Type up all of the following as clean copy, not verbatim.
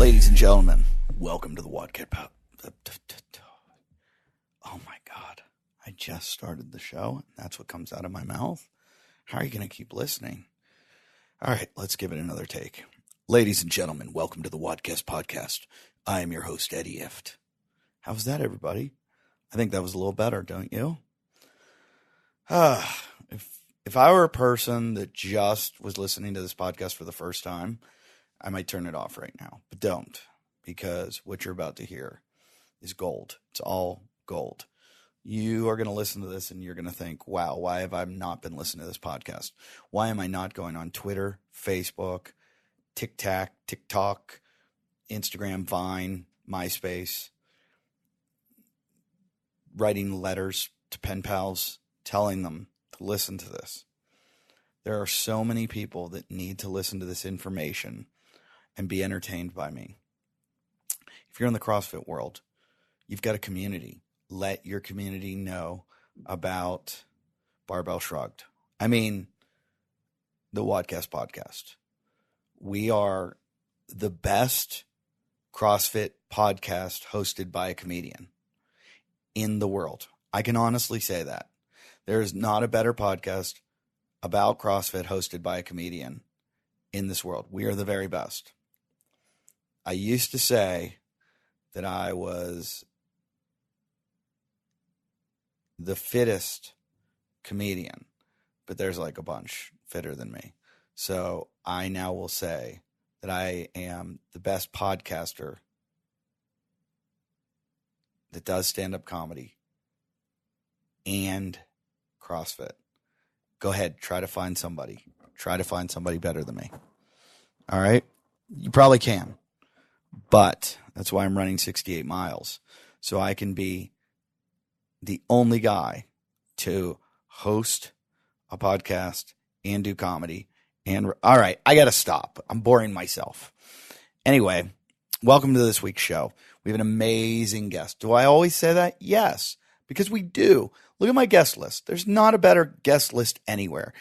Ladies and gentlemen, welcome to the Wadcat Pod. Oh my God, I just started the show, and that's what comes out of my mouth. How are you going to keep listening? All right, let's give it another take. Ladies and gentlemen, welcome to the Wadcast Podcast. I am your host, Eddie Ift. How's that, everybody? I think that was a little better, don't you? If I were a person that just was listening to this podcast for the first time, I might turn it off right now, but don't, because what you're about to hear is gold. It's all gold. You are going to listen to this and you're going to think, wow, why have I not been listening to this podcast? Why am I not going on Twitter, Facebook, TikTok, Instagram, Vine, MySpace, writing letters to pen pals, telling them to listen to this? There are so many people that need to listen to this information and be entertained by me. If you're in the CrossFit world, you've got a community. Let your community know about Barbell Shrugged. I mean, the Wadcast Podcast. We are the best CrossFit podcast hosted by a comedian in the world. I can honestly say that. There is not a better podcast about CrossFit hosted by a comedian in this world. We are the very best. I used to say that I was the fittest comedian, but there's like a bunch fitter than me. So I now will say that I am the best podcaster that does stand-up comedy and CrossFit. Go ahead, try to find somebody. Try to find somebody better than me. All right? You probably can. But that's why I'm running 68 miles. So I can be the only guy to host a podcast and do comedy. And all right, I got to stop. I'm boring myself. Anyway, welcome to this week's show. We have an amazing guest. Do I always say that? Yes, because we do. Look at my guest list. There's not a better guest list anywhere.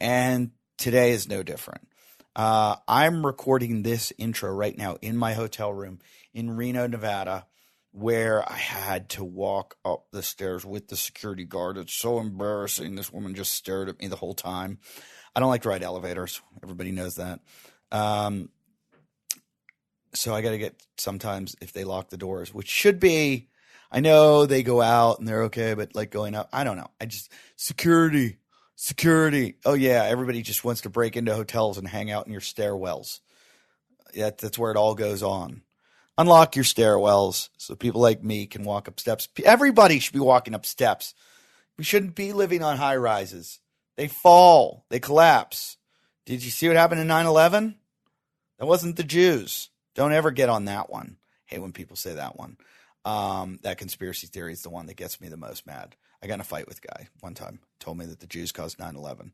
And today is no different. I'm recording this intro right now in my hotel room in Reno, Nevada, where I had to walk up the stairs with the security guard. It's so embarrassing. This woman just stared at me the whole time. I don't like to ride elevators. Everybody knows that. So I got to get sometimes if they lock the doors, which should be, I know they go out and they're okay, but like going up, I don't know. Security. Oh yeah. Everybody just wants to break into hotels and hang out in your stairwells. That's where it all goes on. Unlock your stairwells so people like me can walk up steps. Everybody should be walking up steps. We shouldn't be living on high rises. They fall. They collapse. Did you see what happened in 9/11? That wasn't the Jews. Don't ever get on that one. I hate when people say that one. That conspiracy theory is the one that gets me the most mad. I got in a fight with a guy one time. Told me that the Jews caused 9/11.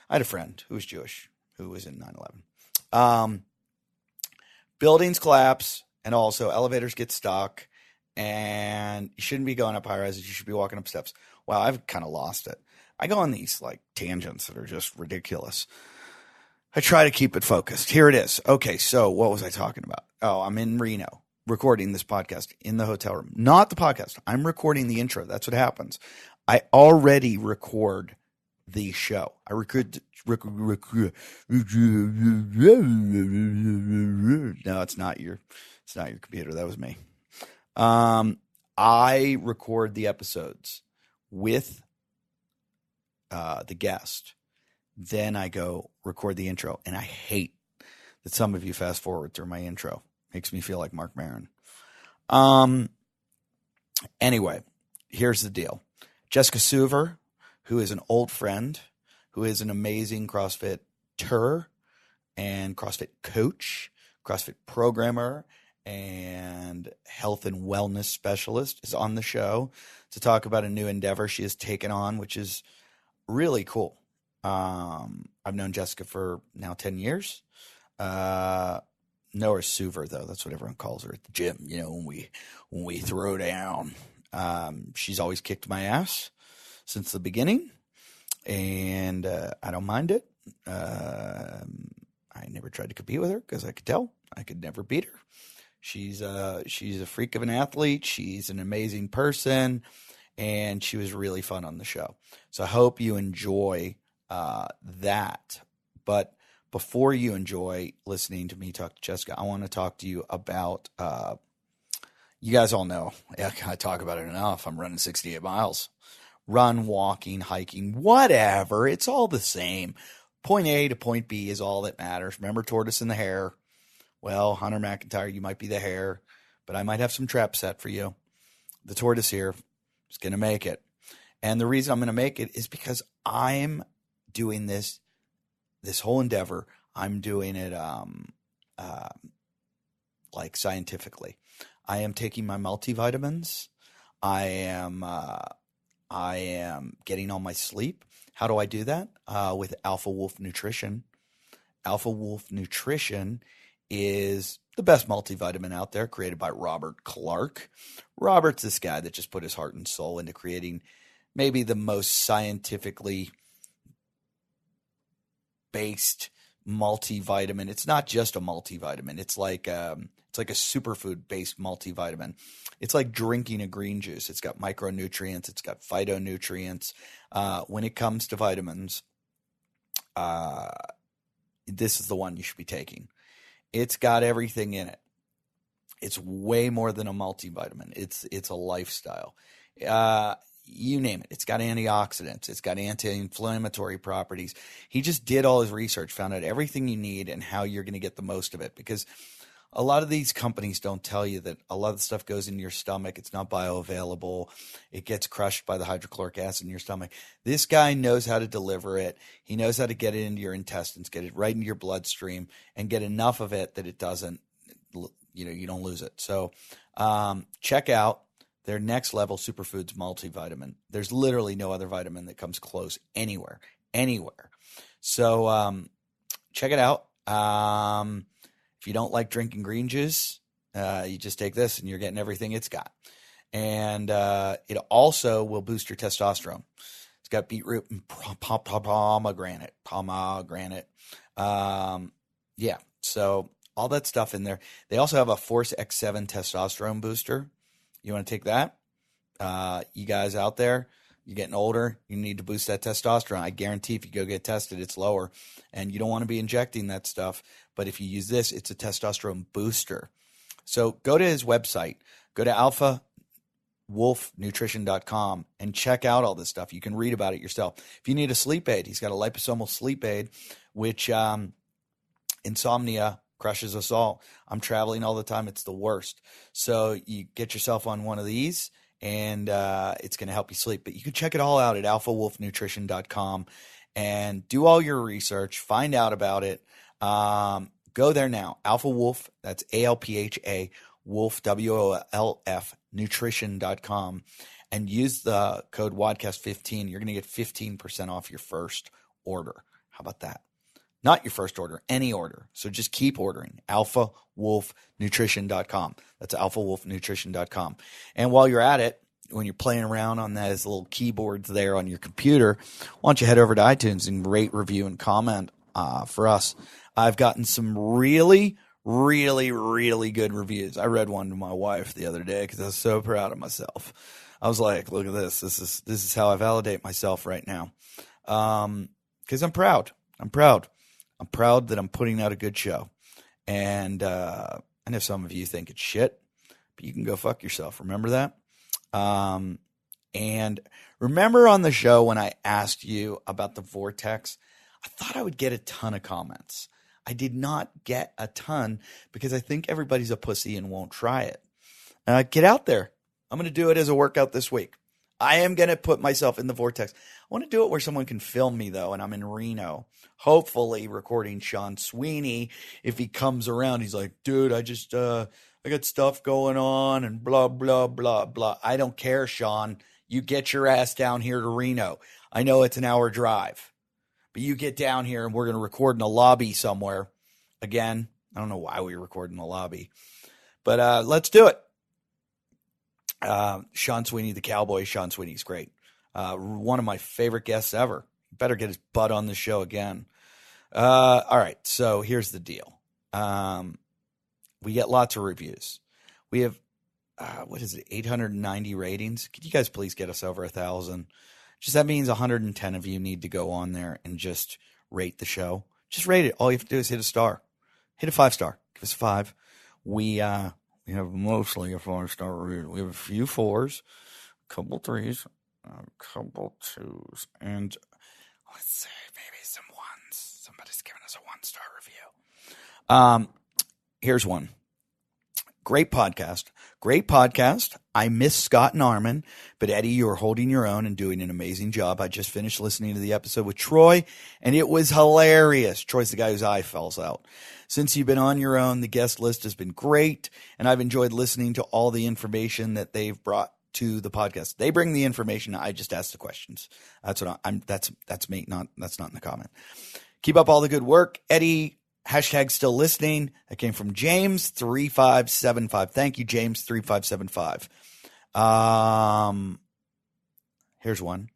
I had a friend who was Jewish who was in 9/11. Buildings collapse and also elevators get stuck and you shouldn't be going up high rises. You should be walking up steps. Wow, I've kind of lost it. I go on these like tangents that are just ridiculous. I try to keep it focused. Here it is. Okay, so what was I talking about? Oh, I'm in Reno recording this podcast in the hotel room. Not the podcast. I'm recording the intro. That's what happens. I already record the show. I record. No, it's not your computer. That was me. I record the episodes with the guest. Then I go record the intro. And I hate that some of you fast forward through my intro. Makes me feel like Mark Maron. Anyway, here's the deal. Jessica Suver, who is an old friend, who is an amazing CrossFitter and CrossFit coach, CrossFit programmer, and health and wellness specialist, is on the show to talk about a new endeavor she has taken on, which is really cool. I've known Jessica for now 10 years. Know her Suver, though. That's what everyone calls her at the gym. You know, when we throw down. She's always kicked my ass since the beginning, and I don't mind it. I never tried to compete with her because I could tell. I could never beat her. She's a freak of an athlete. She's an amazing person, and she was really fun on the show. So I hope you enjoy that. But before you enjoy listening to me talk to Jessica, I want to talk to you about. You guys all know, I talk about it enough. I'm running 68 miles. Run, walking, hiking, whatever. It's all the same. Point A to point B is all that matters. Remember tortoise and the hare? Well, Hunter McIntyre, you might be the hare, but I might have some traps set for you. The tortoise here is going to make it. And the reason I'm going to make it is because I'm doing this whole endeavor. I'm doing it like scientifically. I am taking my multivitamins. I am getting all my sleep. How do I do that? With Alpha Wolf Nutrition. Alpha Wolf Nutrition is the best multivitamin out there, created by Robert Clark. Robert's this guy that just put his heart and soul into creating maybe the most scientifically based multivitamin. It's not just a multivitamin. It's like a superfood based multivitamin. It's like drinking a green juice. It's got micronutrients. It's got phytonutrients. When it comes to vitamins, this is the one you should be taking. It's got everything in it. It's way more than a multivitamin. It's a lifestyle. You name it. It's got antioxidants. It's got anti-inflammatory properties. He just did all his research, found out everything you need and how you're going to get the most of it. Because a lot of these companies don't tell you that a lot of the stuff goes into your stomach. It's not bioavailable. It gets crushed by the hydrochloric acid in your stomach. This guy knows how to deliver it. He knows how to get it into your intestines, get it right into your bloodstream, and get enough of it that it doesn't, you don't lose it. So check out their next level superfoods multivitamin. There's literally no other vitamin that comes close anywhere. So check it out. If you don't like drinking green juice, you just take this and you're getting everything it's got. And it also will boost your testosterone. It's got beetroot and pomegranate. Yeah, so all that stuff in there. They also have a Force X7 testosterone booster. You want to take that? You guys out there, you're getting older, you need to boost that testosterone. I guarantee if you go get tested, it's lower. And you don't want to be injecting that stuff. But if you use this, it's a testosterone booster. So go to his website. Go to alphawolfnutrition.com and check out all this stuff. You can read about it yourself. If you need a sleep aid, he's got a liposomal sleep aid, which insomnia crushes us all. I'm traveling all the time. It's the worst. So you get yourself on one of these and it's going to help you sleep. But you can check it all out at alphawolfnutrition.com and do all your research. Find out about it. Go there now. Alpha Wolf, that's ALPHA, Wolf, WOLF, nutrition.com, and use the code WODCAST15. You're going to get 15% off your first order. How about that? Not your first order, any order. So just keep ordering. AlphaWolfNutrition.com. That's AlphaWolfNutrition.com. And while you're at it, when you're playing around on those little keyboards there on your computer, why don't you head over to iTunes and rate, review, and comment for us. I've gotten some really, really, really good reviews. I read one to my wife the other day because I was so proud of myself. I was like, look at this. This is how I validate myself right now. Because I'm proud. I'm proud that I'm putting out a good show. And I know some of you think it's shit, but you can go fuck yourself. Remember that? And remember on the show when I asked you about the vortex, I thought I would get a ton of comments. I did not get a ton because I think everybody's a pussy and won't try it. Get out there. I'm going to do it as a workout this week. I am going to put myself in the vortex. I want to do it where someone can film me, though, and I'm in Reno, hopefully recording Sean Sweeney. If he comes around, he's like, dude, I got stuff going on and blah, blah, blah, blah. I don't care, Sean. You get your ass down here to Reno. I know it's an hour drive, but you get down here and we're going to record in a lobby somewhere. Again, I don't know why we record in the lobby, but let's do it. Sean Sweeney, the cowboy. Sean Sweeney's great. One of my favorite guests ever. Better get his butt on the show again. All right. So here's the deal. We get lots of reviews. We have, 890 ratings. Could you guys please get us over 1,000? Just that means 110 of you need to go on there and just rate the show. Just rate it. All you have to do is hit a star. Hit a 5-star. Give us a 5. We have mostly a 4-star review. We have a few 4s, a couple 3s, a couple 2s, and let's say maybe some 1s. Somebody's giving us a 1-star review. Here's one. Great podcast. Great podcast. I miss Scott and Armin, but Eddie, you are holding your own and doing an amazing job. I just finished listening to the episode with Troy, and it was hilarious. Troy's the guy whose eye falls out. Since you've been on your own, the guest list has been great, and I've enjoyed listening to all the information that they've brought to the podcast. They bring the information. I just ask the questions. That's what that's me. That's not in the comment. Keep up all the good work, Eddie. Hashtag still listening. That came from James3575. Thank you, James3575. Here's one.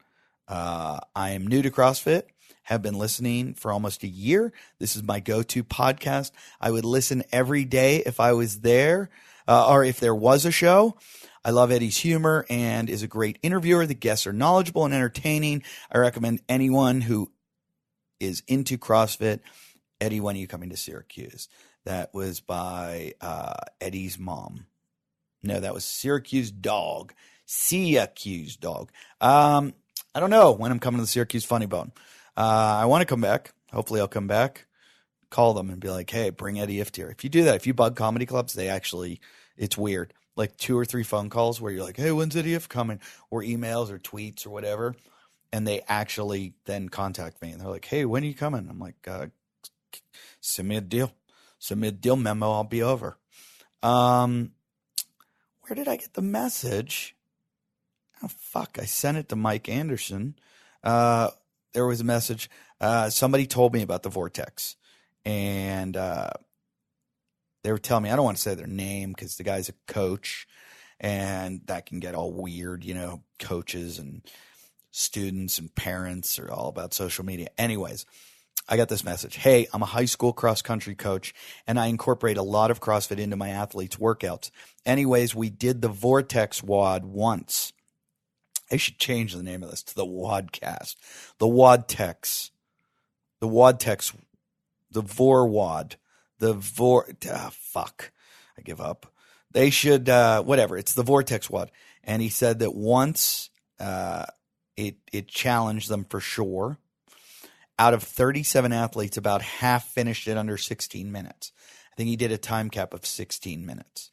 I am new to CrossFit. Have been listening for almost a year. This is my go-to podcast. I would listen every day if I was there, or if there was a show. I love Eddie's humor and is a great interviewer. The guests are knowledgeable and entertaining. I recommend anyone who is into CrossFit. Eddie, when are you coming to Syracuse? That was by Eddie's mom. No, that was Syracuse Dog. Syracuse Dog. I don't know when I'm coming to the Syracuse Funny Bone. I want to come back. Hopefully I'll come back. Call them and be like, hey, bring Eddie Ift here. If you do that, if you bug comedy clubs, it's weird. Like 2 or 3 phone calls where you're like, hey, when's Eddie Ift coming? Or emails or tweets or whatever. And they actually then contact me. And they're like, hey, when are you coming? I'm like, send me a deal. Send me a deal memo. I'll be over. Where did I get the message? Oh, fuck. I sent it to Mike Anderson. There was a message. Somebody told me about the Vortex. And they were telling me, I don't want to say their name because the guy's a coach. And that can get all weird. Coaches and students and parents are all about social media. Anyways. I got this message. Hey, I'm a high school cross-country coach, and I incorporate a lot of CrossFit into my athletes' workouts. Anyways, we did the Vortex WOD once. I should change the name of this to the WODcast. The WODtex. The WODtex. The VorWOD. Fuck. I give up. They should, whatever. It's the Vortex WOD. And he said that once it challenged them for sure. Out of 37 athletes, about half finished it under 16 minutes. I think he did a time cap of 16 minutes.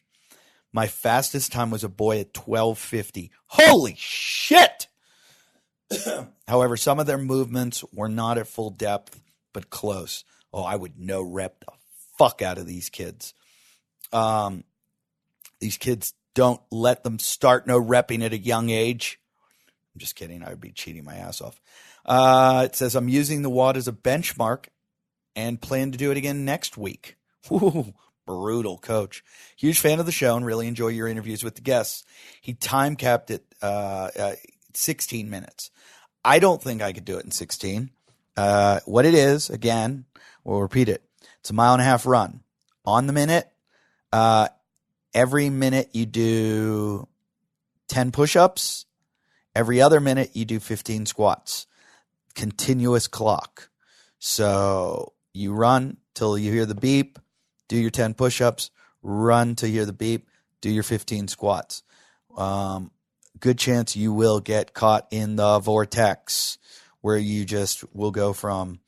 My fastest time was a boy at 12:50. Holy shit! However, some of their movements were not at full depth, but close. Oh, I would no rep the fuck out of these kids. These kids, don't let them start no repping at a young age. I'm just kidding. I would be cheating my ass off. It says, I'm using the WOD as a benchmark and plan to do it again next week. Ooh, brutal, coach. Huge fan of the show and really enjoy your interviews with the guests. He time capped it 16 minutes. I don't think I could do it in 16. What it is, again, we'll repeat it. It's a 1.5 mile run. On the minute, every minute you do 10 push-ups. Every other minute you do 15 squats. Continuous clock. So you run till you hear the beep, do your 10 push-ups, run till you hear the beep, do your 15 squats. Good chance you will get caught in the vortex where you just will go from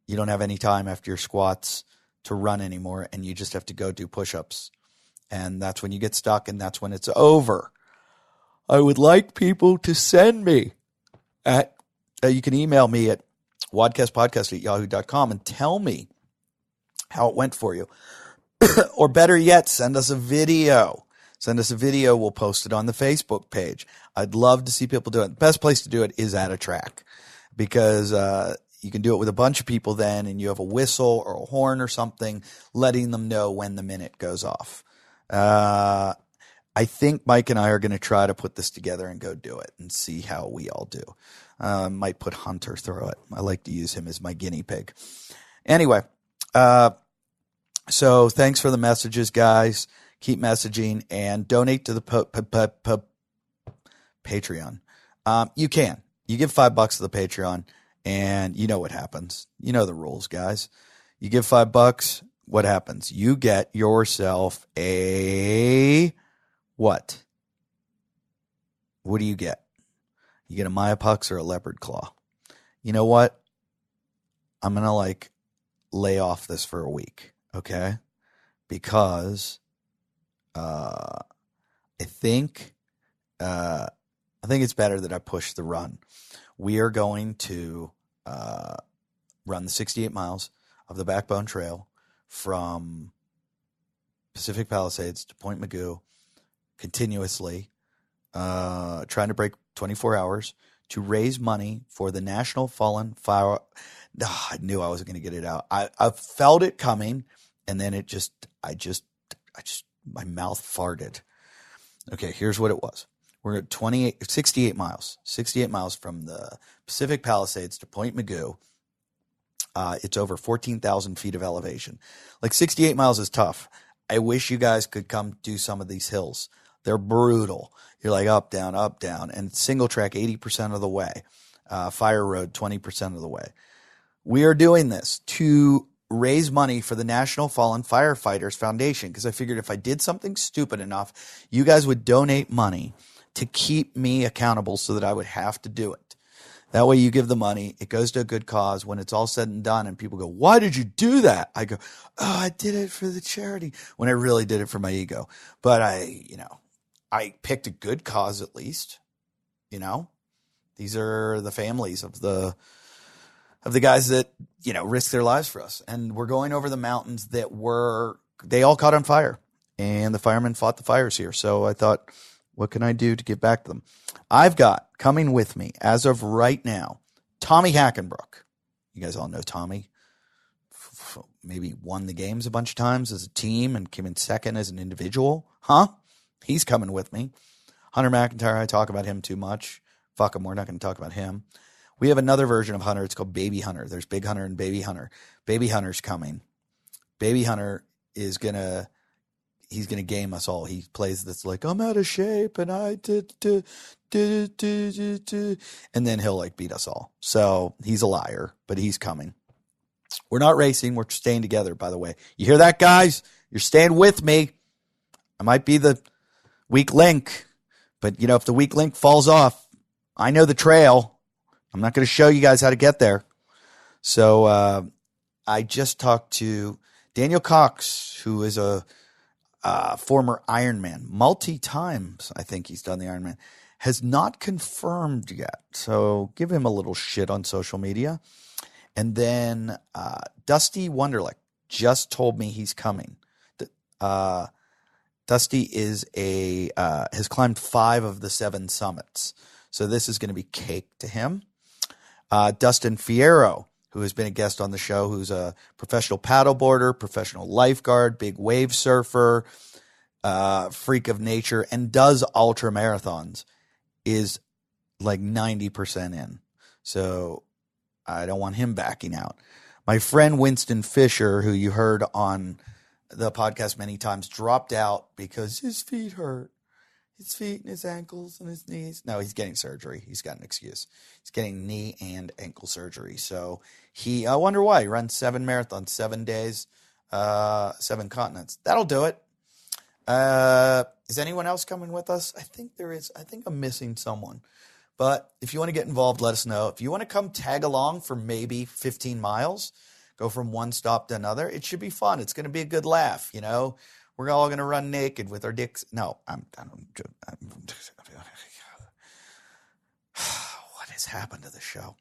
you don't have any time after your squats to run anymore and you just have to go do push-ups. And that's when you get stuck and that's when it's over. I would like people to send me you can email me at wadcastpodcast@yahoo.com and tell me how it went for you. Or better yet, send us a video. Send us a video. We'll post it on the Facebook page. I'd love to see people do it. The best place to do it is at a track because you can do it with a bunch of people then and you have a whistle or a horn or something letting them know when the minute goes off. I think Mike and I are going to try to put this together and go do it and see how we all do. Might put Hunter through it. I like to use him as my guinea pig. Anyway, So thanks for the messages, guys. Keep messaging and donate to the Patreon. You can. You give $5 to the Patreon, and you know what happens. You know the rules, guys. You give $5, what happens? You get yourself a what? What do you get? You get a Maya Pux or a leopard claw. You know what? I'm going to lay off this for a week, okay? Because I think it's better that I push the run. We are going to run the 68 miles of the Backbone Trail from Pacific Palisades to Point Mugu continuously, trying to break 24 hours to raise money for the National Fallen Fire. I knew I wasn't going to get it out. I felt it coming, and then my mouth farted. Okay, here's what it was. We're at 68 miles from the Pacific Palisades to Point Mugu. It's over 14,000 feet of elevation. 68 miles is tough. I wish you guys could come do some of these hills. They're brutal. You're up, down, and single track 80% of the way. Fire road 20% of the way. We are doing this to raise money for the National Fallen Firefighters Foundation because I figured if I did something stupid enough, you guys would donate money to keep me accountable so that I would have to do it. That way you give the money, it goes to a good cause. When it's all said and done and people go, why did you do that? I go, I did it for the charity, when I really did it for my ego. But I picked a good cause at least. These are the families of the guys that, risk their lives for us. And we're going over the mountains they all caught on fire and the firemen fought the fires here. So I thought, what can I do to give back to them? I've got coming with me as of right now, Tommy Hackenbrook. You guys all know Tommy. Maybe won the games a bunch of times as a team and came in second as an individual. He's coming with me. Hunter McIntyre, I talk about him too much. Fuck him, we're not going to talk about him. We have another version of Hunter. It's called Baby Hunter. There's Big Hunter and Baby Hunter. Baby Hunter's coming. Baby Hunter he's going to game us all. He plays this I'm out of shape and I did, and then he'll beat us all. So he's a liar, but he's coming. We're not racing. We're staying together, by the way. You hear that, guys? You're staying with me. I might be the weak link, but if the weak link falls off, I know the trail. I'm not going to show you guys how to get there. So I just talked to Daniel Cox, who is a former Ironman, multi-times. I think he's done the Ironman. Has not confirmed yet. So give him a little shit on social media. And then Dusty Wunderlich just told me he's coming. Dusty is has climbed 5 of the 7 summits. So this is going to be cake to him. Dustin Fierro, who has been a guest on the show, who's a professional paddleboarder, professional lifeguard, big wave surfer, freak of nature, and does ultra marathons, is 90% in. So I don't want him backing out. My friend Winston Fisher, who you heard on the podcast many times, dropped out because his feet hurt. His feet and his ankles and his knees. No, he's getting surgery. He's got an excuse. He's getting knee and ankle surgery. So I wonder why. He runs 7 marathons, 7 days, 7 continents. That'll do it. Is anyone else coming with us? I think there is. I think I'm missing someone. But if you want to get involved, let us know. If you want to come tag along for maybe 15 miles, go from one stop to another, it should be fun. It's going to be a good laugh, We're all going to run naked with our dicks. No, what has happened to the show?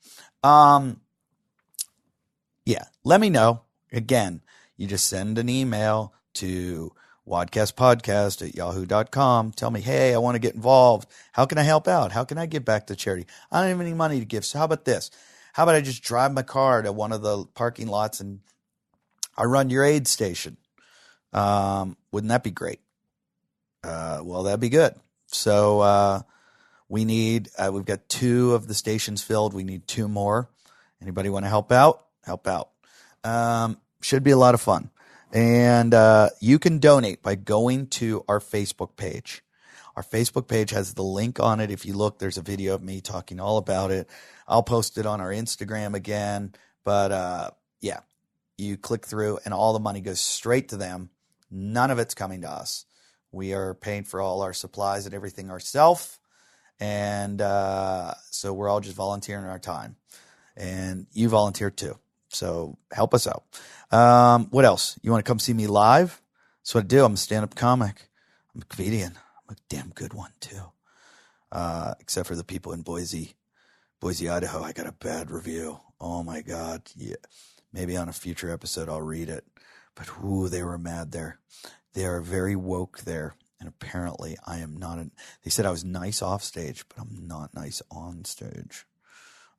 Yeah, let me know. Again, you just send an email to wadcastpodcast@yahoo.com. Tell me, hey, I want to get involved. How can I help out? How can I give back to charity? I don't have any money to give. So how about this? How about I just drive my car to one of the parking lots and I run your aid station? Wouldn't that be great? Well, that'd be good. So, we've got 2 of the stations filled. We need 2 more. Anybody want to help out? Help out. Should be a lot of fun. And you can donate by going to our Facebook page. Our Facebook page has the link on it. If you look, there's a video of me talking all about it. I'll post it on our Instagram again. But yeah, you click through and all the money goes straight to them. None of it's coming to us. We are paying for all our supplies and everything ourselves. And so we're all just volunteering our time. And you volunteer too. So help us out. What else? You want to come see me live? That's what I do. I'm a stand-up comic. I'm a comedian. I'm a damn good one too. Except for the people in Boise, Idaho. I got a bad review. Oh my God. Yeah. Maybe on a future episode I'll read it. But they were mad there. They are very woke there. And apparently I am not. They said I was nice off stage, but I'm not nice on stage.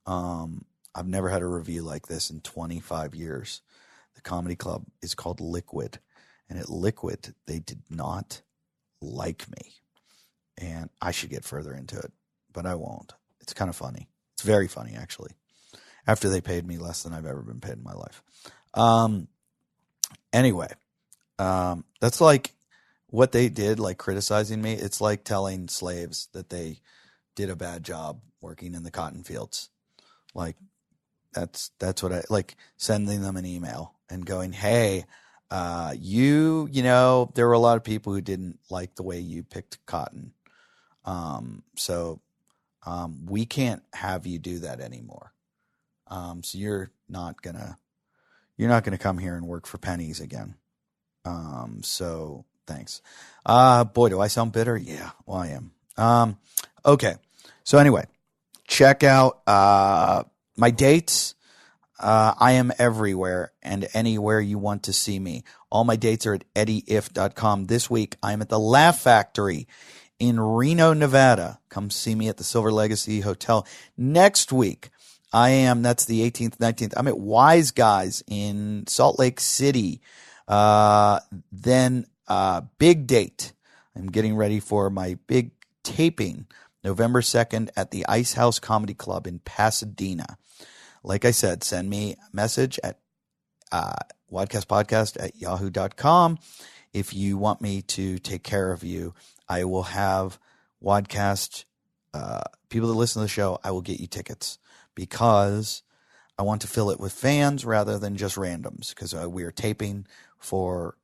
I've never had a review like this in 25 years. The comedy club is called Liquid. And at Liquid, they did not like me. And I should get further into it, but I won't. It's kind of funny. It's very funny, actually. After they paid me less than I've ever been paid in my life. Anyway, that's like what they did, like criticizing me. It's like telling slaves that they did a bad job working in the cotton fields. Like, that's what I like, sending them an email and going, hey, you know, there were a lot of people who didn't like the way you picked cotton. So we can't have you do that anymore. So you're not gonna come here and work for pennies again. So thanks. Boy, do I sound bitter? Yeah, well, I am. Okay. So anyway, check out, my dates. I am everywhere and anywhere you want to see me. All my dates are at eddieif.com. This week, I'm at the Laugh Factory in Reno, Nevada. Come see me at the Silver Legacy Hotel. Next week, that's the 18th, 19th. I'm at Wise Guys in Salt Lake City. Then big date. I'm getting ready for my big taping, November 2nd at the Ice House Comedy Club in Pasadena. Like I said, send me a message at wadcastpodcast@yahoo.com. If you want me to take care of you, I will have Wadcast people that listen to the show, I will get you tickets because I want to fill it with fans rather than just randoms because we are taping for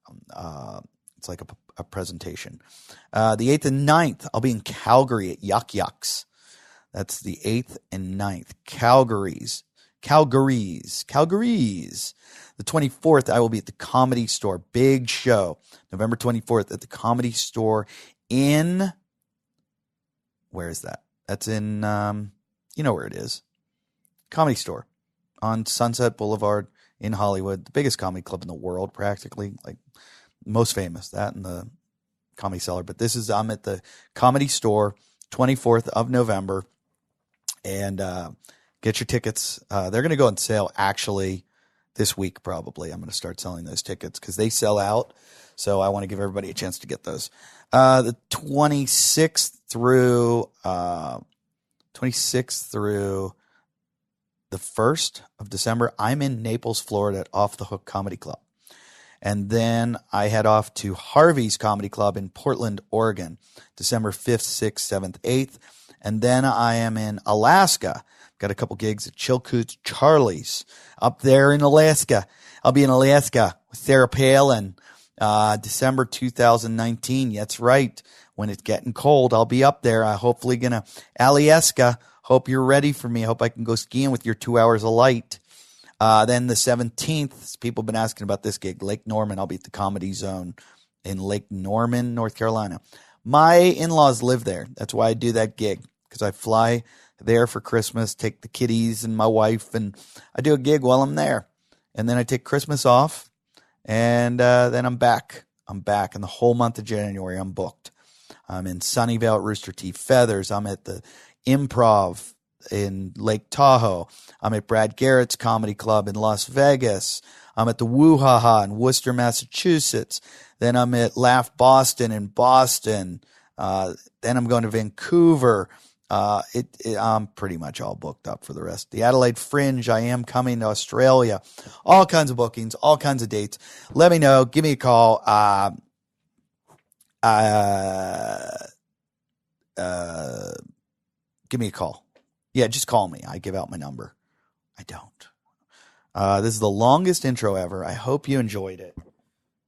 it's like a presentation. The 8th and 9th, I'll be in Calgary at Yuck Yucks. That's the 8th and 9th. Calgary's. The 24th, I will be at the Comedy Store. Big show. November 24th at the Comedy Store in, where is that? That's in, you know where it is. Comedy Store on Sunset Boulevard in Hollywood. The biggest comedy club in the world, practically. Like, most famous. That and the Comedy Cellar. But I'm at the Comedy Store, 24th of November. And, get your tickets. They're going to go on sale actually this week probably. I'm going to start selling those tickets because they sell out. So I want to give everybody a chance to get those. The 26th through the 1st of December, I'm in Naples, Florida at Off the Hook Comedy Club. And then I head off to Harvey's Comedy Club in Portland, Oregon, December 5th, 6th, 7th, 8th. And then I am in Alaska. Got a couple gigs at Chilkoot Charlie's up there in Alaska. I'll be in Alaska with Sarah Palin, December 2019. That's right. When it's getting cold, I'll be up there. Hopefully gonna Alyeska. Hope you're ready for me. I hope I can go skiing with your 2 hours of light. Then the 17th, people have been asking about this gig, Lake Norman. I'll be at the Comedy Zone in Lake Norman, North Carolina. My in-laws live there. That's why I do that gig, because I fly there for Christmas, take the kiddies and my wife, and I do a gig while I'm there. And then I take Christmas off, and then I'm back. And the whole month of January, I'm booked. I'm in Sunnyvale at Rooster Teeth Feathers. I'm at the Improv in Lake Tahoe. I'm at Brad Garrett's Comedy Club in Las Vegas. I'm at the Woo Ha Ha in Worcester, Massachusetts. Then I'm at Laugh Boston in Boston. Then I'm going to Vancouver. I'm pretty much all booked up for the rest. The Adelaide Fringe, I am coming to Australia. All kinds of bookings, all kinds of dates. Let me know. Give me a call. Give me a call. Yeah, just call me. I give out my number. I don't. This is the longest intro ever. I hope you enjoyed it.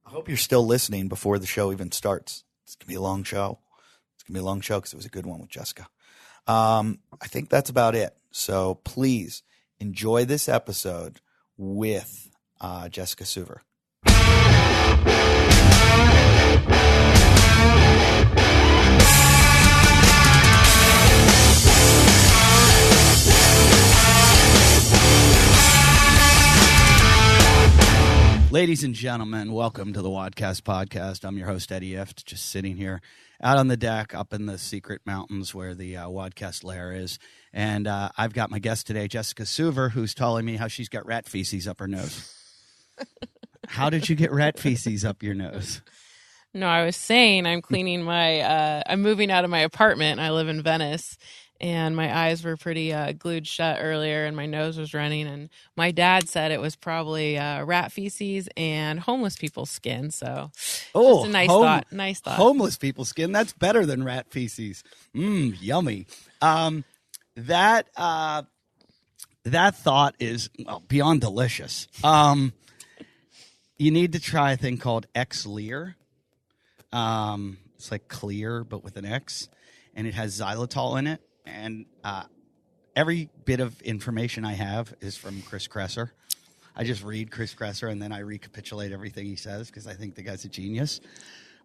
I hope you're still listening before the show even starts. It's going to be a long show. It's going to be a long show because it was a good one with Jessica. I think that's about it. So please enjoy this episode with Jessica Suver. Ladies and gentlemen, welcome to the Wadcast Podcast. I'm your host, Eddie Ift, just sitting here out on the deck up in the secret mountains where the Wadcast lair is. And I've got my guest today, Jessica Suver, who's telling me how she's got rat feces up her nose. How did you get rat feces up your nose? No, I was saying I'm cleaning I'm moving out of my apartment. I live in Venice. And my eyes were pretty glued shut earlier, and my nose was running. And my dad said it was probably rat feces and homeless people's skin. So, just a nice thought. Nice thought. Homeless people's skin. That's better than rat feces. Yummy. That thought is beyond delicious. You need to try a thing called X-Lear. It's like clear, but with an X, and it has xylitol in it. And every bit of information I have is from Chris Kresser. I just read Chris Kresser, and then I recapitulate everything he says because I think the guy's a genius.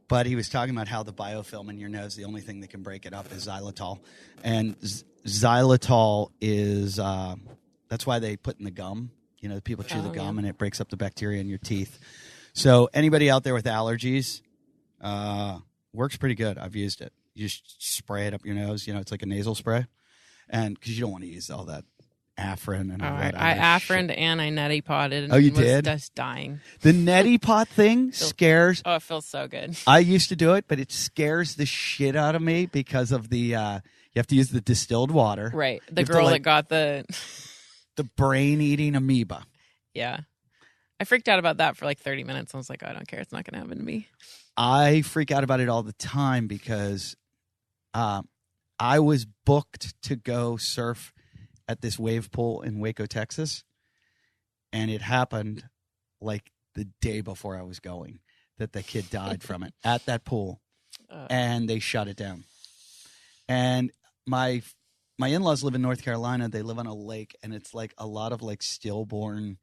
But he was talking about how the biofilm in your nose, the only thing that can break it up is xylitol. And xylitol is that's why they put in the gum. You know, people chew the gum, and it breaks up the bacteria in your teeth. So anybody out there with allergies, works pretty good. I've used it. You just spray it up your nose. You know, it's like a nasal spray. And because you don't want to use all that Afrin and all that. I Afrined and I neti potted. And you was did? Just dying. The neti pot thing scares. Oh, it feels so good. I used to do it, but it scares the shit out of me because of the, you have to use the distilled water. Right. The girl that got the brain-eating amoeba. Yeah. I freaked out about that for like 30 minutes. I was like, I don't care. It's not going to happen to me. I freak out about it all the time because I was booked to go surf at this wave pool in Waco, Texas, and it happened like the day before I was going that the kid died from it at that pool, and they shut it down. And my in-laws live in North Carolina. They live on a lake, and it's like a lot of like stillborn,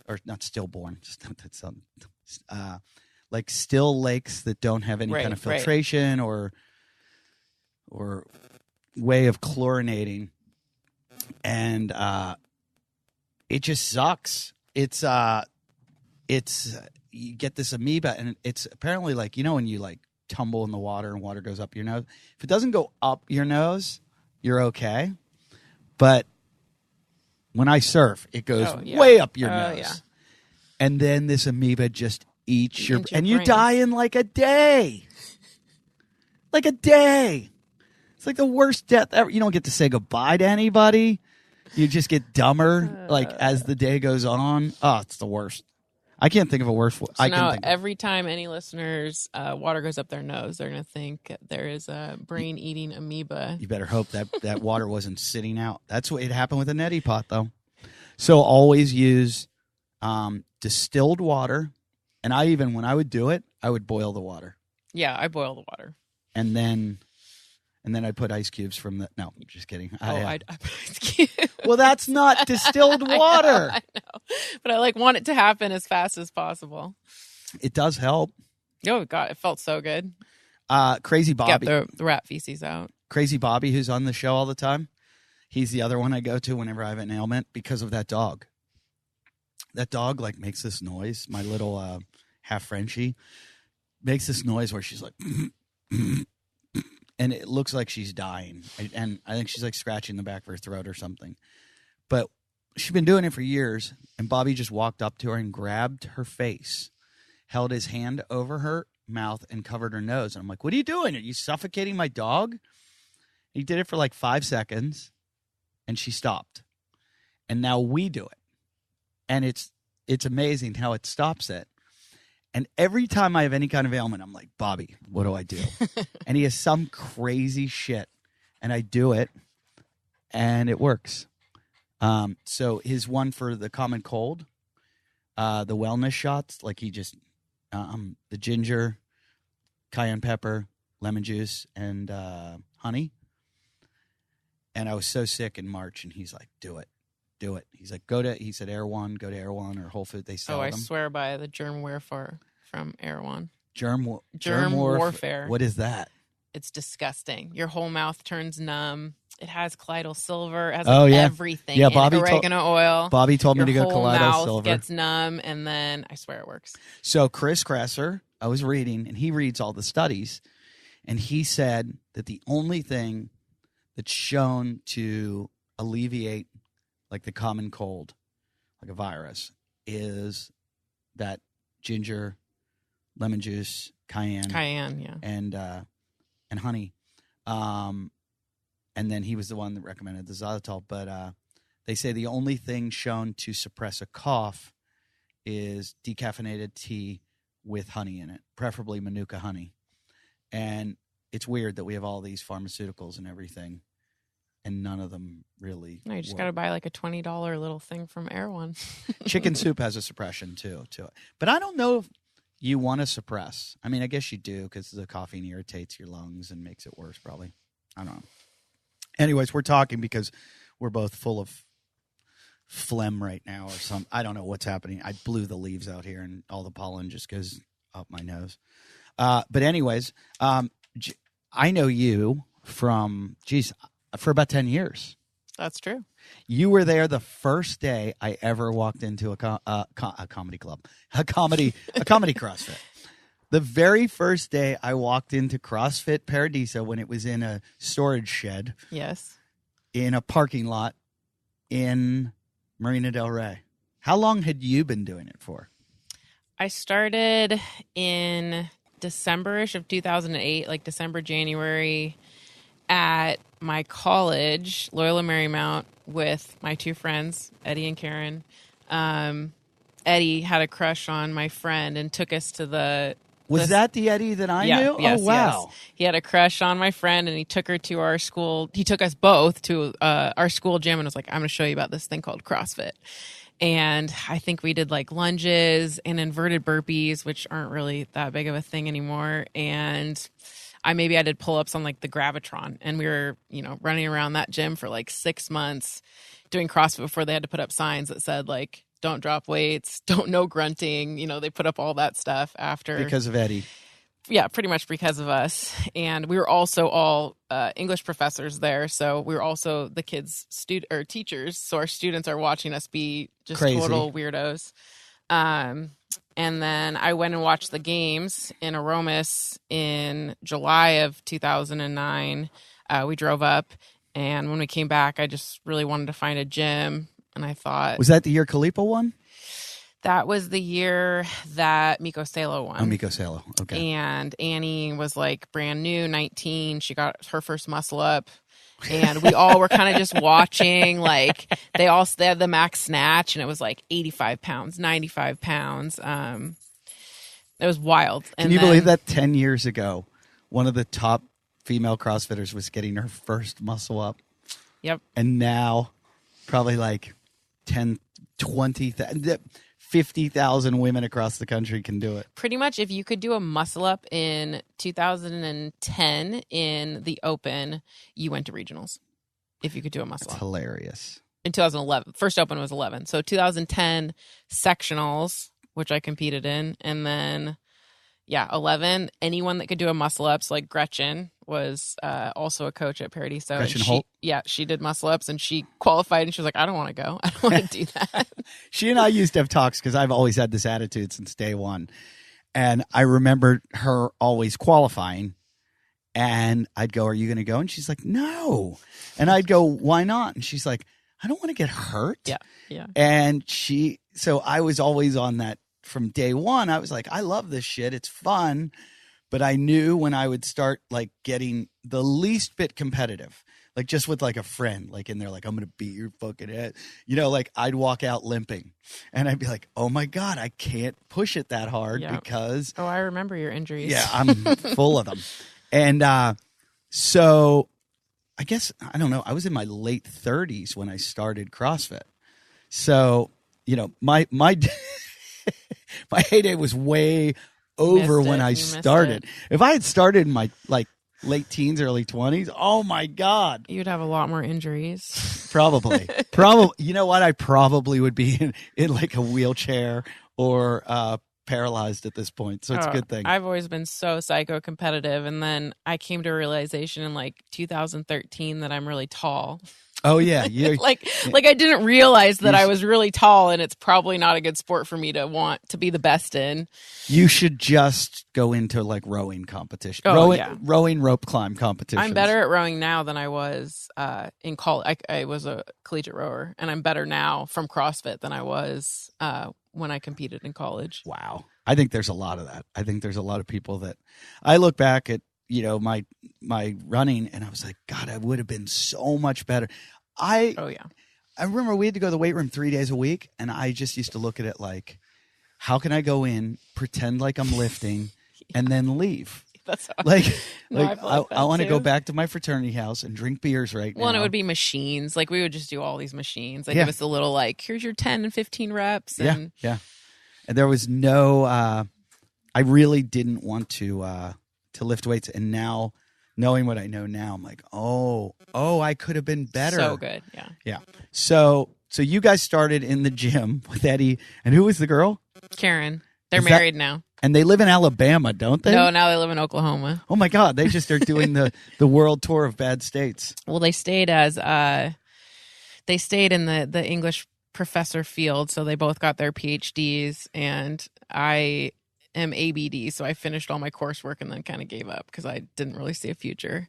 or not stillborn, just like still lakes that don't have any kind of filtration or way of chlorinating, and it just sucks. It's you get this amoeba, and it's apparently like, you know, when you like tumble in the water and water goes up your nose. If it doesn't go up your nose, you're okay. But when I surf, it goes way up your nose. Yeah. And then this amoeba just eats your and you die in like a day. Like a day. It's like the worst death ever. You don't get to say goodbye to anybody. You just get dumber like as the day goes on. Oh, it's the worst. I can't think of a worse. So now every time any listeners' water goes up their nose, they're going to think there is a brain-eating amoeba. You better hope that water wasn't sitting out. That's what it happened with a neti pot, though. So always use distilled water. And when I would do it, I would boil the water. Yeah, I boil the water. And then I put ice cubes from the. No, just kidding. I put ice cubes. Well, that's not distilled water. I know. But I want it to happen as fast as possible. It does help. Oh God, it felt so good. Crazy Bobby. Get the rat feces out. Crazy Bobby, who's on the show all the time. He's the other one I go to whenever I have an ailment because of that dog. That dog makes this noise. My little half Frenchie makes this noise where she's like. And it looks like she's dying. And I think she's scratching the back of her throat or something. But she's been doing it for years. And Bobby just walked up to her and grabbed her face, held his hand over her mouth, and covered her nose. And I'm like, what are you doing? Are you suffocating my dog? He did it for like 5 seconds, and she stopped. And now we do it. And it's amazing how it stops it. And every time I have any kind of ailment, I'm like, Bobby, what do I do? And he has some crazy shit. And I do it, and it works. So his one for the common cold, the wellness shots, like he just, the ginger, cayenne pepper, lemon juice, and honey. And I was so sick in March, and he's like, do it. He's like, he said Erewhon, go to Erewhon or Whole Foods. They sell them. I swear by the germ warfare from Erewhon. Germ warfare. What is that? It's disgusting. Your whole mouth turns numb. It has colloidal silver. It has everything. Yeah, oregano oil. Bobby told me to go Your colloidal whole mouth silver. gets numb, and then I swear it works. So Chris Kresser, I was reading, and he reads all the studies, and he said that the only thing that's shown to alleviate like the common cold, like a virus, is that ginger, lemon juice, cayenne, yeah, and honey. And then he was the one that recommended the xylitol. But they say the only thing shown to suppress a cough is decaffeinated tea with honey in it, preferably Manuka honey. And it's weird that we have all these pharmaceuticals and everything, and none of them really No, you just work. got to buy like a $20 little thing from Erewhon. Chicken soup has a suppression too to it. But I don't know if you want to suppress. I mean, I guess you do because the caffeine irritates your lungs and makes it worse probably. I don't know. Anyways, we're talking because we're both full of phlegm right now or something. I don't know what's happening. I blew the leaves out here and all the pollen just goes up my nose. But anyways, I know you from, for about 10 years. That's true. You were there the first day I ever walked into a comedy club, a comedy CrossFit. The very first day I walked into CrossFit Paradiso when it was in a storage shed. Yes. In a parking lot in Marina Del Rey. How long had you been doing it for? I started in December-ish of 2008, like December, January, at my college, Loyola Marymount, with my two friends, Eddie and Karen. Eddie had a crush on my friend and took us to the... Was that the Eddie that I knew? Yes, oh, wow. Yes. He had a crush on my friend, and he took her to our school. He took us both to our school gym and was like, I'm going to show you about this thing called CrossFit. And I think we did like lunges and inverted burpees, which aren't really that big of a thing anymore. And I did pull-ups on like the Gravitron, and we were, running around that gym for like 6 months doing CrossFit before they had to put up signs that said like, don't drop weights, no grunting. They put up all that stuff after. Because of Eddie. Yeah, pretty much because of us. And we were also all English professors there. So we were also the kids' teachers. So our students are watching us be just crazy. Total weirdos. And then I went and watched the games in Aromas in July of 2009. We drove up. And when we came back, I just really wanted to find a gym. And I thought... Was that the year Kalipa won? That was the year that Miko Salo won. Oh, Miko Salo. Okay. And Annie was like brand new, 19. She got her first muscle up. And we all were kind of just watching. Like they had the max snatch, and it was like 85 pounds, 95 pounds. It was wild. Can you believe that 10 years ago, one of the top female CrossFitters was getting her first muscle up? Yep. And now probably like 10, 20, 50,000 women across the country can do it. Pretty much if you could do a muscle up in 2010 in the open, you went to regionals. If you could do a muscle That's up. Hilarious. In 2011. First open was 11. So 2010 sectionals, which I competed in. And then, 11. Anyone that could do a muscle ups, like Gretchen was also a coach at Paradiso. Gretchen Holt? Yeah, she did muscle ups, and she qualified, and she was like, I don't want to go. I don't want to do that. She and I used to have talks because I've always had this attitude since day one. And I remember her always qualifying. And I'd go, are you going to go? And she's like, no. And I'd go, why not? And she's like, I don't want to get hurt. Yeah. And so I was always on that from day one. I was like, I love this shit. It's fun. but I knew when I would start like getting the least bit competitive, like just with like a friend, like in there, like, I'm going to beat your fucking head. Like I'd walk out limping and I'd be like, oh my God, I can't push it that hard because. Oh, I remember your injuries. Yeah, I'm full of them. And so I guess, I don't know, I was in my late 30s when I started CrossFit. So, my my heyday was way over when I started. If I had started in my like late teens, early 20s, oh my God. You'd have a lot more injuries. Probably. You know what? I probably would be in like a wheelchair or paralyzed at this point. So it's a good thing. I've always been so psycho competitive. And then I came to a realization in like 2013 that I'm really tall. Oh yeah, like I didn't realize that I was really tall, and it's probably not a good sport for me to want to be the best in. You should just go into like rowing competition, rowing rope climb competition. I'm better at rowing now than I was in college. I was a collegiate rower, and I'm better now from CrossFit than I was when I competed in college. Wow, I think there's a lot of that. I think there's a lot of people that I look back at. My running, and I was like, God, I would have been so much better. I remember we had to go to the weight room 3 days a week, and I just used to look at it like, how can I go in, pretend like I'm lifting, and then leave? That's how I want to go back to my fraternity house and drink beers right now. Well, and it would be machines. Like we would just do all these machines. Like give us a little like, here's your 10 and 15 reps. And yeah. And there was no, I really didn't want to lift weights, and now knowing what I know now, I'm like, oh, I could have been better. So good, yeah. So you guys started in the gym with Eddie, and who was the girl? Karen. They're married now, and they live in Alabama, don't they? No, now they live in Oklahoma. Oh my God, they just are doing the world tour of bad states. Well, they stayed in the English professor field, so they both got their PhDs, and I am ABD, so I finished all my coursework and then kind of gave up because I didn't really see a future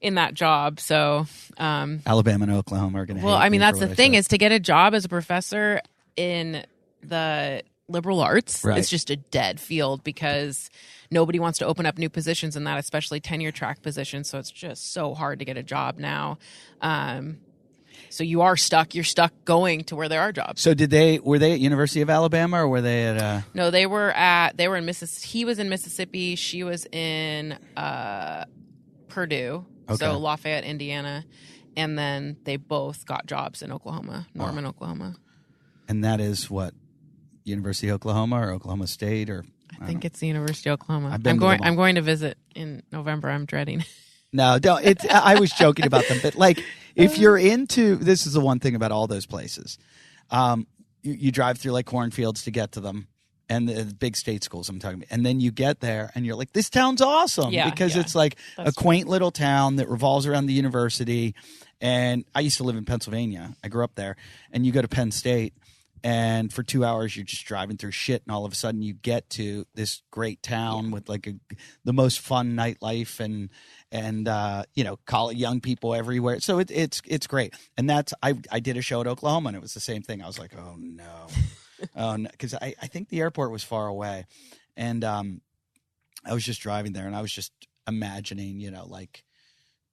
in that job. So Alabama and Oklahoma are going to. Well, I mean, that's the thing is to get a job as a professor in the liberal arts. Right. It's just a dead field because nobody wants to open up new positions in that, especially tenure track positions. So it's just so hard to get a job now. So you are stuck. You're stuck going to where there are jobs. So were they at University of Alabama or were they at? No, they were in Mississippi. He was in Mississippi. She was in Purdue. Okay. So Lafayette, Indiana, and then they both got jobs in Oklahoma, Norman, Oklahoma. And that is what, University of Oklahoma or Oklahoma State or? I think it's the University of Oklahoma. I'm going to visit in November. I'm dreading. No, don't. I was joking about them, but like, if you're into, this is the one thing about all those places. You drive through like cornfields to get to them, and the big state schools I'm talking about, and then you get there and you're like, this town's awesome because it's like a quaint little town that revolves around the university. And I used to live in Pennsylvania. I grew up there, and you go to Penn State. And for 2 hours, you're just driving through shit, and all of a sudden you get to this great town with like the most fun nightlife and college young people everywhere. So it's great. And I did a show at Oklahoma, and it was the same thing. I was like, oh no, because I think the airport was far away, and I was just driving there, and I was just imagining, like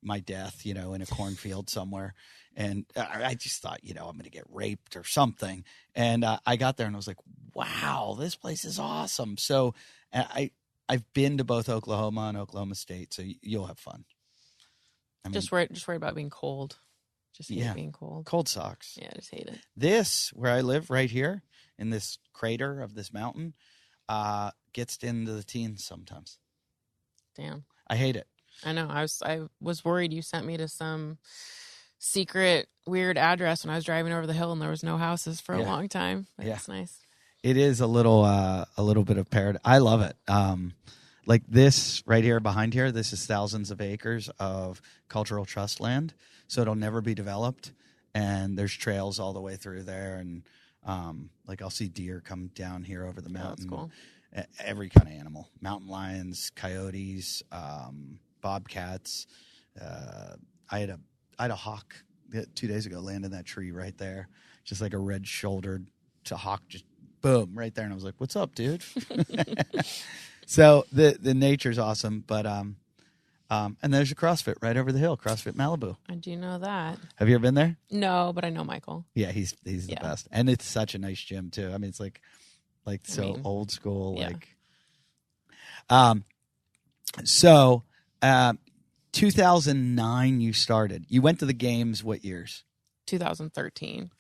my death, in a cornfield somewhere. And I just thought, I'm going to get raped or something. And I got there and I was like, wow, this place is awesome. So I've been to both Oklahoma and Oklahoma State, so you'll have fun. Just worry about being cold. Just hate being cold. Cold sucks. Yeah, I just hate it. This, where I live right here in this crater of this mountain, gets into the teens sometimes. Damn. I hate it. I know. I was worried you sent me to some secret weird address when I was driving over the hill and there was no houses for a long time. That's nice. It is a little bit of paradise. I love it. Like this right here behind here, this is thousands of acres of cultural trust land. So it'll never be developed. And there's trails all the way through there. And like I'll see deer come down here over the mountain. That's cool. Every kind of animal, mountain lions, coyotes, bobcats. I had a hawk 2 days ago land in that tree right there. Just like a red-shouldered hawk, just boom, right there. And I was like, what's up, dude? So the nature's awesome, but and there's a CrossFit right over the hill, CrossFit Malibu. I do know that. Have you ever been there? No, but I know Michael. Yeah, he's the best, and it's such a nice gym too. I mean, it's like old school, yeah. So 2009 you started. You went to the games. What years? 2013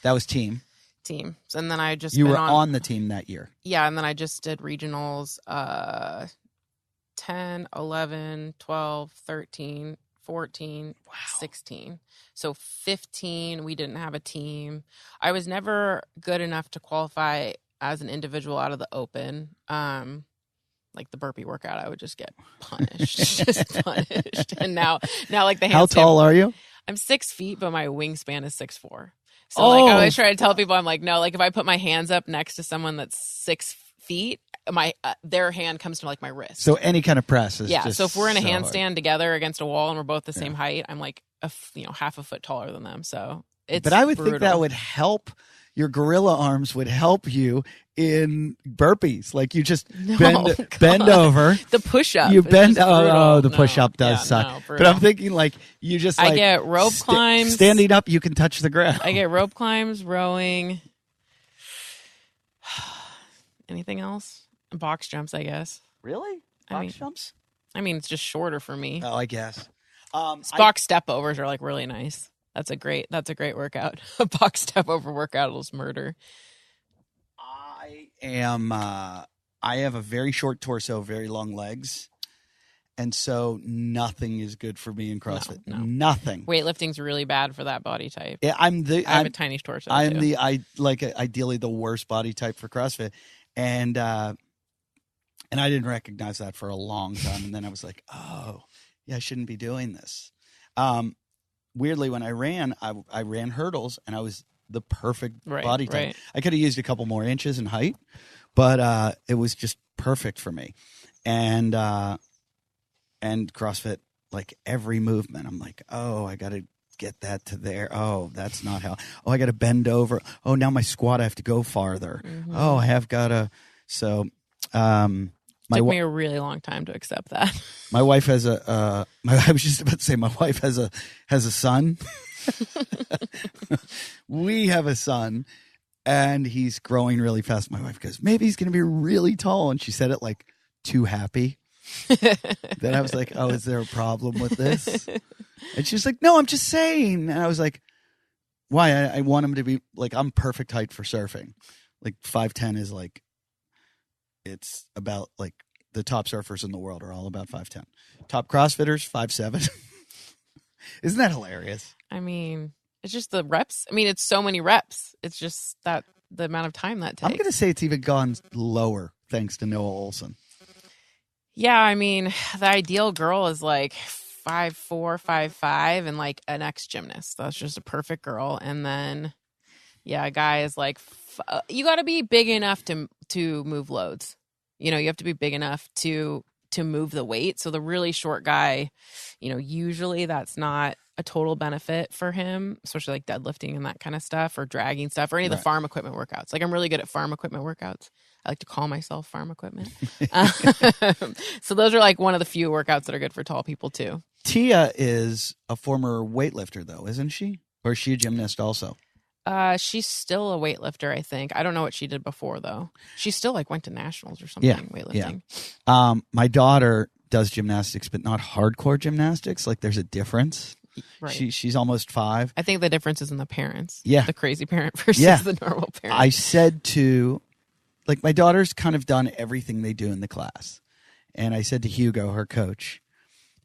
That was team. And then I just You were on the team that year. Yeah, and then I just did regionals 10, 11, 12, 13, 14, 16. So 15 we didn't have a team. I was never good enough to qualify as an individual out of the open. Like the burpee workout, I would just get punished. And now like the handstand. How tall are you? I'm 6 feet, but my wingspan is 6'4". So like I always try to tell people, I'm like, no, like if I put my hands up next to someone that's 6 feet, my their hand comes to like my wrist. So any kind of press is just so if we're in a so handstand hard. together against a wall and we're both the same height, I'm like half a foot taller than them. So it's But I would brutal. think that would help. Your gorilla arms would help you in burpees. Like you just bend over. The push-up. You is bend. just brutal. Oh, the No. push-up does Yeah, suck. no, But I'm thinking like you just like I get rope climbs. Standing up, you can touch the ground. I get rope climbs, rowing. Anything else? Box jumps, I guess. Really? Box jumps? I mean, it's just shorter for me. Oh, I guess. Box step overs are like really nice. That's a great workout. A box step over workout is murder. I have a very short torso, very long legs. And so nothing is good for me in CrossFit. No. Nothing. Weightlifting's really bad for that body type. Yeah, I have a tiny torso. I'm too. ideally the worst body type for CrossFit. And I didn't recognize that for a long time. And then I was like, oh, yeah, I shouldn't be doing this. Weirdly, when I ran hurdles, and I was the perfect body type. Right. I could have used a couple more inches in height, but it was just perfect for me. And CrossFit, like every movement, I'm like, oh, I got to get that to there. Oh, that's not how. Oh, I got to bend over. Oh, now my squat, I have to go farther. Mm-hmm. Oh, I have got to. So, took me a really long time to accept that. My wife has I was just about to say my wife has a son. We have a son, and he's growing really fast. My wife goes, maybe he's going to be really tall, and she said it like too happy. Then I was like, oh, is there a problem with this? And she's like, no, I'm just saying. And I was like, why? I want him to be like, I'm perfect height for surfing. Like 5'10" is like, it's about like the top surfers in the world are all about 5'10". Top CrossFitters, 5'7". Isn't that hilarious? I mean, it's just the reps. I mean, it's so many reps. It's just that the amount of time that takes. I'm going to say it's even gone lower thanks to Noah Olson. Yeah, I mean, the ideal girl is like 5'4", 5'5", and like an ex-gymnast. That's just a perfect girl. And then, yeah, a guy is like, you got to be big enough to move loads. You know, you have to be big enough to move the weight. So the really short guy, you know, usually that's not a total benefit for him, especially like deadlifting and that kind of stuff, or dragging stuff, or any of the farm equipment workouts. Like I'm really good at farm equipment workouts. I like to call myself farm equipment. So those are like one of the few workouts that are good for tall people too. Tia is a former weightlifter though, isn't she? Or is she a gymnast also? She's still a weightlifter, I think. I don't know what she did before though. She still like went to nationals or something, weightlifting. Yeah. My daughter does gymnastics, but not hardcore gymnastics. Like there's a difference. Right. She's almost 5. I think the difference is in the parents. Yeah. The crazy parent versus the normal parent. I said to, like, my daughter's kind of done everything they do in the class. And I said to Hugo, her coach,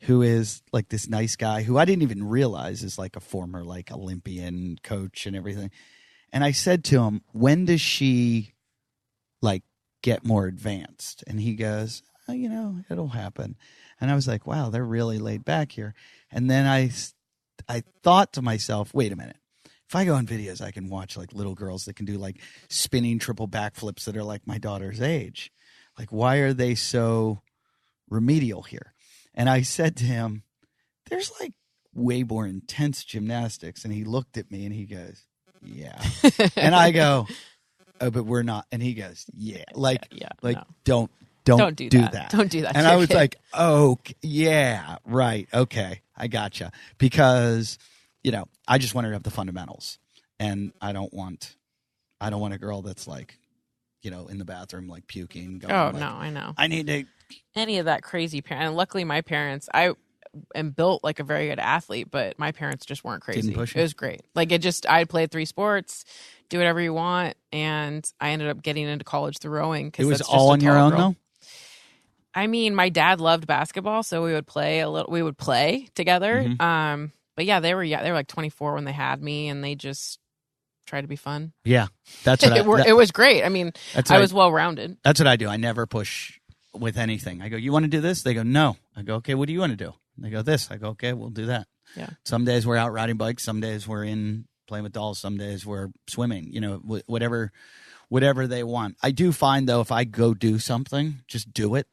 who is like this nice guy who I didn't even realize is like a former like Olympian coach and everything. And I said to him, when does she like get more advanced? And he goes, oh, you know, it'll happen. And I was like, wow, they're really laid back here. And then I thought to myself, wait a minute. If I go on videos, I can watch like little girls that can do like spinning triple backflips that are like my daughter's age. Like, why are they so remedial here? And I said to him, there's like way more intense gymnastics. And he looked at me and he goes, yeah. And I go, oh, but we're not. And he goes, yeah. Like, no. don't do do that. Don't do that. And to I your was kid. like, oh, yeah, right. Okay. I gotcha. Because, I just want her to have the fundamentals. And I don't want a girl that's like, in the bathroom, like puking. Going, oh like, no, I know. I need to. Any of that crazy parent. And luckily, my parents, I am built like a very good athlete, but my parents just weren't crazy. Didn't push you? It was great. Like I played 3 sports, do whatever you want, and I ended up getting into college through rowing. It was all on your own, though? I mean, my dad loved basketball, so we would play a little. We would play together. Mm-hmm. But yeah, they were like 24 when they had me, and they just tried to be fun. Yeah, that's what it was great. I mean, I was well rounded. That's what I do. I never push with anything. I go, you want to do this? They go, no. I go, okay, what do you want to do? They go, this. I go, okay, we'll do that. Yeah. Some days we're out riding bikes. Some days we're in playing with dolls. Some days we're swimming. Whatever they want. I do find though, if I go do something, just do it.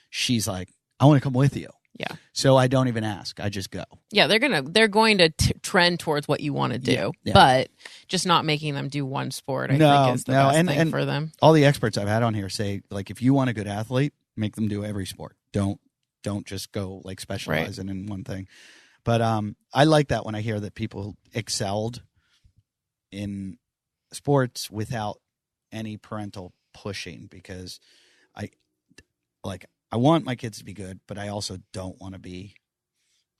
She's like, I want to come with you. Yeah. So I don't even ask. I just go. Yeah, they're going to trend towards what you want to do, but just not making them do one sport. I think is the best thing for them. All the experts I've had on here say, like, if you want a good athlete, make them do every sport. Don't just go like specializing in one thing. But I like that when I hear that people excelled in sports without any parental pushing, because I want my kids to be good, but I also don't want to be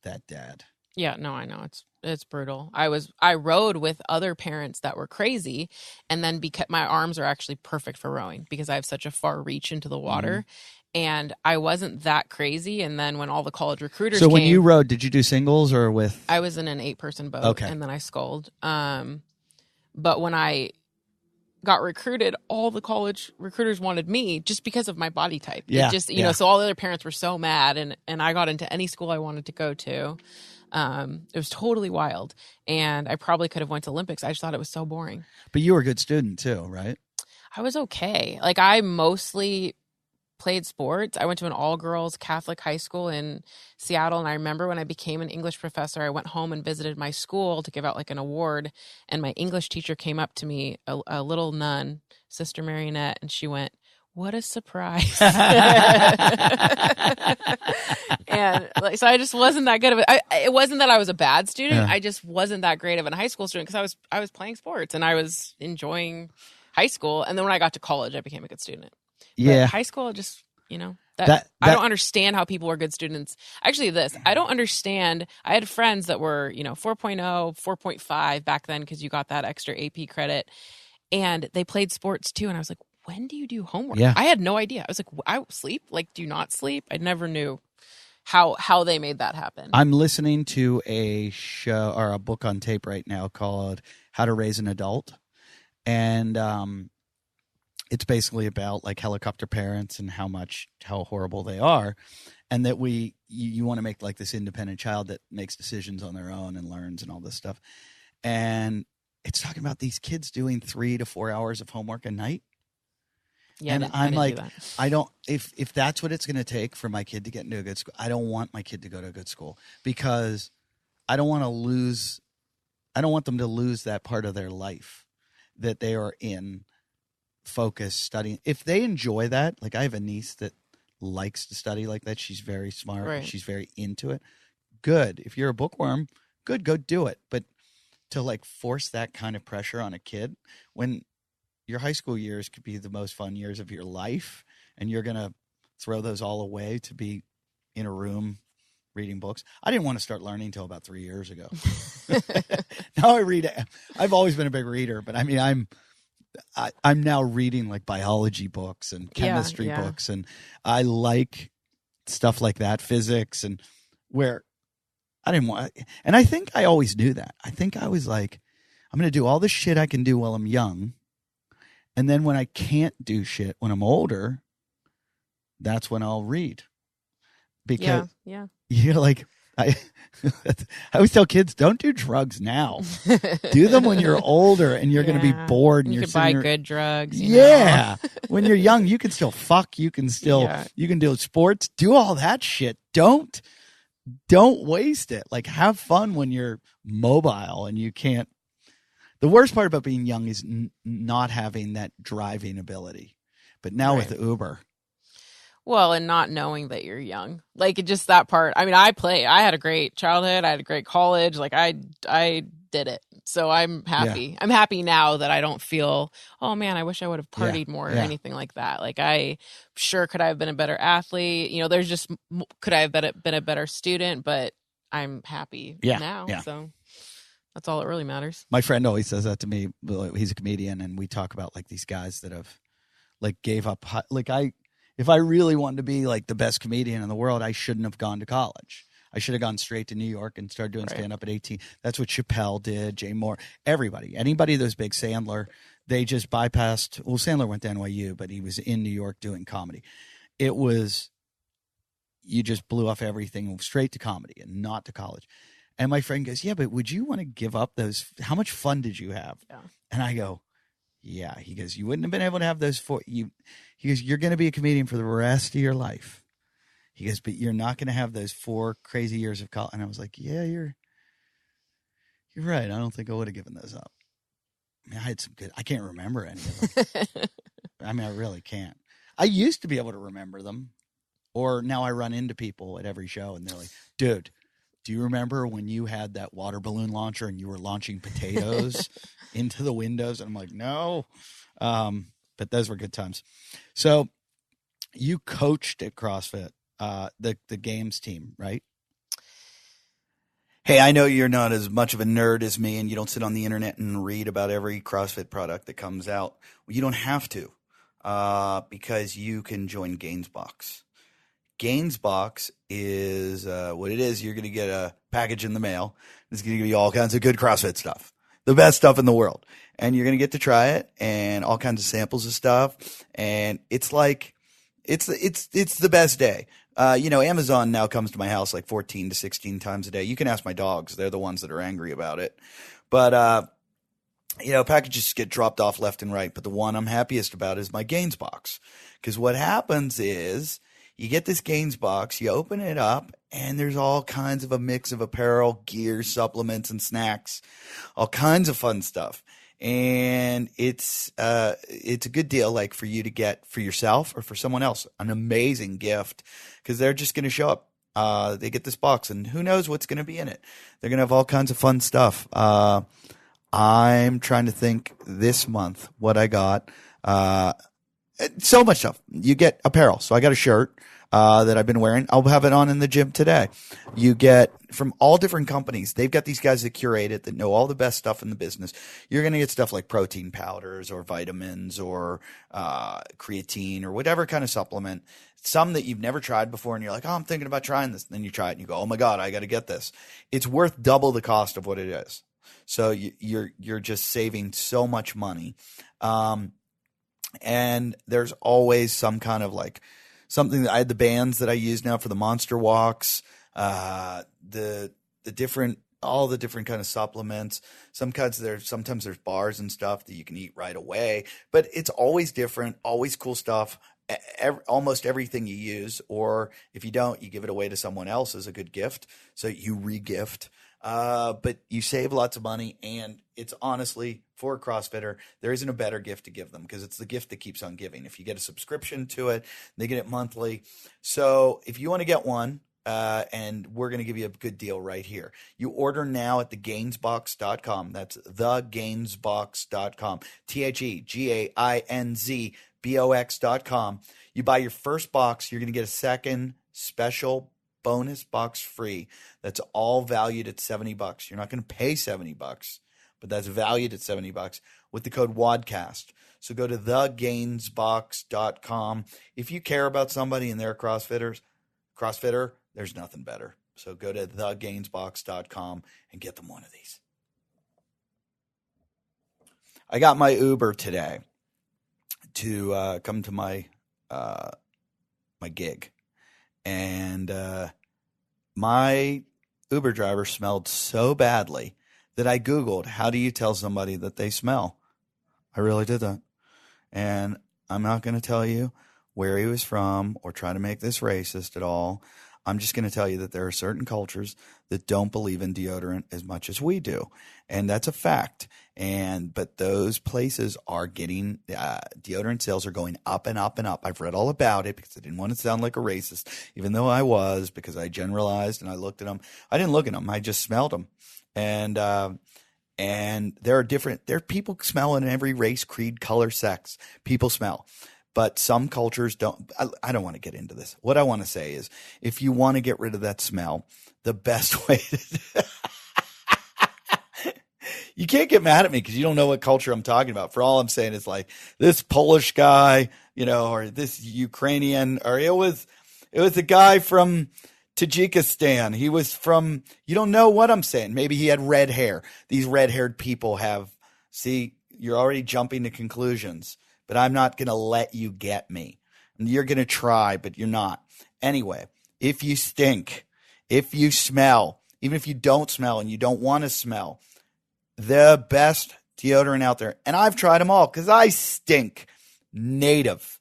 that dad. Yeah, no, I know it's brutal. I rowed with other parents that were crazy, and then because my arms are actually perfect for rowing because I have such a far reach into the water, and I wasn't that crazy. And then when all the college recruiters so when came, you rowed, did you do singles or with? I was in an 8-person boat, and then I sculled. But when I got recruited, all the college recruiters wanted me just because of my body type. Yeah, so all the other parents were so mad, and I got into any school I wanted to go to. It was totally wild, and I probably could have went to Olympics. I just thought it was so boring. But you were a good student too, right? I was okay. Like, I mostly played sports. I went to an all-girls Catholic high school in Seattle, and I remember when I became an English professor, I went home and visited my school to give out like an award, and my English teacher came up to me, a little nun, Sister Marionette, and she went, "What a surprise." And so I just wasn't that good of it. It wasn't that I was a bad student. I just wasn't that great of a high school student because I was playing sports and I was enjoying high school, and then when I got to college, I became a good student. Yeah. But high school, just, I don't understand how people were good students. Actually, I don't understand. I had friends that were, 4.0, 4.5 back then because you got that extra AP credit, and they played sports too. And I was like, when do you do homework? Yeah. I had no idea. I was like, I sleep? Like, do you not sleep? I never knew how they made that happen. I'm listening to a show or a book on tape right now called How to Raise an Adult. And it's basically about like helicopter parents and how horrible they are, and that you want to make like this independent child that makes decisions on their own and learns and all this stuff. And it's talking about these kids doing 3 to 4 hours of homework a night. Yeah, and I'm like, I don't, if that's what it's going to take for my kid to get into a good school, I don't want my kid to go to a good school because I don't want them to lose that part of their life that they are in. Focus studying. If they enjoy that, like I have a niece that likes to study like that. She's very smart. Right. She's very into it. Good. If you're a bookworm, good, go do it. But to like force that kind of pressure on a kid when your high school years could be the most fun years of your life and you're going to throw those all away to be in a room reading books. I didn't want to start learning until about 3 years ago. Now I read. I've always been a big reader, but I mean, I'm now reading like biology books and chemistry books, and I like stuff like that, physics, and where I didn't want. And I think I always knew that. I think I was like, I'm going to do all the shit I can do while I'm young, and then when I can't do shit when I'm older, that's when I'll read. Because like I always tell kids, don't do drugs now. Do them when you're older and you're going to be bored. And you can buy good drugs. When you're young, you can still fuck. You can still, you can do sports. Do all that shit. Don't waste it. Like, have fun when you're mobile and you can't. The worst part about being young is not having that driving ability. But now with the Uber. Well, and not knowing that you're young, like just that part. I mean, I had a great childhood. I had a great college. Like I did it. So I'm Yeah. happy. I'm happy now that I don't feel, oh man, I wish I would have Yeah. partied more or Yeah. anything like that. Like could I have been a better athlete? You know, there's just, could I have been a better student? But I'm happy Yeah. now. Yeah. So that's all that really matters. My friend always says that to me. He's a comedian, and we talk about like these guys that have like gave up. Like if I really wanted to be like the best comedian in the world, I shouldn't have gone to college. I should have gone straight to New York and started doing stand up at 18. That's what Chappelle did, Jay Moore, anybody that was big, Sandler, they just bypassed. Well, Sandler went to NYU, but he was in New York doing comedy. It was, you just blew off everything straight to comedy and not to college. And my friend goes, yeah, but would you want to give up those? How much fun did you have? Yeah. And I go, yeah. He goes, you wouldn't have been able to have those he goes, you're going to be a comedian for the rest of your life. He goes, but you're not going to have those 4 crazy years of college. And I was like, yeah, you're right. I don't think I would have given those up. I mean, I had some good, I can't remember any of them. I mean, I really can't. I used to be able to remember them, or now I run into people at every show and they're like, dude, do you remember when you had that water balloon launcher and you were launching potatoes into the windows? And I'm like, no. But those were good times. So you coached at CrossFit, the games team, right? Hey, I know you're not as much of a nerd as me and you don't sit on the internet and read about every CrossFit product that comes out. Well, you don't have to, because you can join Gainsbox. Gainsbox is what it is. You're going to get a package in the mail. It's going to give you all kinds of good CrossFit stuff, the best stuff in the world. And you're going to get to try it and all kinds of samples of stuff. And it's like, it's the best day. Amazon now comes to my house like 14 to 16 times a day. You can ask my dogs. They're the ones that are angry about it. But, packages get dropped off left and right. But the one I'm happiest about is my Gainsbox. Because what happens is you get this Gainsbox, you open it up, and there's all kinds of a mix of apparel, gear, supplements, and snacks, all kinds of fun stuff. And it's a good deal, like for you to get for yourself or for someone else, an amazing gift, because they're just going to show up. They get this box, and who knows what's going to be in it. They're going to have all kinds of fun stuff. I'm trying to think this month what I got. So much stuff. You get apparel. So I got a shirt that I've been wearing. I'll have it on in the gym today. You get from all different companies. They've got these guys that curate it, that know all the best stuff in the business. You're going to get stuff like protein powders or vitamins or creatine or whatever kind of supplement. Some that you've never tried before, and you're like, oh, I'm thinking about trying this. And then you try it, and you go, oh my God, I got to get this. It's worth double the cost of what it is. So you're just saving so much money. And there's always some kind of like something that I had the bands that I use now for the monster walks, all the different kind of supplements. Sometimes there's bars and stuff that you can eat right away, but it's always different, always cool stuff. Almost everything you use, or if you don't, you give it away to someone else as a good gift. So you re-gift. But you save lots of money, and it's honestly, for a CrossFitter, there isn't a better gift to give them, because it's the gift that keeps on giving. If you get a subscription to it, they get it monthly. So if you want to get one, and we're going to give you a good deal right here. You order now at thegainsbox.com. That's thegainsbox.com. TheGainzbox.com. You buy your first box, you're going to get a second special bonus box free. That's all valued at $70. You're not going to pay $70, but that's valued at $70 with the code WODCAST. So go to thegainsbox.com. If you care about somebody and they're a CrossFitter, there's nothing better. So go to thegainsbox.com and get them one of these. I got my Uber today to come to my gig. And my Uber driver smelled so badly that I Googled, how do you tell somebody that they smell? I really did that. And I'm not going to tell you where he was from or try to make this racist at all. I'm just going to tell you that there are certain cultures that don't believe in deodorant as much as we do. And that's a fact. But those places are getting, deodorant sales are going up and up and up. I've read all about it because I didn't want to sound like a racist, even though I was, because I generalized and I looked at them. I didn't look at them. I just smelled them. And there are people smell in every race, creed, color, sex. People smell. But some cultures don't. I don't want to get into this. What I want to say is, if you want to get rid of that smell, the best way you can't get mad at me because you don't know what culture I'm talking about. For all I'm saying is like this Polish guy, or this Ukrainian, or it was a guy from Tajikistan. He was from, you don't know what I'm saying. Maybe he had red hair. These red-haired people have, see, you're already jumping to conclusions, but I'm not going to let you get me. You're going to try, but you're not. Anyway, if you stink, if you smell, even if you don't smell and you don't want to smell, the best deodorant out there, and I've tried them all because I stink, Native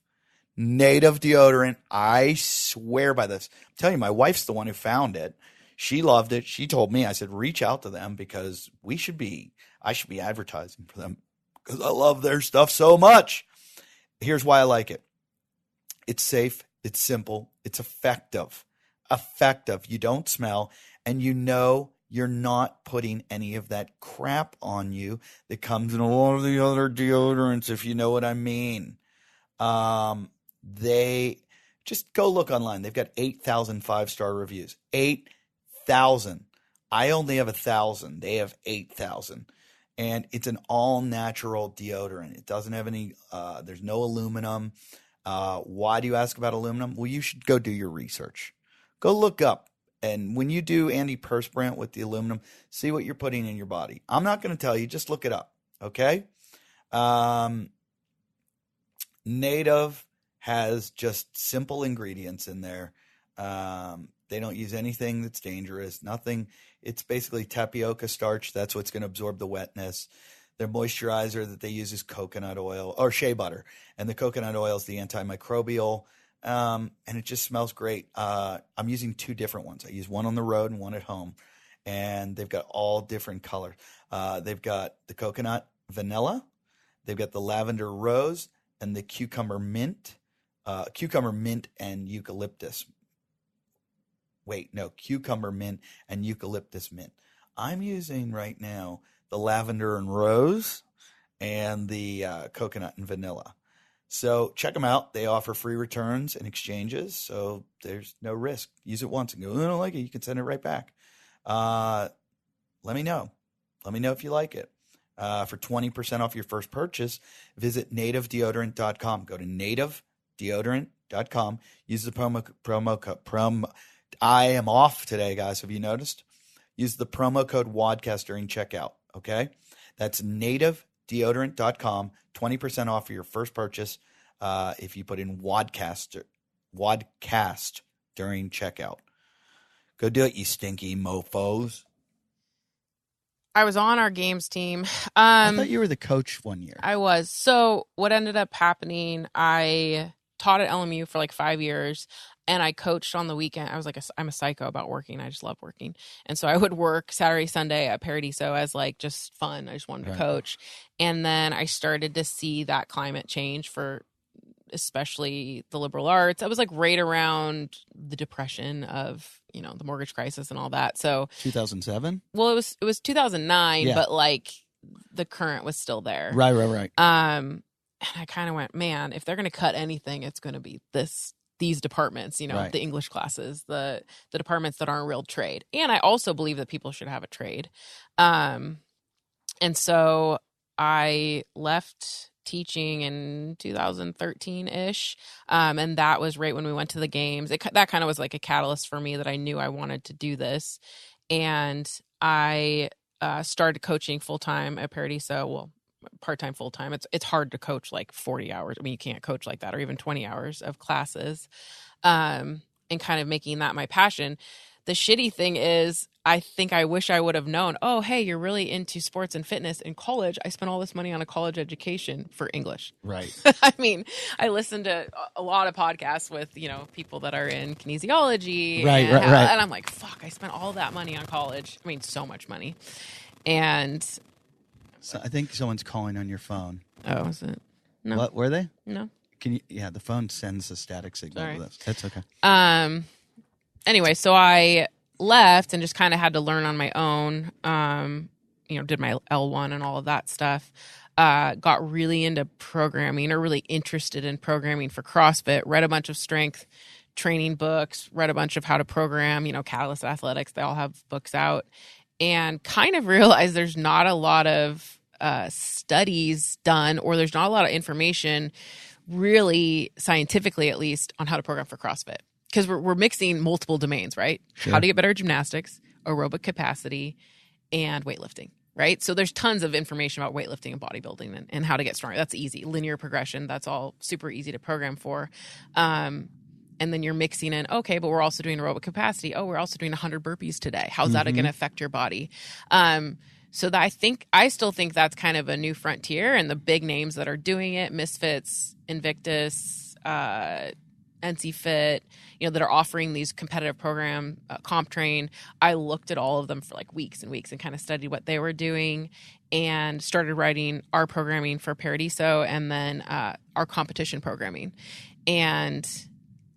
deodorant. I swear by this. I'm telling you, my wife's the one who found it. She loved it. She told me, I said, reach out to them because I should be advertising for them because I love their stuff so much. Here's why I like it. It's safe. It's simple. It's effective. You don't smell, and you're not putting any of that crap on you that comes in a lot of the other deodorants, if you know what I mean. They just go look online. They've got 8,000 5-star reviews. 8,000. I only have 1,000. They have 8,000. And it's an all-natural deodorant. It doesn't have any, there's no aluminum. Why do you ask about aluminum? Well, you should go do your research. Go look up. And when you do antiperspirant with the aluminum, see what you're putting in your body. I'm not going to tell you. Just look it up. Okay? Native has just simple ingredients in there. They don't use anything that's dangerous. Nothing. It's basically tapioca starch. That's what's going to absorb the wetness. Their moisturizer that they use is coconut oil or shea butter. And the coconut oil is the antimicrobial. And it just smells great. I'm using 2 different ones. I use one on the road and one at home. And they've got all different colors. They've got the coconut vanilla. They've got the lavender rose and the cucumber mint and eucalyptus. Cucumber mint and eucalyptus mint. I'm using right now the lavender and rose and the coconut and vanilla. So check them out. They offer free returns and exchanges, so there's no risk. Use it once and go, I don't like it. You can send it right back. Let me know. Let me know if you like it. For 20% off your first purchase, visit nativedeodorant.com. Go to nativedeodorant.com. Use the promo code. I am off today, guys. Have you noticed? Use the promo code WODCAST during checkout, okay? That's nativedeodorant.com. 20% off for your first purchase if you put in WODCAST during checkout. Go do it, you stinky mofos. I was on our games team. I thought you were the coach one year. I was. So what ended up happening, I taught at LMU for like 5 years, and I coached on the weekend. I was like, I'm a psycho about working. I just love working. And so I would work Saturday, Sunday at Paradiso as like just fun. I just wanted to coach. And then I started to see that climate change for especially the liberal arts. I was like right around the depression of, the mortgage crisis and all that. So 2007? Well, it was 2009, but like the current was still there. Right. And I kind of went, man, if they're going to cut anything, it's going to be these departments, the English classes, the departments that aren't real trade. And I also believe that people should have a trade. And so I left teaching in 2013-ish. And that was right when we went to the games. That kind of was like a catalyst for me that I knew I wanted to do this. And I started coaching full-time at Paradiso. Well, part-time, full-time. It's hard to coach like 40 hours. I mean, you can't coach like that, or even 20 hours of classes. And kind of making that my passion. The shitty thing is I think I wish I would have known, oh, hey, you're really into sports and fitness. In college, I spent all this money on a college education for English. Right. I mean, I listened to a lot of podcasts with, people that are in kinesiology. Right. And I'm like, fuck, I spent all that money on college. I mean, so much money. And So I think someone's calling on your phone. oh, is it? No. What were they? No. Can you? Yeah, the phone sends a static signal Sorry. to this. That's okay. Anyway, so I left and just kind of had to learn on my own. Did my L1 and all of that stuff. Got really into programming, or really interested in programming for CrossFit. Read a bunch of strength training books. Read a bunch of how to program. Catalyst Athletics. They all have books out, and kind of realized there's not a lot of studies done, or there's not a lot of information, really scientifically at least, on how to program for CrossFit. Because we're mixing multiple domains, right? Sure. How to get better at gymnastics, aerobic capacity, and weightlifting, right? So there's tons of information about weightlifting and bodybuilding and how to get stronger. That's easy. Linear progression, that's all super easy to program for. And then you're mixing in, okay, but we're also doing aerobic capacity. Oh, we're also doing 100 burpees today. How's that going to affect your body? So that I still think that's kind of a new frontier, and the big names that are doing it, Misfits, Invictus, NC Fit, that are offering these competitive program, CompTrain. I looked at all of them for like weeks and weeks and kind of studied what they were doing, and started writing our programming for Paradiso, and then our competition programming. And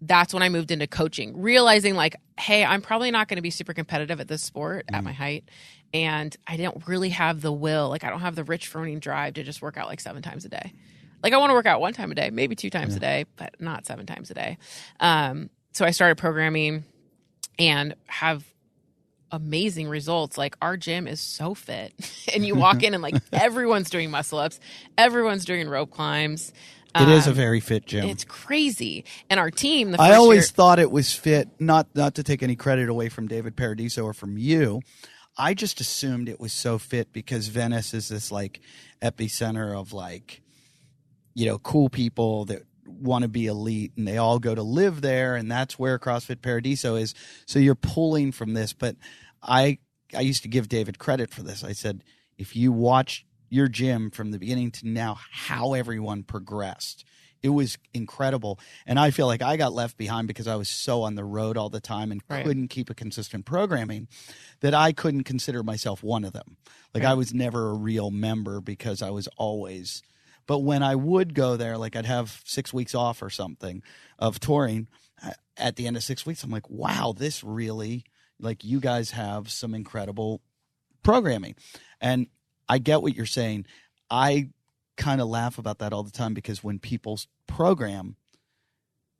that's when I moved into coaching, realizing like, hey, I'm probably not going to be super competitive at this sport at my height. And I don't really have the will. Like, I don't have the Rich Froning drive to just work out like 7 times a day. Like, I want to work out 1 time a day, maybe 2 times a day, but not 7 times a day. So I started programming and have amazing results. Like, our gym is so fit. And you walk in and like everyone's doing muscle ups. Everyone's doing rope climbs. It is a very fit gym. It's crazy. And our team, I always thought it was fit, not to take any credit away from David Paradiso or from you. I just assumed it was so fit because Venice is this like epicenter of like, cool people that want to be elite, and they all go to live there, and that's where CrossFit Paradiso is. So you're pulling from this. But I used to give David credit for this. I said, if you watch your gym from the beginning to now, how everyone progressed, it was incredible. And I feel like I got left behind because I was so on the road all the time and couldn't keep a consistent programming, that I couldn't consider myself one of them. Like, I was never a real member because I was always. But when I would go there, like I'd have 6 weeks off or something of touring, at the end of 6 weeks, I'm like, wow, this really, like, you guys have some incredible programming. And I get what you're saying. I kind of laugh about that all the time because when people program,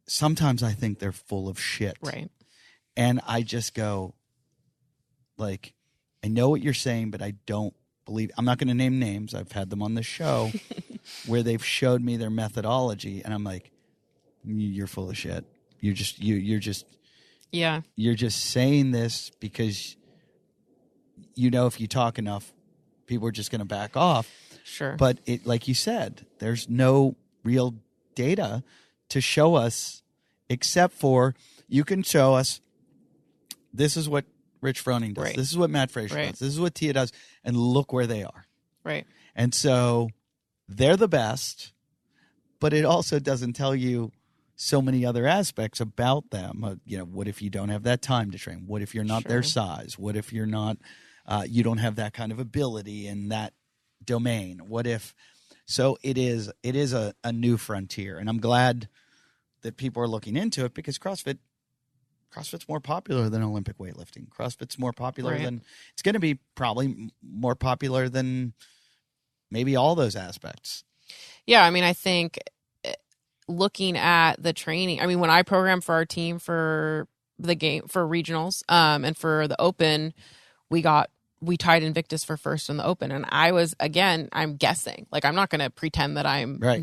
sometimes I think they're full of shit. Right. And I just go, like, I know what you're saying, but I don't believe. I'm not going to name names. I've had them on the show where they've showed me their methodology, and I'm like, you're full of shit. You're just you're just saying this because if you talk enough, people are just going to back off. Sure. But it, like you said, there's no real data to show us, except for you can show us this is what Rich Froning does. Right. This is what Matt Fraser does. This is what Tia does. And look where they are. Right. And so they're the best, but it also doesn't tell you so many other aspects about them. What if you don't have that time to train? What if you're not their size? What if you're not, you don't have that kind of ability in that domain? What if? So it is a new frontier, and I'm glad that people are looking into it because CrossFit's more popular than Olympic weightlifting. CrossFit's more popular than, it's going to be probably more popular than maybe all those aspects. Yeah, I mean, I think looking at the training, I mean, when I programmed for our team for the game, for regionals, and for the open, we tied Invictus for first in the open. And I was, again, I'm guessing. Like, I'm not going to pretend that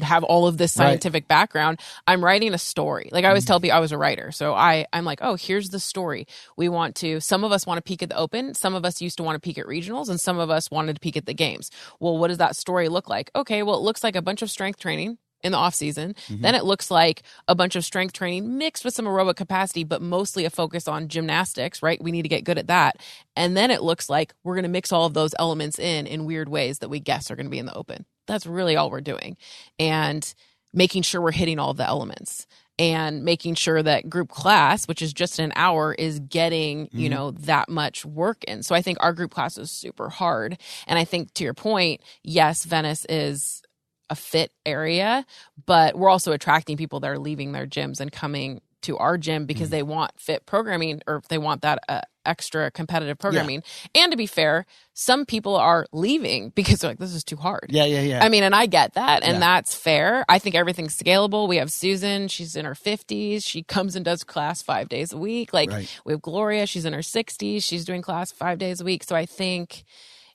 have all of this scientific background. I'm writing a story. Like, I always tell people I was a writer. So I'm like, oh, here's the story. Some of us want to peak at the open. Some of us used to want to peak at regionals, and some of us wanted to peak at the games. Well, what does that story look like? Okay, well, it looks like a bunch of strength training in the off season. Then it looks like a bunch of strength training mixed with some aerobic capacity, but mostly a focus on gymnastics, right? We need to get good at that. And then it looks like we're going to mix all of those elements in weird ways that we guess are going to be in the open. That's really all we're doing. And making sure we're hitting all the elements and making sure that group class, which is just an hour, is getting, you know, that much work in. So I think our group class is super hard. And I think to your point, yes, Venice is a fit area, but we're also attracting people that are leaving their gyms and coming to our gym because they want fit programming, or they want that extra competitive programming. Yeah. And to be fair, some people are leaving because they're like, this is too hard. Yeah. I mean, and I get that, and that's fair. I think everything's scalable. We have Susan, she's in her 50s. She comes and does class 5 days a week. Like we have Gloria, she's in her 60s. She's doing class 5 days a week. So I think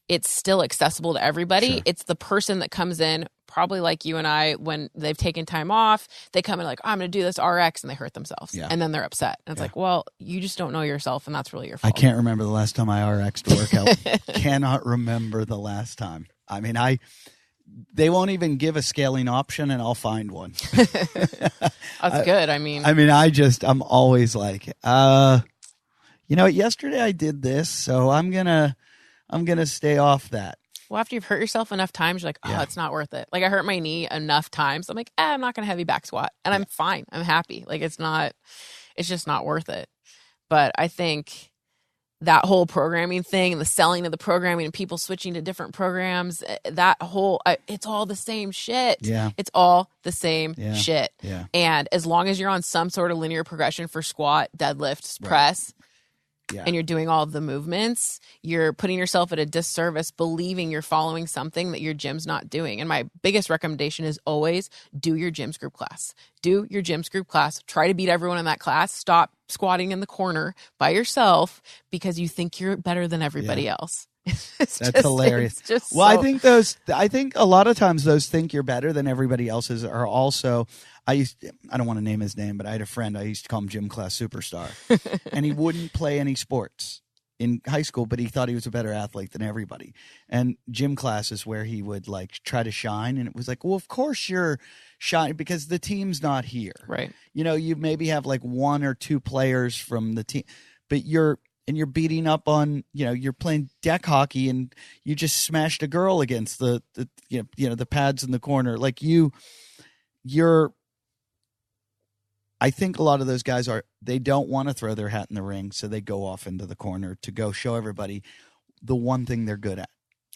it's still accessible to everybody. Sure. It's the person that comes in, probably like you and I, when they've taken time off, they come in like, oh, I'm going to do this RX, and they hurt themselves. Yeah. And then they're upset. And it's like, well, you just don't know yourself, and that's really your fault. I can't remember the last time I RX'd a workout. Cannot remember the last time. I mean, they won't even give a scaling option, and I'll find one. That's good. I mean, I'm always like, you know, yesterday I did this, so I'm gonna stay off that. Well, after you've hurt yourself enough times, you're like, oh, it's not worth it. Like, I hurt my knee enough times. I'm like, I'm not going to heavy back squat. And I'm fine. I'm happy. Like, it's just not worth it. But I think that whole programming thing and the selling of the programming and people switching to different programs, it's all the same shit. Yeah. It's all the same shit. Yeah. And as long as you're on some sort of linear progression for squat, deadlift, press, and you're doing all of the movements, you're putting yourself at a disservice believing you're following something that your gym's not doing. And my biggest recommendation is always do your gym's group class. Do your gym's group class. Try to beat everyone in that class. Stop squatting in the corner by yourself because you think you're better than everybody else. That's hilarious. I think a lot of times those think you're better than everybody else's are also, I don't want to name his name, but I had a friend, I used to call him Gym Class Superstar, and he wouldn't play any sports in high school, but he thought he was a better athlete than everybody. And gym class is where he would like try to shine. And it was like, well, of course you're shining because the team's not here. Right. You know, you maybe have like one or two players from the team, but you're beating up on, you know, you're playing deck hockey and you just smashed a girl against the the pads in the corner. Like I think a lot of those guys they don't want to throw their hat in the ring. So they go off into the corner to go show everybody the one thing they're good at.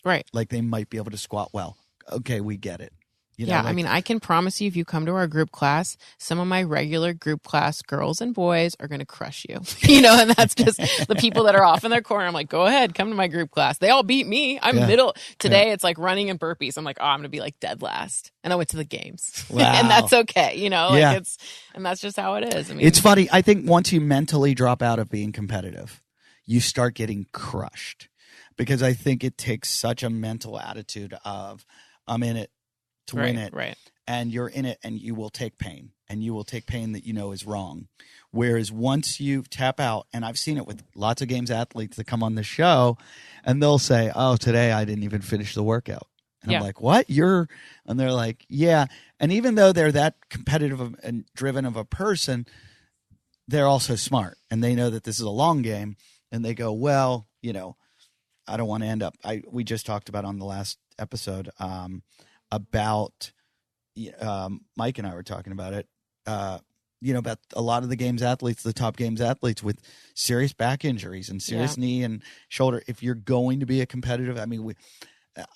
Right. Like they might be able to squat well. Okay. We get it. I mean, I can promise you if you come to our group class, some of my regular group class girls and boys are going to crush you, and that's just the people that are off in their corner. I'm like, go ahead, come to my group class. They all beat me. I'm middle. Today it's like running and burpees. I'm like, oh, I'm going to be like dead last. And I went to the games. Wow. And that's okay. And that's just how it is. I mean, it's funny. I think once you mentally drop out of being competitive, you start getting crushed because I think it takes such a mental attitude of I'm in it to win it. Right. And you're in it and you will take pain and you will take pain that is wrong. Whereas once you tap out, and I've seen it with lots of games athletes that come on the show and they'll say, oh, today I didn't even finish the workout. And I'm like, what? And they're like, yeah. And even though they're that competitive and driven of a person, they're also smart and they know that this is a long game and they go, well, I don't want to end up, we just talked about on the last episode, about Mike and I were talking about it, about a lot of the games athletes, the top games athletes with serious back injuries and serious knee and shoulder. If you're going to be a competitive,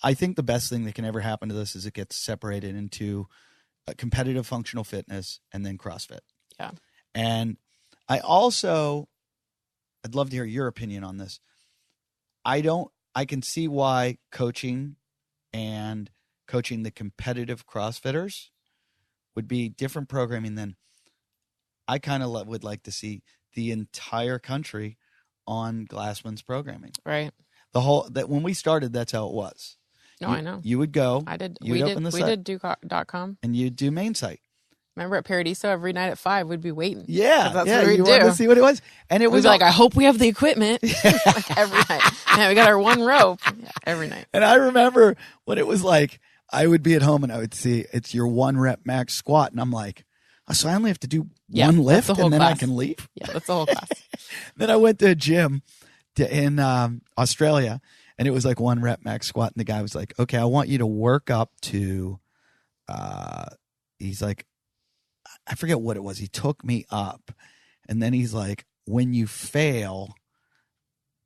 I think the best thing that can ever happen to this is it gets separated into competitive functional fitness and then CrossFit. Yeah. And I'd love to hear your opinion on this. I can see why coaching the competitive CrossFitters would be different programming than I kind of would like to see the entire country on Glassman's programming. Right. That when we started, that's how it was. No, I know. You would go. I did. We did do.com. And you'd do main site. Remember at Paradiso every night at 5, we'd be waiting. Yeah. That's what we'd do. Want to see what it was. And it was like, I hope we have the equipment. Like every night. Yeah, we got our one rope every night. And I remember when it was like, I would be at home and I would see it's your 1 rep max squat. And I'm like, oh, so I only have to do one lift the whole and then class. I can leave. Yeah, that's the whole class. Then I went to a gym in Australia, and it was like 1 rep max squat. And the guy was like, okay, I want you to work up to, he's like, I forget what it was. He took me up, and then he's like, when you fail,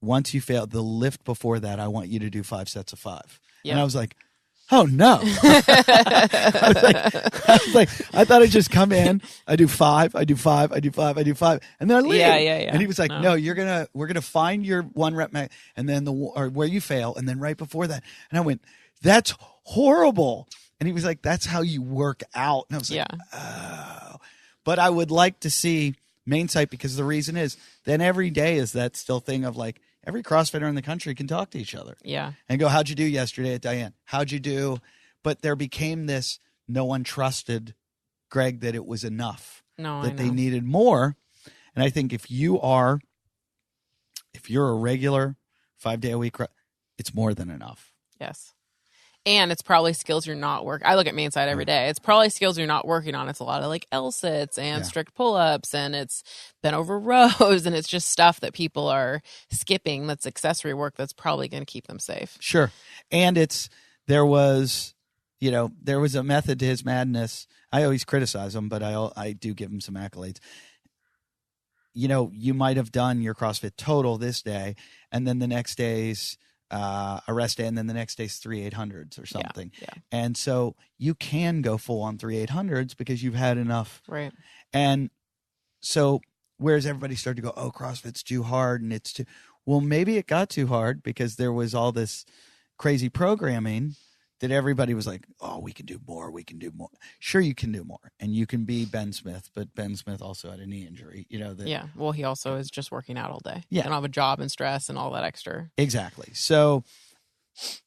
once you fail, the lift before that, I want you to do 5 sets of 5. Yep. And I was like, oh no. I was like, I thought I'd just come in, I do 5, I do 5, I do 5, I do 5, and then I leave. Yeah. And he was like, no, we're gonna find your 1 rep max, and then or where you fail, and then right before that. And I went, that's horrible. And he was like, that's how you work out. And I was like, oh. But I would like to see main site, because the reason is then every day is that still thing of like, every CrossFitter in the country can talk to each other. Yeah. And go, how'd you do yesterday at Diane? How'd you do? But there became this, no one trusted Greg that it was enough. No, that they needed more. And I think if you're a regular 5-day-a-week, it's more than enough. Yes. And it's probably skills you're not working. I look at main side every day. It's probably skills you're not working on. It's a lot of like L-sits and strict pull-ups, and it's bent over rows, and it's just stuff that people are skipping. That's accessory work that's probably going to keep them safe. Sure. And there was a method to his madness. I always criticize him, but I do give him some accolades. You might have done your CrossFit total this day, and then the next day's a rest day, and then the next day's 3 800s or something. Yeah. And so you can go full on 3 800s because you've had enough. Right. And so whereas everybody started to go, oh, CrossFit's too hard, and it's too, well, maybe it got too hard because there was all this crazy programming that everybody was like, oh, we can do more. Sure, you can do more. And you can be Ben Smith, but Ben Smith also had a knee injury. Yeah. Well, he also is just working out all day. Yeah. And have a job and stress and all that extra. Exactly. So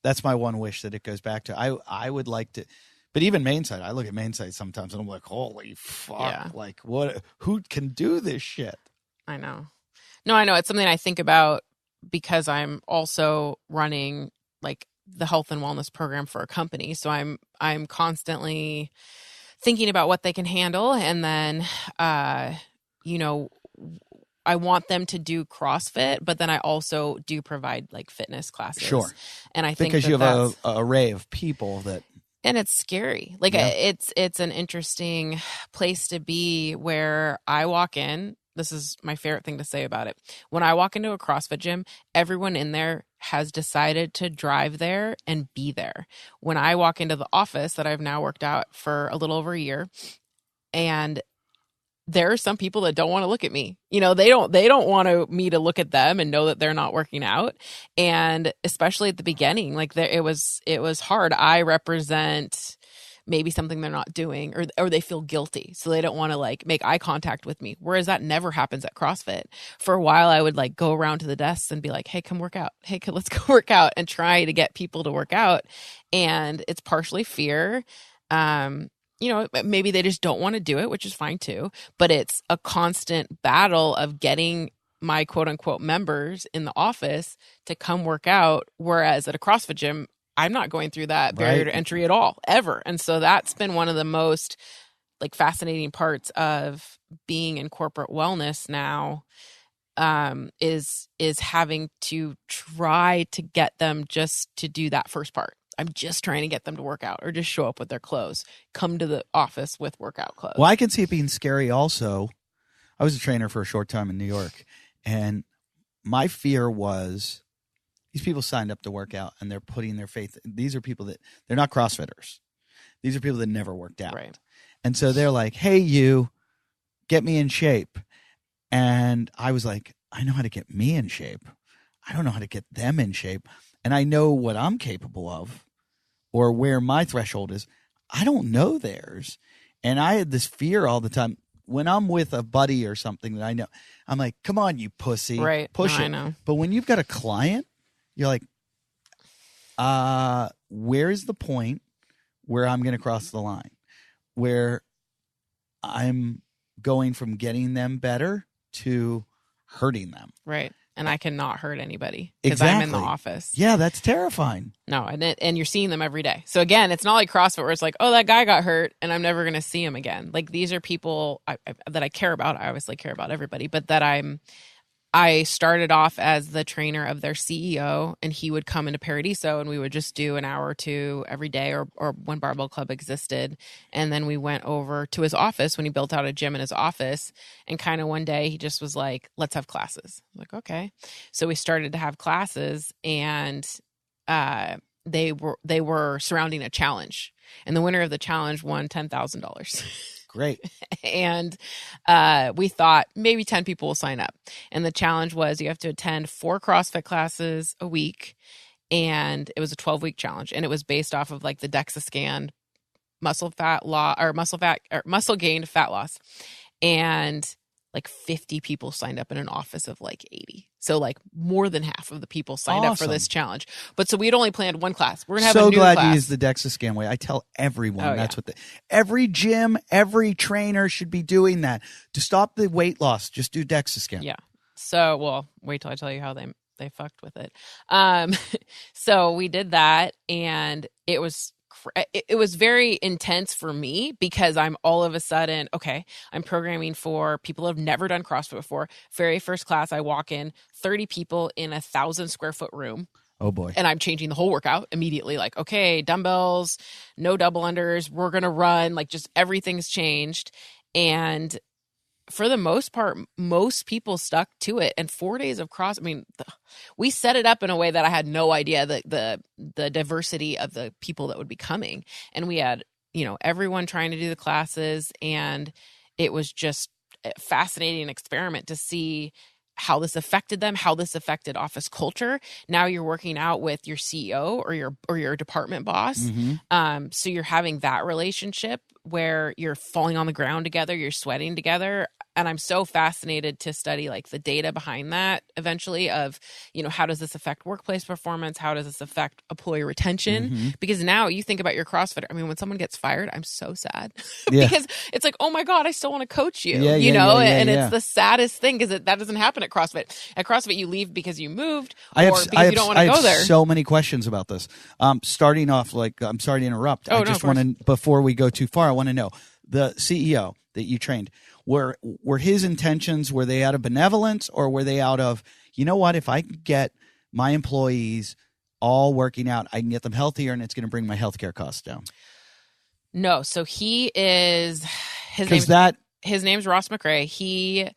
that's my one wish, that it goes back to, I would like to, but even main site, I look at main site sometimes and I'm like, holy fuck. Yeah. Like who can do this shit? I know. No, I know. It's something I think about because I'm also running like the health and wellness program for a company. So I'm constantly thinking about what they can handle. And then, I want them to do CrossFit, but then I also do provide like fitness classes. Sure. And I think because you have a array of people that, and it's scary. Like it's an interesting place to be where I walk in. This is my favorite thing to say about it. When I walk into a CrossFit gym, everyone in there has decided to drive there and be there. When I walk into the office that I've now worked out for a little over a year, and there are some people that don't want to look at me. They don't want me to look at them and know that they're not working out. And especially at the beginning, like it was hard. I represent maybe something they're not doing, or they feel guilty. So they don't want to like make eye contact with me. Whereas that never happens at CrossFit. For a while, I would like go around to the desks and be like, hey, come work out. Hey, let's go work out, and try to get people to work out. And it's partially fear. Maybe they just don't want to do it, which is fine too. But it's a constant battle of getting my quote unquote members in the office to come work out. Whereas at a CrossFit gym, I'm not going through that barrier to entry at all, ever. And so that's been one of the most like fascinating parts of being in corporate wellness now, is having to try to get them just to do that first part. I'm just trying to get them to work out, or just show up with their clothes, come to the office with workout clothes. Well, I can see it being scary also. I was a trainer for a short time in New York, and my fear was, these people signed up to work out and they're putting their faith. These are people that they're not CrossFitters. These are people that never worked out. Right. And so they're like, hey, you get me in shape. And I was like, I know how to get me in shape. I don't know how to get them in shape. And I know what I'm capable of or where my threshold is. I don't know theirs. And I had this fear all the time. When I'm with a buddy or something that I know, I'm like, come on, you pussy. Right. Push it. I know. But when you've got a client, you're like, where's the point where I'm going to cross the line, where I'm going from getting them better to hurting them? Right. and I cannot hurt anybody because I'm in the office. Yeah, that's terrifying. No, and you're seeing them every day. So again, it's not like CrossFit where it's like, oh, that guy got hurt and I'm never going to see him again. Like these are people that I care about. I obviously care about everybody, but that I started off as the trainer of their CEO, and he would come into Paradiso and we would just do an hour or two every day or when Barbell Club existed. And then we went over to his office when he built out a gym in his office, and kind of one day he just was like, let's have classes. I'm like, okay. So we started to have classes, and they were surrounding a challenge, and the winner of the challenge won $10,000. Great. And we thought maybe 10 people will sign up. And the challenge was you have to attend 4 CrossFit classes a week. And it was a 12-week challenge. And it was based off of like the DEXA scan, muscle gained fat loss. And like 50 people signed up in an office of like 80. So like more than half of the people signed up for this challenge. But so we'd only planned one class. We're going to have a new class. So glad you used the DEXA scan way. I tell everyone what every gym, every trainer should be doing that. To stop the weight loss, just do DEXA scan. Yeah. So, well, wait till I tell you how they fucked with it. So we did that, and it was very intense for me because I'm all of a sudden, okay, I'm programming for people who have never done CrossFit before. Very first class, I walk in, 30 people in 1,000 square foot room. Oh boy. And I'm changing the whole workout immediately. Like, okay, dumbbells, no double unders. We're going to run. Like just everything's changed. And for the most part, most people stuck to it. And 4 days of we set it up in a way that I had no idea the diversity of the people that would be coming. And we had, everyone trying to do the classes, and it was just a fascinating experiment to see how this affected them, how this affected office culture. Now you're working out with your CEO or your department boss. Mm-hmm. So you're having that relationship where you're falling on the ground together, you're sweating together. And I'm so fascinated to study like the data behind that eventually of, how does this affect workplace performance? How does this affect employee retention? Mm-hmm. Because now you think about your CrossFitter. I mean, when someone gets fired, I'm so sad because it's like, oh my God, I still want to coach you, and it's the saddest thing because that doesn't happen at CrossFit. At CrossFit, you leave because you moved because you don't want to go there. I have so many questions about this. Starting off, I'm sorry to interrupt. I just want to, before we go too far, I want to know the CEO that you trained, were his intentions, were they out of benevolence, or were they out of, if I can get my employees all working out, I can get them healthier and it's going to bring my healthcare costs down? No. So he is, his name's Ross McRae. He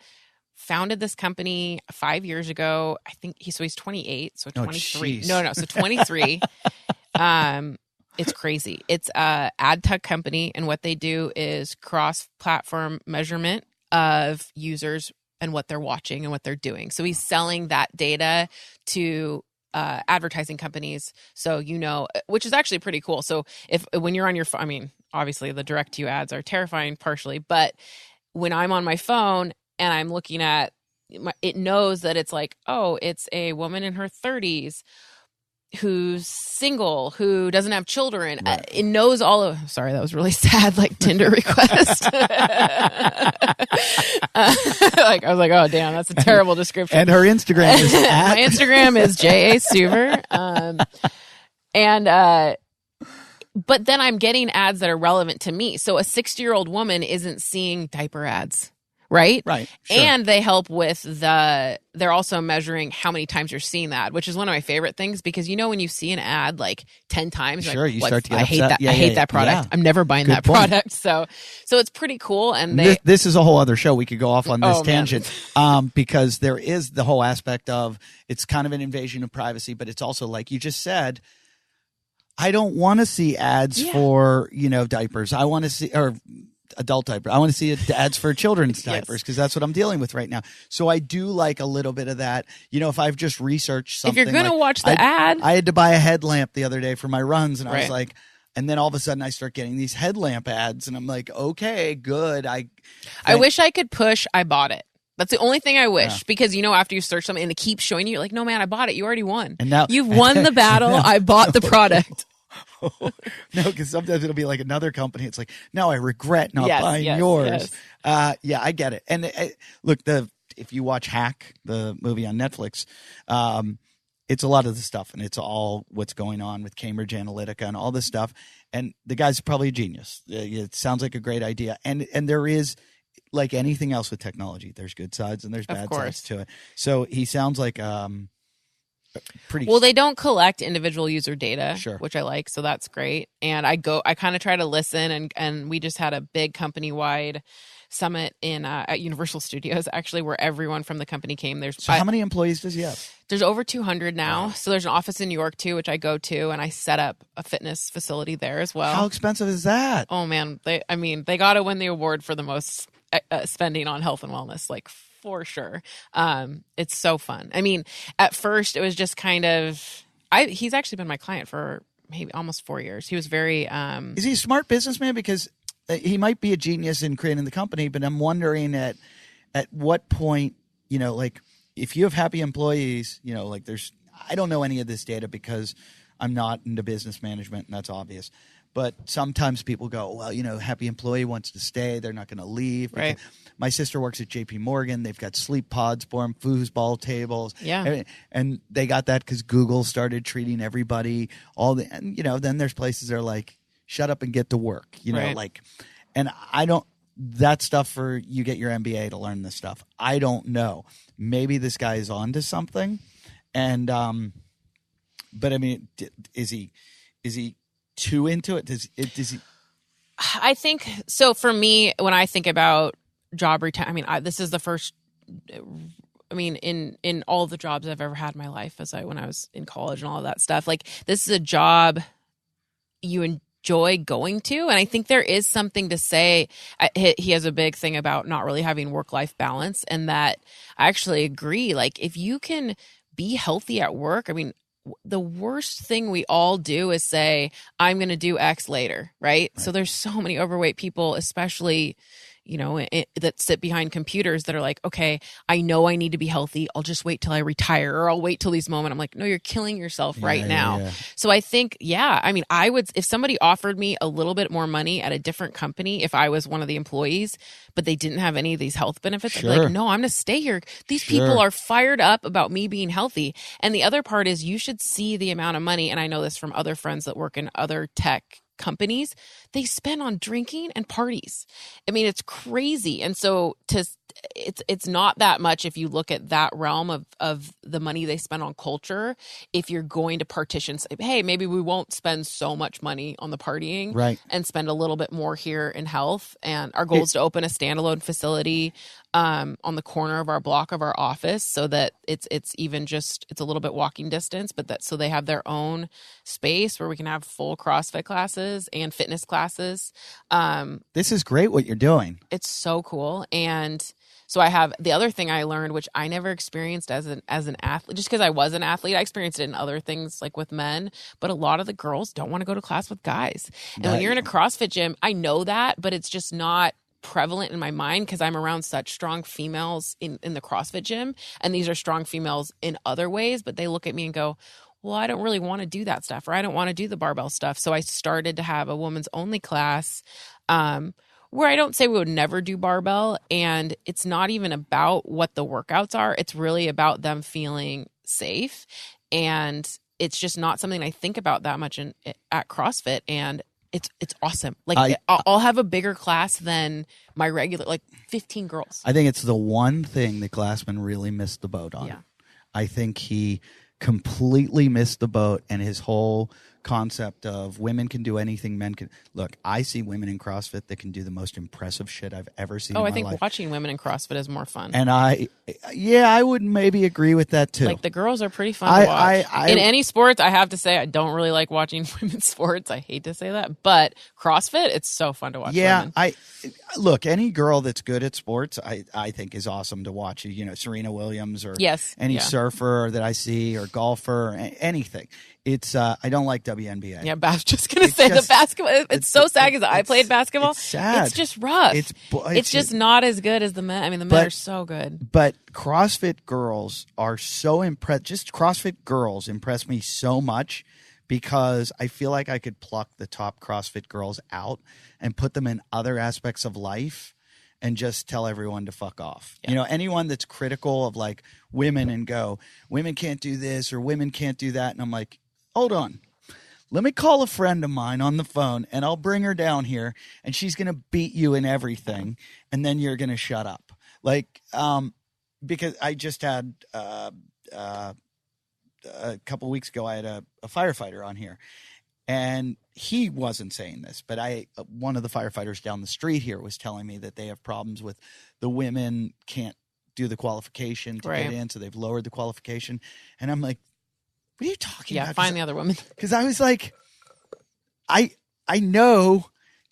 founded this company 5 years ago. I think he's 28, so 23. No, so 23. It's crazy. It's a ad tech company, and what they do is cross-platform measurement of users and what they're watching and what they're doing. So he's selling that data to advertising companies. So, which is actually pretty cool. So when you're on your phone, obviously the direct to you ads are terrifying partially, but when I'm on my phone and I'm looking at, it knows that it's like, oh, it's a woman in her 30s who's single, who doesn't have children. Right. It knows all of, sorry, that was really sad, like Tinder request. I was like, oh damn, that's a terrible description. And her Instagram is my Instagram is J.A. Stuver. But then I'm getting ads that are relevant to me. So a 60-year-old woman isn't seeing diaper ads. Right? Right. Sure. And they help with they're also measuring how many times you're seeing that, which is one of my favorite things because when you see an ad like 10 times, sure, you start to get I hate that. I hate that product. Yeah. I'm never buying that product. So it's pretty cool. And this is a whole other show. We could go off on this tangent because there is the whole aspect of it's kind of an invasion of privacy, but it's also like you just said, I don't want to see ads for, diapers. I want to see, or adult diaper. I want to see ads for children's diapers because that's what I'm dealing with right now. So I do like a little bit of that. If I've just researched something. If you're going to watch the ad. I had to buy a headlamp the other day for my runs and I was like, and then all of a sudden I start getting these headlamp ads and I'm like, okay, good. I wish I could push, I bought it. That's the only thing I wish because, after you search something and it keeps showing you, you're like, no, man, I bought it. You already won. And now you've won the battle. I bought the product. No, because sometimes it'll be like another company. It's like, no, I regret not buying yours. Yes. I get it. And look, if you watch Hack, the movie on Netflix, it's a lot of the stuff, and it's all what's going on with Cambridge Analytica and all this stuff. And the guy's probably a genius. It sounds like a great idea. And there is, like anything else with technology, there's good sides and there's bad sides to it. So he sounds like pretty. Well, they don't collect individual user data, Sure. which I like. So that's great. And I kind of try to listen, and we just had a big company-wide summit at Universal Studios, actually, where everyone from the company came. So how many employees does he have? There's over 200 now. Wow. So there's an office in New York too, which I go to, and I set up a fitness facility there as well. How expensive is that? Oh man, they got to win the award for the most spending on health and wellness, like for sure. It's so fun. I mean, at first it was just kind of, he's actually been my client for maybe almost 4 years. He was very, Is he a smart businessman? Because he might be a genius in creating the company, but I'm wondering at what point, like if you have happy employees, like I don't know any of this data because I'm not into business management, and that's obvious. But sometimes people go, well, happy employee wants to stay. They're not going to leave. Right. My sister works at JP Morgan. They've got sleep pods for them, foosball tables. Yeah. And they got that because Google started treating everybody and then there's places that are like, shut up and get to work, Right. And I don't, that stuff for you get your MBA to learn this stuff. I don't know. Maybe this guy is onto something. And, but I mean, is he too into it? Does he? I think so. For me, when I think about job retirement, this is the first. In all the jobs I've ever had in my life, when I was in college and all of that stuff, like this is a job you enjoy going to, and I think there is something to say. He has a big thing about not really having work-life balance, and that I actually agree. Like if you can be healthy at work, the worst thing we all do is say, I'm going to do X later, right? So there's so many overweight people, especially, that sit behind computers that are like, okay, I know I need to be healthy. I'll just wait till I retire, or I'll wait till these moments. I'm like, no, you're killing yourself right now. Yeah. So I think, I would, if somebody offered me a little bit more money at a different company, if I was one of the employees, but they didn't have any of these health benefits, I'd be like, no, I'm going to stay here. These people are fired up about me being healthy. And the other part is you should see the amount of money. And I know this from other friends that work in other tech companies, they spend on drinking and parties. It's crazy. And so it's not that much if you look at that realm of the money they spend on culture. If you're going to partition, say, hey, maybe we won't spend so much money on the partying, right, and spend a little bit more here in health. And our goal is to open a standalone facility on the corner of our block of our office, so that it's a little bit walking distance, but so they have their own space where we can have full CrossFit classes and fitness classes. This is great what you're doing. It's so cool. And so I have the other thing I learned, which I never experienced as an athlete, just because I was an athlete. I experienced it in other things like with men, but a lot of the girls don't want to go to class with guys. And when you're in a CrossFit gym, I know that, but it's just not prevalent in my mind because I'm around such strong females in the CrossFit gym. And these are strong females in other ways, but they look at me and go, well, I don't really want to do that stuff, or I don't want to do the barbell stuff. So I started to have a women's only class, where I don't say we would never do barbell, and it's not even about what the workouts are. It's really about them feeling safe, and it's just not something I think about that much at CrossFit, and it's awesome. Like I'll have a bigger class than my regular, like 15 girls. I think it's the one thing that Glassman really missed the boat on. Yeah. I think he completely missed the boat, and his whole concept of women can do anything men can. Look, I see women in CrossFit that can do the most impressive shit I've ever seen in my life. I think watching women in CrossFit is more fun. And I would maybe agree with that too. Like the girls are pretty fun to watch. In any sports, I have to say I don't really like watching women's sports. I hate to say that, but CrossFit, it's so fun to watch. Yeah, women. Look, any girl that's good at sports, I think is awesome to watch. Serena Williams or any surfer that I see or golfer, or anything. It's I don't like WNBA. Yeah, I was just gonna say the basketball. It's so sad because I played basketball. It's sad. It's just rough. It's just not as good as the men. The men are so good. But CrossFit girls are so impressed. Just CrossFit girls impress me so much because I feel like I could pluck the top CrossFit girls out and put them in other aspects of life and just tell everyone to fuck off. You know, anyone that's critical of like women and go, women can't do this or women can't do that. And I'm like, hold on. Let me call a friend of mine on the phone and I'll bring her down here and she's going to beat you in everything. And then you're going to shut up. Like, because I just had, a couple weeks ago, I had a firefighter on here. And he wasn't saying this, but one of the firefighters down the street here was telling me that they have problems with the women can't do the qualification to get in, so they've lowered the qualification. And I'm like, what are you talking about? Yeah, find the other woman. Because I was like, I know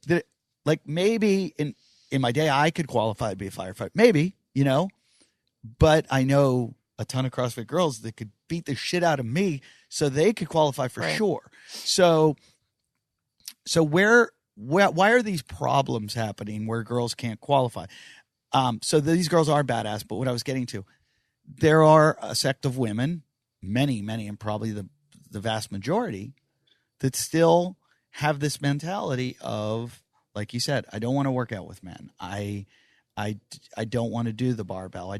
that like maybe in my day I could qualify to be a firefighter, maybe, you know, but I know a ton of CrossFit girls that could beat the shit out of me so they could qualify for sure. So why are these problems happening where girls can't qualify? So these girls are badass, but what I was getting to, there are a sect of women, many, and probably the vast majority, that still have this mentality of, like you said, I don't want to work out with men. I don't want to do the barbell. I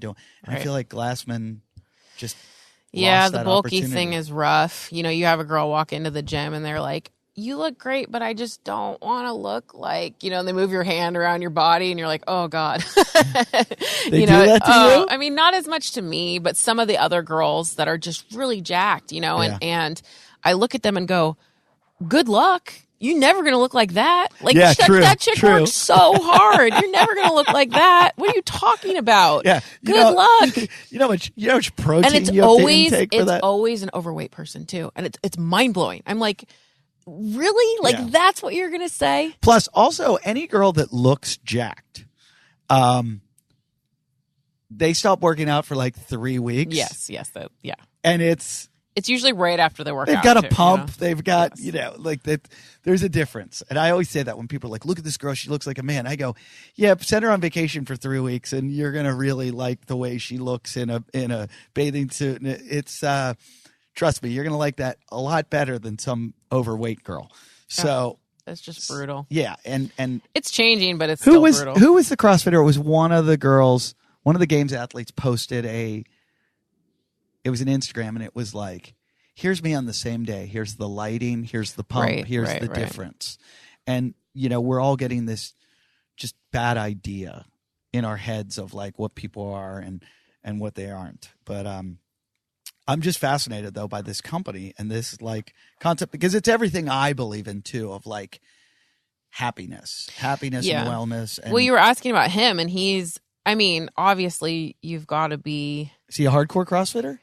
feel like Glassman just lost the that bulky opportunity. thing is rough. You know, you have a girl walk into the gym and they're like, you look great, but I just don't want to look like, you know, and they move your hand around your body and you're like, oh God. They do that to you? I mean, not as much to me, but some of the other girls that are just really jacked, you know, and I look at them and go, good luck. You're never going to look like that. Like, that chick works so hard. You're never going to look like that. What are you talking about? Yeah. Good luck. You know how much protein and you have to intake for that? It's always an overweight person too. And it's mind-blowing. I'm like, really? Like, that's what you're going to say? Plus, also, any girl that looks jacked, they stop working out for like 3 weeks. Yes. And it's usually right after the workout. They've got a too, pump. You know? They've got, you know, like that. There's a difference. And I always say that when people are like, look at this girl. She looks like a man. I go, yeah, send her on vacation for 3 weeks and you're going to really like the way she looks in a bathing suit. And it's, trust me, you're going to like that a lot better than some overweight girl. So it's just brutal. Yeah. And it's changing, but it's still brutal. Who was the CrossFitter? It was one of the girls, one of the games athletes posted it was an Instagram and it was like, here's me on the same day. Here's the lighting. Here's the pump. Here's the difference. And, you know, we're all getting this just bad idea in our heads of like what people are and what they aren't. But I'm just fascinated though by this company and this like concept because it's everything I believe in too of like happiness and wellness. And, well, you were asking about him and obviously you've got to be. Is he a hardcore CrossFitter?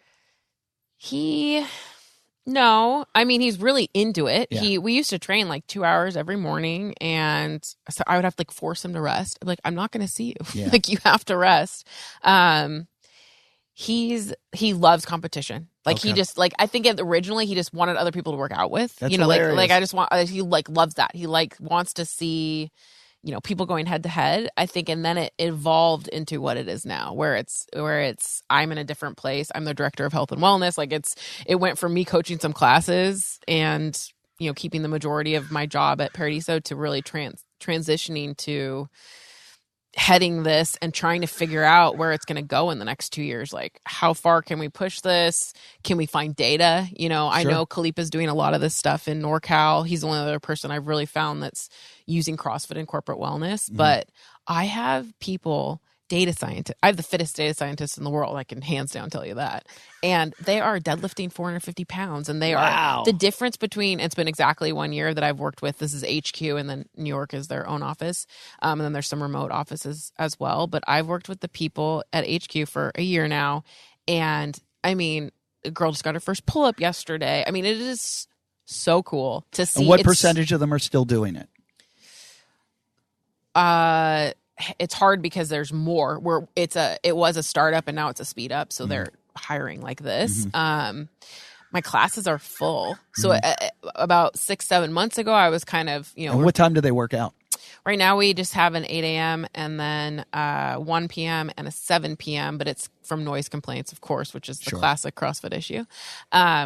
No, I mean, he's really into it. Yeah. We used to train like 2 hours every morning and so I would have to like force him to rest. I'm like, I'm not going to see you. Yeah. Like you have to rest. He loves competition. Like he just like, I think originally he just wanted other people to work out with, That's you know, hilarious. like I just want, he like loves that. He like wants to see, you know, people going head to head, I think. And then it evolved into what it is now where it's I'm in a different place. I'm the director of health and wellness. Like it went from me coaching some classes and, you know, keeping the majority of my job at Paradiso to really transitioning to heading this and trying to figure out where it's going to go in the next 2 years. Like how far can we push this? Can we find data? You know, I know Khalip is doing a lot of this stuff in NorCal. He's the only other person I've really found that's using CrossFit and corporate wellness, but I have people, data scientists. I have the fittest data scientists in the world. I can hands down tell you that. And they are deadlifting 450 pounds. And they are the difference between, it's been exactly 1 year that I've worked with. This is HQ and then New York is their own office. And then there's some remote offices as well. But I've worked with the people at HQ for a year now. And I mean, a girl just got her first pull up yesterday. I mean, it is so cool to see. And what percentage of them are still doing it? It's hard because there's more where it was a startup and now it's a speed up. So they're hiring like this. My classes are full. So about 6-7 months ago, I was kind of, you know, and what time do they work out? Right now we just have an 8 a.m. and then 1 p.m. and a 7 p.m., but it's from noise complaints, of course, which is the classic CrossFit issue.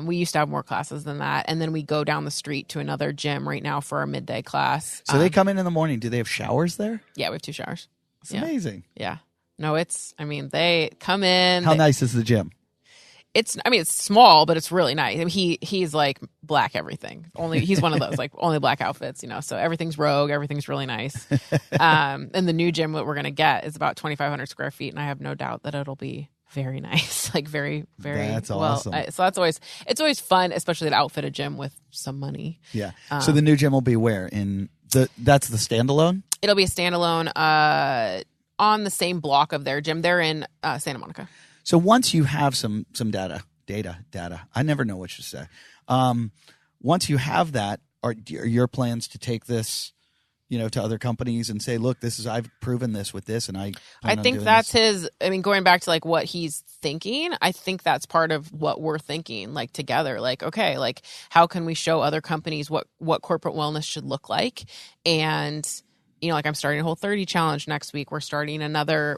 We used to have more classes than that. And then we go down the street to another gym right now for our midday class. So they come in the morning. Do they have showers there? Yeah, we have 2 showers. It's amazing. Yeah. No, they come in. How nice is the gym? It's small, but it's really nice. I mean, he's like black everything. He's one of those like only black outfits, so everything's rogue, everything's really nice. And the new gym that we're gonna get is about 2,500 square feet, and I have no doubt that it'll be very nice, like very, very. That's well. awesome. So it's always fun, especially to outfit a gym with some money. Yeah. So the new gym will be where that's the standalone. It'll be a standalone on the same block of their gym. They're in Santa Monica. So once you have some data, I never know what to say. Once you have that, are your plans to take this, to other companies and say, look, I've proven this with this, and I think that's his. I mean, going back to like what he's thinking, I think that's part of what we're thinking, like together. Like, okay, like how can we show other companies what corporate wellness should look like? And like I'm starting a Whole30 challenge next week. We're starting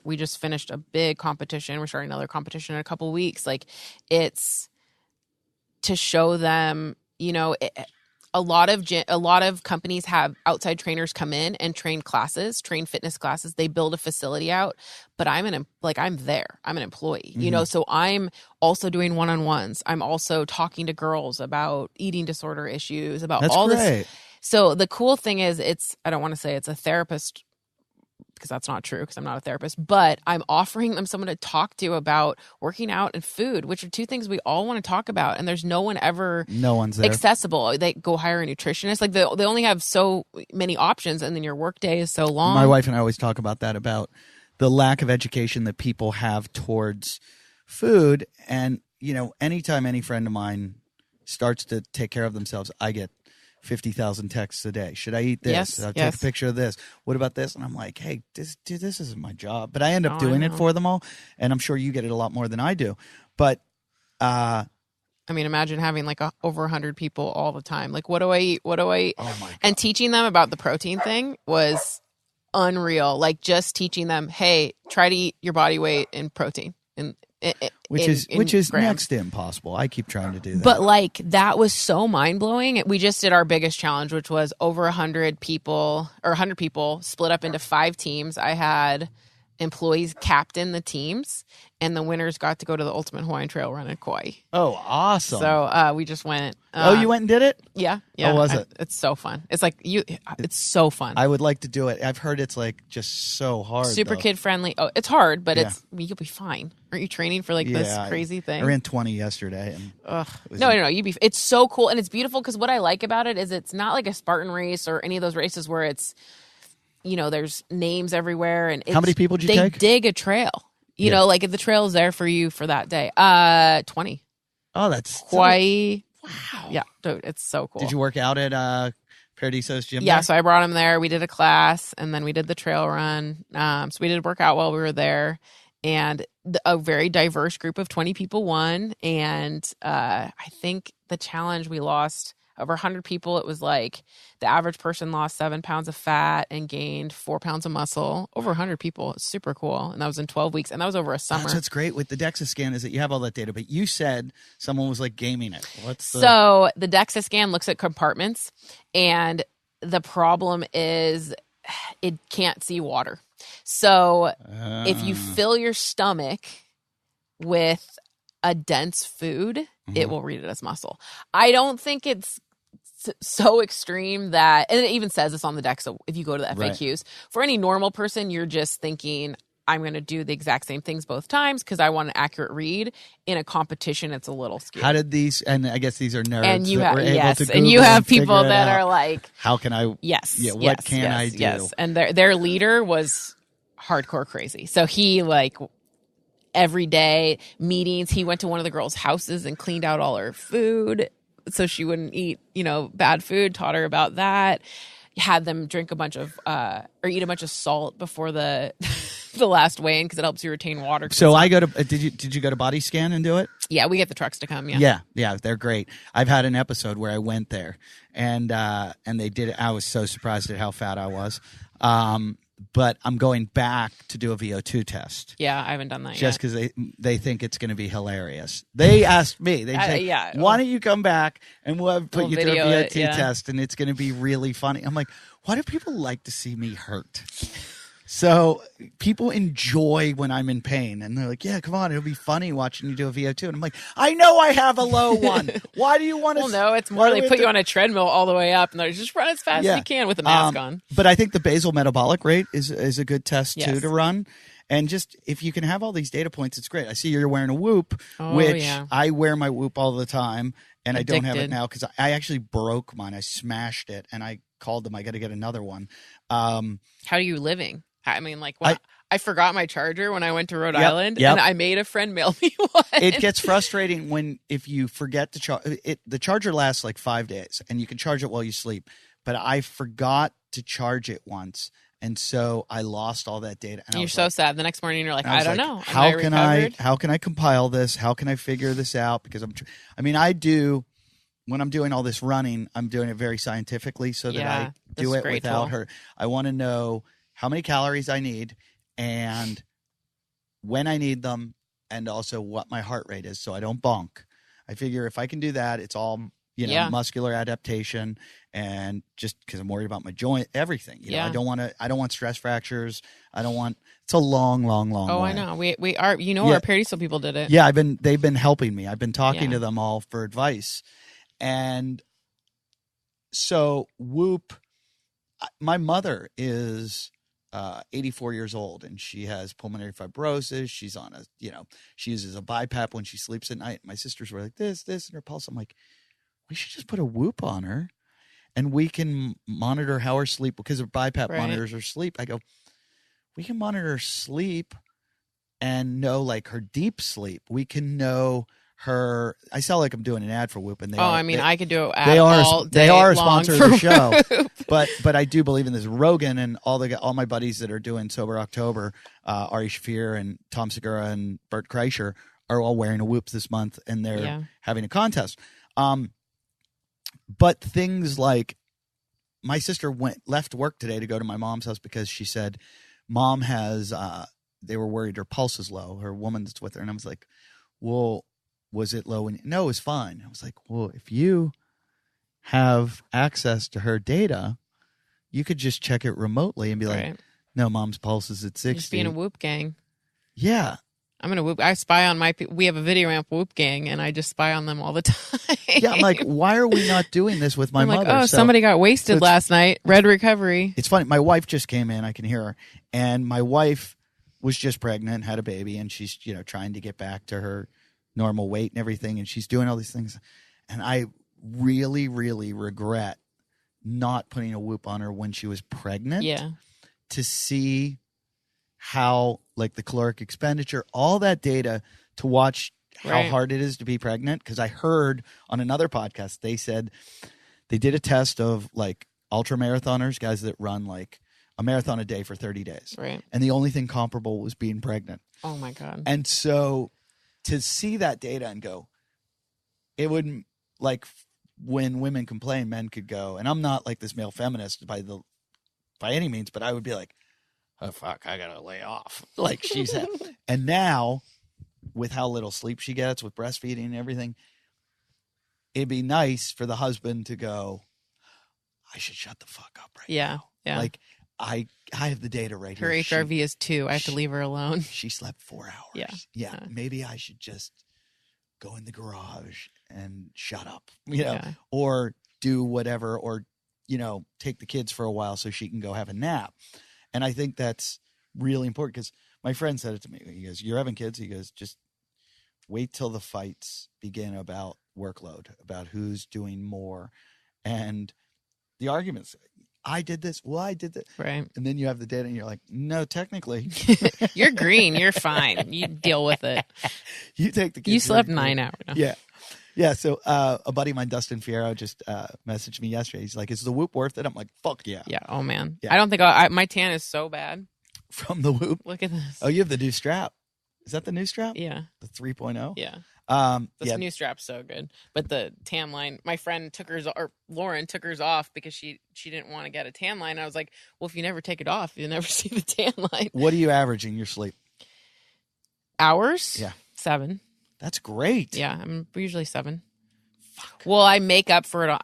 we just finished a big competition. We're starting another competition in a couple of weeks. Like it's to show them, a lot of companies have outside trainers come in and train fitness classes. They build a facility out, but I'm there. I'm an employee, so I'm also doing one-on-ones. I'm also talking to girls about eating disorder issues, about That's all great. this. So the cool thing is I don't want to say it's a therapist because that's not true because I'm not a therapist, but I'm offering them someone to talk to about working out and food, which are two things we all want to talk about. And there's no one's there. Accessible. They go hire a nutritionist. Like they only have so many options, and then your work day is so long. My wife and I always talk about that, about the lack of education that people have towards food. And, anytime any friend of mine starts to take care of themselves, I get 50,000 texts a day. Should I eat this? Yes, I'll take a picture of this. What about this? And I'm like, hey, this isn't my job. But I end up doing it for them all. And I'm sure you get it a lot more than I do. But imagine having like over 100 people all the time. Like, what do I eat? What do I eat? Oh my God. And teaching them about the protein thing was unreal. Like just teaching them, hey, try to eat your body weight in protein. Which is grams. next to impossible. I keep trying to do that. But like that was so mind blowing. We just did our biggest challenge, which was over 100 people split up into 5 teams. I had employees captain the teams, and the winners got to go to the Ultimate Hawaiian Trail Run in Kauai. Oh, awesome! So we just went. You went and did it? Yeah. How was it? It's so fun. It's like it's so fun. I would like to do it. I've heard it's like just so hard. Super kid friendly. Oh, it's hard, but you'll be fine. Aren't you training for like this crazy thing? I ran 20 yesterday. And No. It's so cool, and it's beautiful because what I like about it is it's not like a Spartan race or any of those races where it's there's names everywhere. And how many people did you take? They dig a trail. Like if the trail is there for you for that day. 20. Oh, that's Hawaii. Wow. Yeah, dude, it's so cool. Did you work out at Paradiso's gym? Yeah, there? so I brought him there. We did a class, and then we did the trail run. So we did work out while we were there, and a very diverse group of 20 people won. And I think the challenge we lost over 100 people. It was like the average person lost 7 pounds of fat and gained 4 pounds of muscle. Over 100 people. It's super cool. And that was in 12 weeks. And that was over a summer. That's what's great with the DEXA scan is that you have all that data. But you said someone was like gaming it. So the DEXA scan looks at compartments. And the problem is it can't see water. So if you fill your stomach with a dense food, it will read it as muscle. I don't think it's so extreme that, and it even says this on the deck. So if you go to the FAQs, for any normal person, you're just thinking, I'm going to do the exact same things both times because I want an accurate read. In a competition, it's a little skewed. How did these, and I guess these are nerds and you that have, were able yes, to Google and you have people that out. are like, how can I, yes, yeah, what yes, can yes, I do? Yes. And their leader was hardcore crazy. So he like, every day meetings, he went to one of the girls' houses and cleaned out all her food so she wouldn't eat, bad food, taught her about that, had them drink a bunch of, or eat a bunch of salt before the the last weigh-in because it helps you retain water. So I go to, did you go to Body Scan and do it? Yeah, we get the trucks to come. Yeah, they're great. I've had an episode where I went there and they did it. I was so surprised at how fat I was. But I'm going back to do a VO2 test. Yeah, I haven't done that just yet. because they think it's going to be hilarious. They asked me. They said, why don't you come back and we'll put you through a VO2 test and it's going to be really funny. I'm like, why do people like to see me hurt? So people enjoy when I'm in pain, and they're like, "Yeah, come on, it'll be funny watching you do a VO2." And I'm like, "I know I have a low one. Why do you want to?" Well, no, it's more they put you on a treadmill all the way up, and they're just run as fast as you can with a mask on. But I think the basal metabolic rate is a good test too Yes. to run. And just if you can have all these data points, it's great. I see you're wearing a Whoop, Oh, which yeah. I wear my Whoop all the time, and I don't have it Addicted. now because I actually broke mine. I smashed it, and I called them. I got to get another one. How are you living? I mean, like, when I forgot my charger when I went to Rhode Island, yep. and I made a friend mail me one. It gets frustrating if you forget to charge it. The charger lasts like 5 days, and you can charge it while you sleep. But I forgot to charge it once, and so I lost all that data. And you're so sad. The next morning, you're like, I don't know. Am How can recovered? how can I compile this? How can I figure this out? Because I do when I'm doing all this running, I'm doing it very scientifically so that I do it without her. I want to know how many calories I need and when I need them, and also what my heart rate is so I don't bonk. I figure if I can do that, it's all, muscular adaptation, and just because I'm worried about my joint, everything. You know, I don't want stress fractures. It's a long way. I know. We are, our Paradise people did it. Yeah, they've been helping me. I've been talking to them all for advice. And so Whoop, my mother is 84 years old, and she has pulmonary fibrosis. She's on she uses a BiPAP when she sleeps at night. My sisters were like, this, and her pulse. I'm like, we should just put a Whoop on her, and we can monitor how her sleep, because her BiPAP monitors her sleep. I go, we can monitor her sleep and know like her deep sleep. We can know her. I sound like I'm doing an ad for Whoop, and I could do it. They are a long sponsor of the show, but I do believe in this. Rogan and all my buddies that are doing Sober October, Ari Shafir and Tom Segura and Bert Kreischer are all wearing a Whoop this month, and they're having a contest. But things like, my sister left work today to go to my mom's house because she said mom has. They were worried her pulse is low. Her woman that's with her, and I was like, well, was it low? No, it was fine. I was like, well, if you have access to her data, you could just check it remotely and be like, no, mom's pulse is at 60. Just be in a Whoop gang. Yeah. I'm in a Whoop. I spy on we have a video ramp Whoop gang, and I just spy on them all the time. Yeah, I'm like, why are we not doing this with my mother? Like, somebody got wasted last night. Red recovery. It's funny. My wife just came in. I can hear her. And my wife was just pregnant, had a baby, and she's, trying to get back to her normal weight and everything, and she's doing all these things, and I really, really regret not putting a Whoop on her when she was pregnant. Yeah, to see how, like, the caloric expenditure, all that data, to watch how hard it is to be pregnant. Because I heard on another podcast they said they did a test of like ultra marathoners, guys that run like a marathon a day for 30 days, and the only thing comparable was being pregnant. Oh my god! And so to see that data and go, it wouldn't, like, when women complain, men could go, and I'm not like this male feminist by any means, but I would be like, oh fuck, I gotta lay off, like she said. And now, with how little sleep she gets with breastfeeding and everything, it'd be nice for the husband to go, I should shut the fuck up now. Yeah. Like, I have the data right here. Her HRV is 2. I have to leave her alone. She slept 4 hours. Yeah. Maybe I should just go in the garage and shut up, or do whatever, or, take the kids for a while so she can go have a nap. And I think that's really important, because my friend said it to me. He goes, you're having kids? He goes, just wait till the fights begin about workload, about who's doing more. And the arguments, I did this. Well, I did that. Right. And then you have the data and you're like, no, technically. You're green. You're fine. You deal with it. You take the kids. You slept 9 hours. No. Yeah. Yeah. So a buddy of mine, Dustin Fierro, just messaged me yesterday. He's like, is the Whoop worth it? I'm like, fuck yeah. Yeah. Oh, man. Yeah. I don't think my tan is so bad. From the Whoop? Look at this. Oh, you have the new strap. Is that the new strap? Yeah. The 3.0? Yeah. This new strap's so good, but the tan line, my friend Lauren took hers off because she didn't want to get a tan line. I was like, well, if you never take it off, you'll never see the tan line. What are you averaging your sleep? Hours? Yeah. 7. That's great. Yeah, I'm usually 7. Fuck. Well, I make up for it.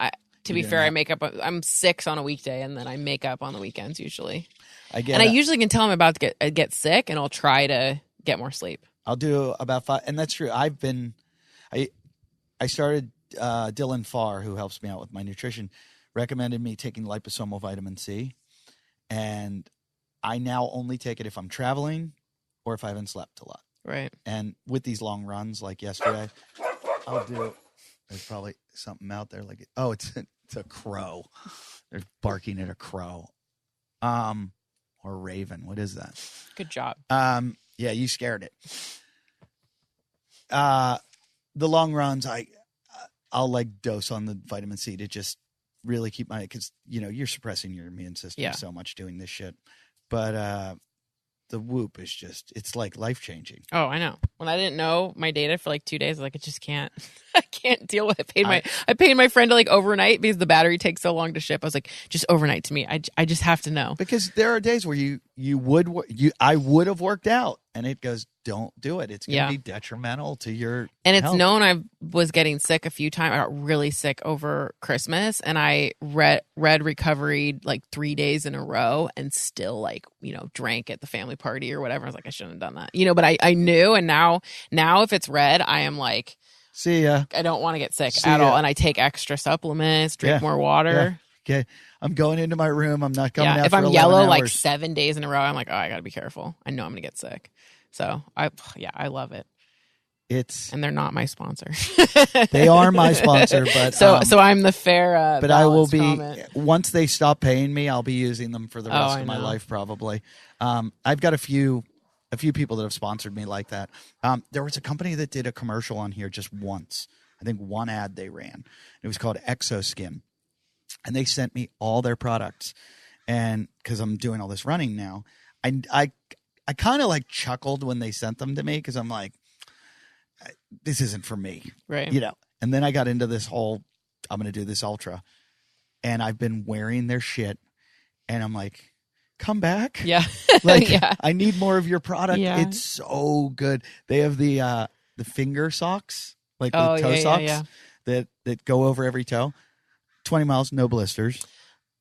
To be fair, I make up. I'm 6 on a weekday, and then I make up on the weekends usually. I usually can tell I'm about to get sick, and I'll try to get more sleep. I'll do about 5, and that's true. I started Dylan Farr, who helps me out with my nutrition, recommended me taking liposomal vitamin C, and I now only take it if I'm traveling or if I haven't slept a lot. Right. And with these long runs, like yesterday, I'll do. There's probably something out there like it's a crow. They're barking at a crow, or raven. What is that? Good job. Yeah, you scared it. The long runs, I'll like dose on the vitamin C to just really keep because you're suppressing your immune system so much doing this shit. But the Whoop is it's like life changing. Oh, I know. When I didn't know my data for like 2 days, I was like, I just can't. I can't deal with it. I paid my friend to like overnight because the battery takes so long to ship. I was like, just overnight to me. I just have to know. Because there are days where I would have worked out, and it goes, don't do it. It's going to be detrimental to your And health. It's known I was getting sick a few times. I got really sick over Christmas, and I read recovery like 3 days in a row and still drank at the family party or whatever. I was like, I shouldn't have done that. But I knew, and now if it's red, I am like, see ya. I don't want to get sick at all. And I take extra supplements, drink more water. Yeah. Okay. I'm going into my room. I'm not coming out if for I'm 11 yellow hours. like 7 days in a row, I'm like, oh, I got to be careful. I know I'm going to get sick. So I love it. And they're not my sponsor. They are my sponsor, but so I'm the fair. But I will be once they stop paying me, I'll be using them for the rest of my life probably. I've got a few people that have sponsored me like that. There was a company that did a commercial on here just once. I think one ad they ran. It was called Exoskin, and they sent me all their products. And because I'm doing all this running now, I kind of like chuckled when they sent them to me because I'm like, this isn't for me, right? And then I got into this whole, I'm going to do this ultra, and I've been wearing their shit, and I'm like, come back, I need more of your product. It's so good. They have the finger socks, like the toe socks that go over every toe. 20 miles, no blisters.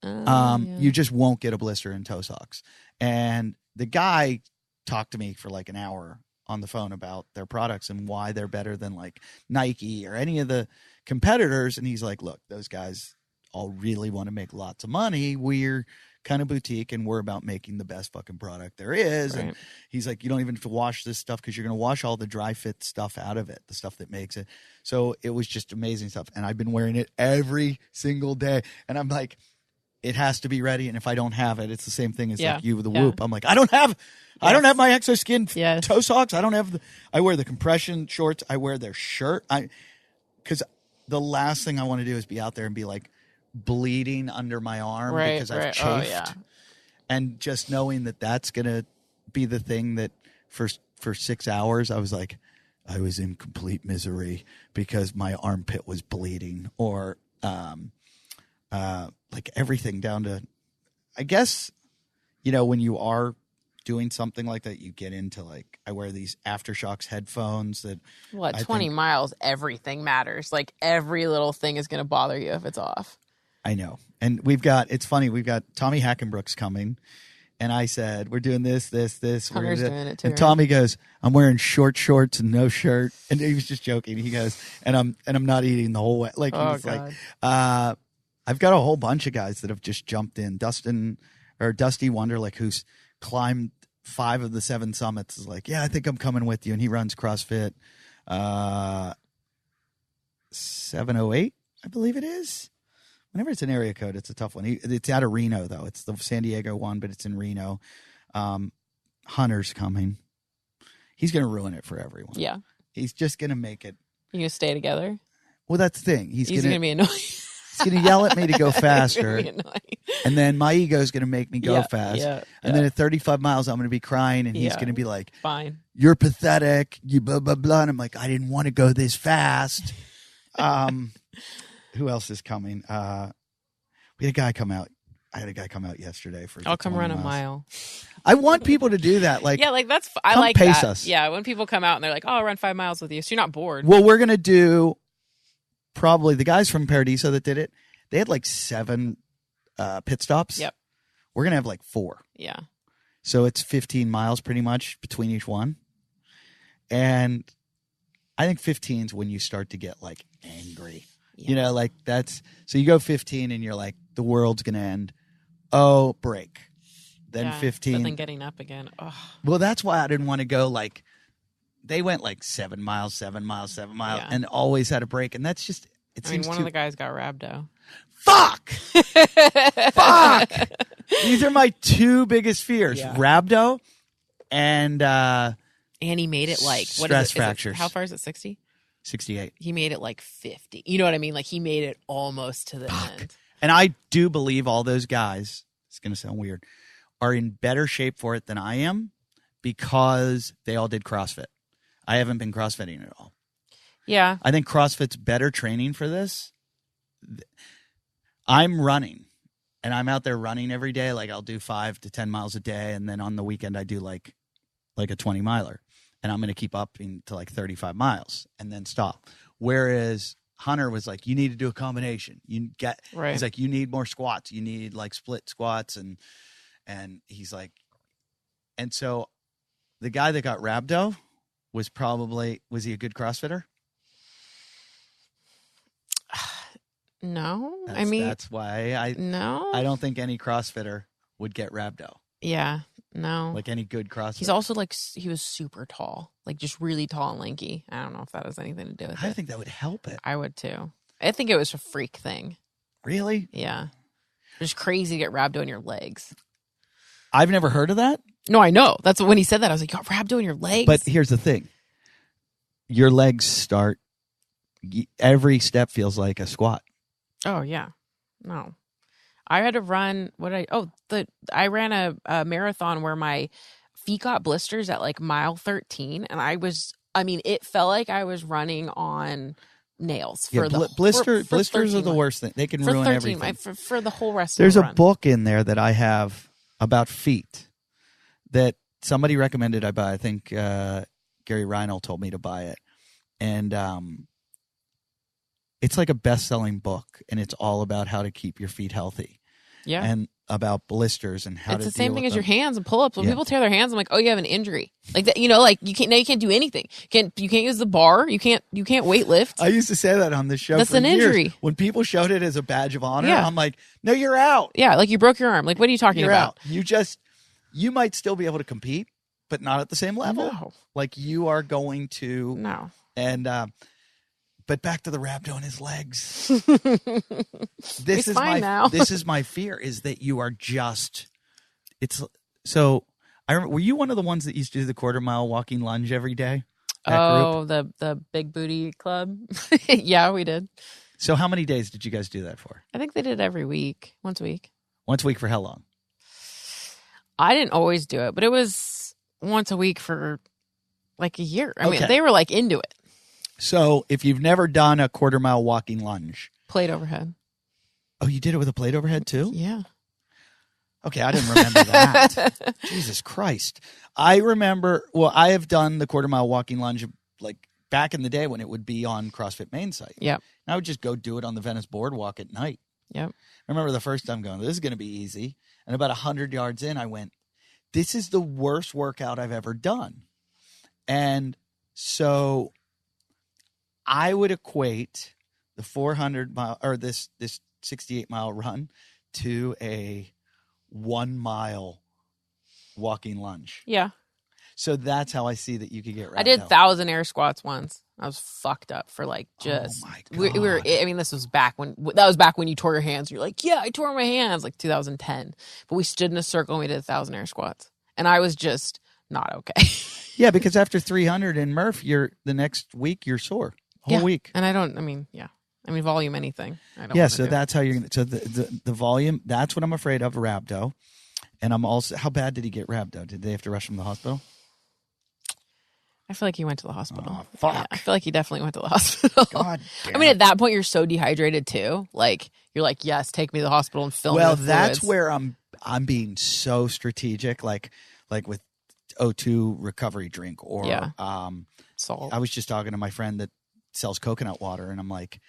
You just won't get a blister in toe socks. And the guy talked to me for like an hour on the phone about their products and why they're better than like Nike or any of the competitors. And he's like, look, those guys all really want to make lots of money. We're kind of boutique, and we're about making the best fucking product there is. Right. And he's like, you don't even have to wash this stuff because you're going to wash all the dry fit stuff out of it, the stuff that makes it. So it was just amazing stuff. And I've been wearing it every single day. And I'm like, it has to be ready. And if I don't have it, it's the same thing as like you with the Whoop. I'm like, I don't have my Exoskin toe socks. I wear the compression shorts. I wear their shirt. Because the last thing I want to do is be out there and be like bleeding under my arm because I've chafed. Oh, yeah. And just knowing that that's going to be the thing that for 6 hours, I was like, I was in complete misery because my armpit was bleeding, or like everything down to, I guess, when you are doing something like that, you get into like, I wear these Aftershocks headphones that. Well, at 20 miles, everything matters. Like every little thing is going to bother you if it's off. I know. And it's funny, we've got Tommy Hackenbrook's coming. And I said, we're doing this. Hunter's doing it too. And Tommy goes, I'm wearing short shorts and no shirt. And he was just joking. He goes, and I'm not eating the whole way. Like, he was like, I've got a whole bunch of guys that have just jumped in. Dusty Wonderlick, who's climbed 5 of the 7 summits, is like, yeah, I think I'm coming with you. And he runs CrossFit 708, I believe it is. Whenever it's an area code, it's a tough one. It's out of Reno, though. It's the San Diego one, but it's in Reno. Hunter's coming. He's going to ruin it for everyone. Yeah. He's just going to make it. You going to stay together? Well, that's the thing. He's going to be annoying. He's going to yell at me to go faster. And then my ego is going to make me go fast. And then at 35 miles, I'm going to be crying, and he's going to be like, fine. You're pathetic. You blah, blah, blah. And I'm like, I didn't want to go this fast. Who else is coming? We had a guy come out. I had a guy come out yesterday for. I'll come run a mile. I want people to do that. Like, like that's. I come like pace that. us. Yeah, when people come out and they're like, "Oh, I'll run 5 miles with you," so you're not bored. Well, we're gonna do probably the guys from Paradiso that did it. they had like 7 pit stops. Yep. We're going to have like 4. Yeah. So it's 15 miles pretty much between each one. And I think 15 is when you start to get like angry. Yeah. You know, like that's so you go 15 and you're like, the world's going to end. Oh, break. Then 15. But then getting up again. Oh. Well, that's why I didn't want to go like they went like 7 miles, 7 miles, 7 miles, Yeah. and always had a break. And that's just I mean, one of the guys got rhabdo. Fuck! Fuck! These are my 2 biggest fears: Yeah. rhabdo and And he made it like what stress is it? fractures. How far is it? 60? 68. He made it like 50. You know what I mean? Like he made it almost to the end. And I do believe all those guys, it's going to sound weird, are in better shape for it than I am because they all did CrossFit. I haven't been CrossFitting at all. Yeah. I think CrossFit's better training for this. I'm running, and I'm out there running every day. Like I'll do 5 to 10 miles a day, and then on the weekend I do like a 20 miler, and I'm going to keep up to like 35 miles and then stop. Whereas Hunter was like, you need to do a combination. Right. He's like, you need more squats. You need like split squats, and he's like, and so the guy that got rhabdo was he a good CrossFitter? No. That's why I don't think any CrossFitter would get rhabdo. Yeah. No. Like any good CrossFitter. He's also like, he was super tall, like just really tall and lanky. I don't know if that has anything to do with it. I think that would help it. I would too. I think it was a freak thing. Really? Yeah. It's crazy to get rhabdo in your legs. I've never heard of that. No, I know. That's when he said that. I was like, you got rhabdo in your legs? But here's the thing. Your legs start, every step feels like a squat. Oh, yeah. No. I had to run, I ran a marathon where my feet got blisters at like mile 13. And it felt like I was running on nails. Yeah, For blisters are the worst thing. They can ruin 13, everything. For the whole rest There's of the a book in there that I have about feet that somebody recommended I buy. I think Gary Reinhold told me to buy it. And it's like a best-selling book, and it's all about how to keep your feet healthy. Yeah. And about blisters and how it's to the same deal thing with as your them. hands and pull-ups. When Yeah. people tear their hands, I'm like, oh, you have an injury. Like that, like you can't do anything. You can't use the bar. You can't weight lift. I used to say that on the show. That's for an years. injury. When people showed it as a badge of honor, Yeah. I'm like, no, you're out. Yeah, like you broke your arm. Like what are you talking You're about? out. You might still be able to compete, but not at the same level. No. Like you are going to. No. And but back to the rhabdo in his legs. He's fine now. This is my fear: is that you are just. It's so. I remember. Were you one of the ones that used to do the 1/4 mile walking lunge every day? Oh, the big booty club. Yeah, we did. So how many days did you guys do that for? I think they did every week, once a week. Once a week for how long? I didn't always do it, but it was once a week for like a year. I mean, Okay. they were like into it. So if you've never done a 1/4 mile walking lunge, Plate overhead. oh, you did it with a plate overhead too? Yeah. Okay, I didn't remember that. Jesus Christ. I remember, well, I have done the 1/4 mile walking lunge like back in the day when it would be on CrossFit main site. Yep. And I would just go do it on the Venice boardwalk at night. Yep. I remember the first time going, this is going to be easy. And about 100 yards in, I went, this is the worst workout I've ever done. And so I would equate the 400 mile or this 68 mile run to a 1 mile walking lunge. Yeah. So that's how I see that you could get right. I did 1,000 air squats once. I was fucked up for like just. Oh my We were. God. I mean, this was back when you tore your hands. You're like, yeah, I tore my hands, like 2010. But we stood in a circle and we did 1,000 air squats, and I was just not okay. Yeah, because after 300 in Murph, the next week you're sore. Whole Yeah. week. And I mean, volume anything. I don't. Yeah, wanna so do. that's how you're going to. So the volume, that's what I'm afraid of, rhabdo. And I'm also, how bad did he get rhabdo? Did they have to rush him to the hospital? I feel like he went to the hospital. Oh, fuck. Yeah, I feel like he definitely went to the hospital. God damn I mean, it. at that point, you're so dehydrated too. Like you're like, yes, take me to the hospital and fill me Well, with that's fluids. where I'm being so strategic, like with O2 recovery drink or Yeah. Salt. I was just talking to my friend that sells coconut water, and I'm like,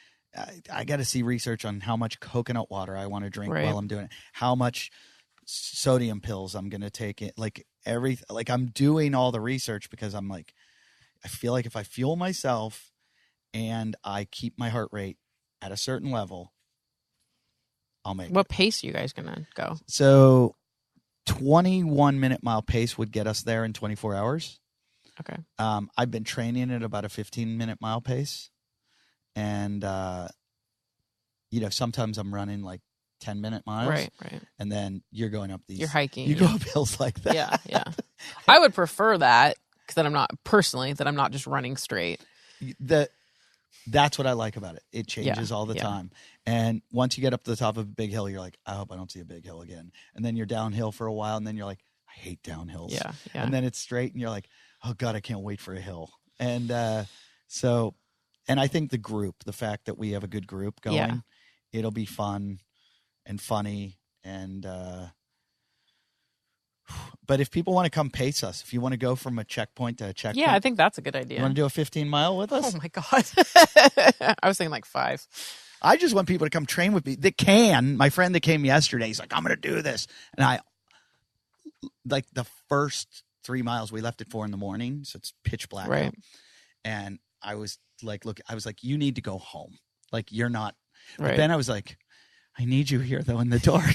I got to see research on how much coconut water I want to drink Right. while I'm doing it, how much sodium pills I'm going to take it. Like I'm doing all the research because I'm like, I feel like if I fuel myself and I keep my heart rate at a certain level, I'll make What it. pace are you guys gonna go? So 21-minute mile pace would get us there in 24 hours. Okay. I've been training at about a 15-minute mile pace. And, sometimes I'm running like 10-minute miles. Right. And then you're going up these. You're hiking. You go up hills like that. Yeah. I would prefer that because then I'm not just running straight. That's what I like about it. It changes all the time. And once you get up to the top of a big hill, you're like, I hope I don't see a big hill again. And then you're downhill for a while, and then you're like, I hate downhills. Yeah. And then it's straight, and you're like, oh God, I can't wait for a hill. And and I think the fact that we have a good group going, it'll be fun and funny. And but if people want to come pace us, if you want to go from a checkpoint to a checkpoint, Yeah, I think that's a good idea. you want to do a 15-mile with us? Oh my God. I was thinking like 5. I just want people to come train with me. They can. My friend that came yesterday, he's like, I'm going to do this. And I, like the first 3 miles, we left at 4 a.m, so it's pitch black. Right. And I was like, you need to go home. Like, you're not. Right. But then I was like, I need you here, though, in the dark.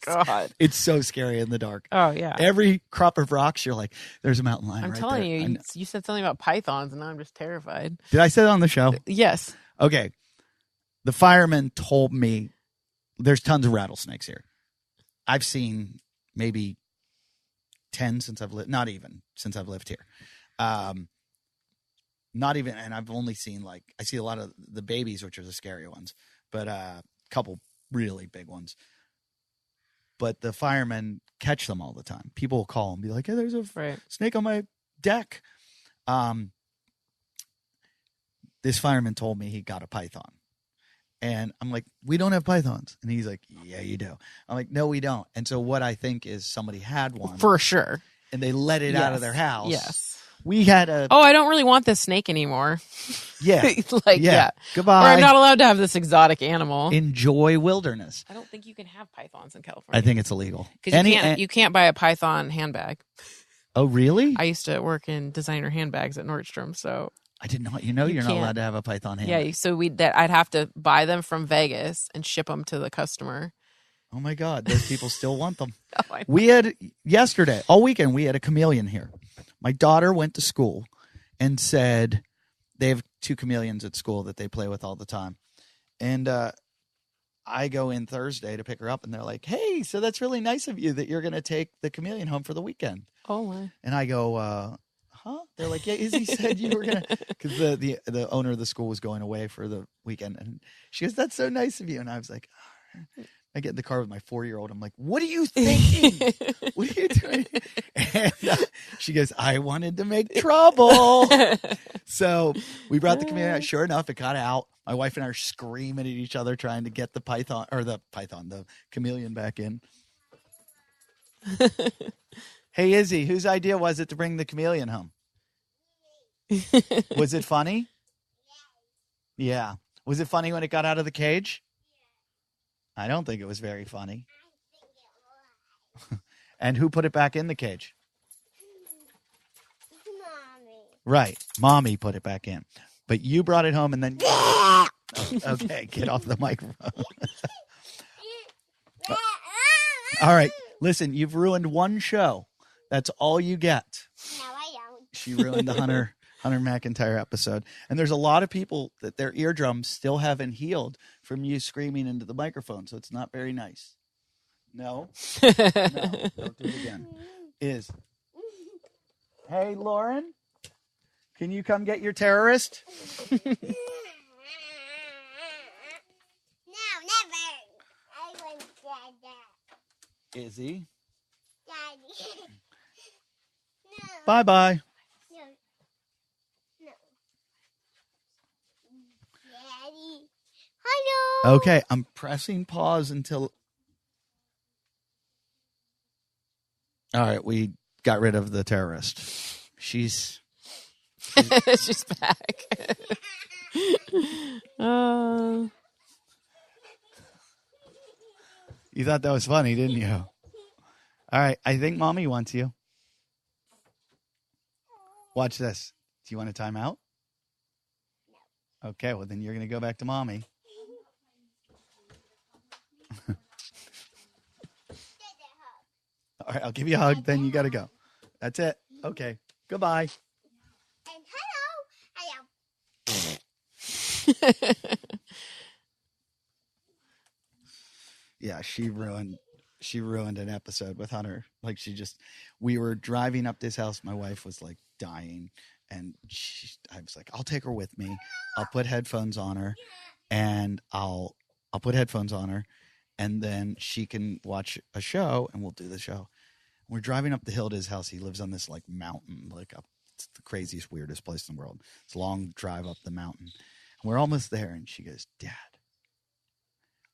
God. It's so scary in the dark. Oh, yeah. Every crop of rocks, you're like, there's a mountain lion I'm right telling there. you, you said something about pythons, and now I'm just terrified. Did I say that on the show? Yes. Okay. The fireman told me there's tons of rattlesnakes here. I've seen maybe 10 since I've lived, not even since I've lived here. Not even, and I've only seen I see a lot of the babies, which are the scary ones, but a couple really big ones. But the firemen catch them all the time. People will call and be like, hey, there's a snake on my deck. This fireman told me he got a python. And I'm like, we don't have pythons. And he's like, yeah, you do. I'm like, no, we don't. And so what I think is somebody had one. For sure. And they let it out of their house. Yes. We had a. Oh, I don't really want this snake anymore. Yeah. Yeah. Goodbye. Or I'm not allowed to have this exotic animal. Enjoy wilderness. I don't think you can have pythons in California. I think it's illegal. Because you can't buy a python handbag. Oh, really? I used to work in designer handbags at Nordstrom, so. I did not. You're not allowed to have a python handbag. Yeah, so I'd have to buy them from Vegas and ship them to the customer. Oh my God, those people still want them. Oh, We had yesterday, all weekend, we had a chameleon here. My daughter went to school and said they have 2 chameleons at school that they play with all the time. And I go in Thursday to pick her up, and they're like, hey, so that's really nice of you that you're going to take the chameleon home for the weekend. Oh, my. And I go, huh? They're like, yeah, Izzy said you were going to, because the owner of the school was going away for the weekend. And she goes, that's so nice of you. And I was like, oh. I get in the car with my 4-year-old. I'm like, what are you thinking? What are you doing? And she goes, I wanted to make trouble. So we brought the chameleon out. Sure enough, it got out. My wife and I are screaming at each other trying to get the chameleon back in. Hey, Izzy, whose idea was it to bring the chameleon home? Was it funny? Yeah. Was it funny when it got out of the cage? I don't think it was very funny. And who put it back in the cage? Mommy. Right. Mommy put it back in. But you brought it home and then... Okay, get off the microphone. All right. Listen, you've ruined one show. That's all you get. No, I don't. She ruined the Hunter McIntyre episode. And there's a lot of people that their eardrums still haven't healed from you screaming into the microphone. So it's not very nice. No. No. Don't do it again. Hey, Lauren, can you come get your terrorist? No, never. I want Dada. Izzy. Daddy. No. Bye-bye. No. No. Daddy. Hello. Okay, I'm pressing pause until... All right, we got rid of the terrorist. She's She's back. You thought that was funny, didn't you? All right. I think Mommy wants you. Watch this. Do you want a timeout? Okay. Well, then you're going to go back to Mommy. All right. I'll give you a hug. Then you got to go. That's it. Okay. Goodbye. And hello. Yeah, she ruined an episode with Hunter. Like we were driving up this house. My wife was like dying, and I was like, I'll take her with me. I'll put headphones on her, and I'll put headphones on her, and then she can watch a show, and we'll do the show. We're driving up the hill to his house. He lives on this like mountain, it's the craziest, weirdest place in the world. It's a long drive up the mountain. And we're almost there, and she goes, Dad,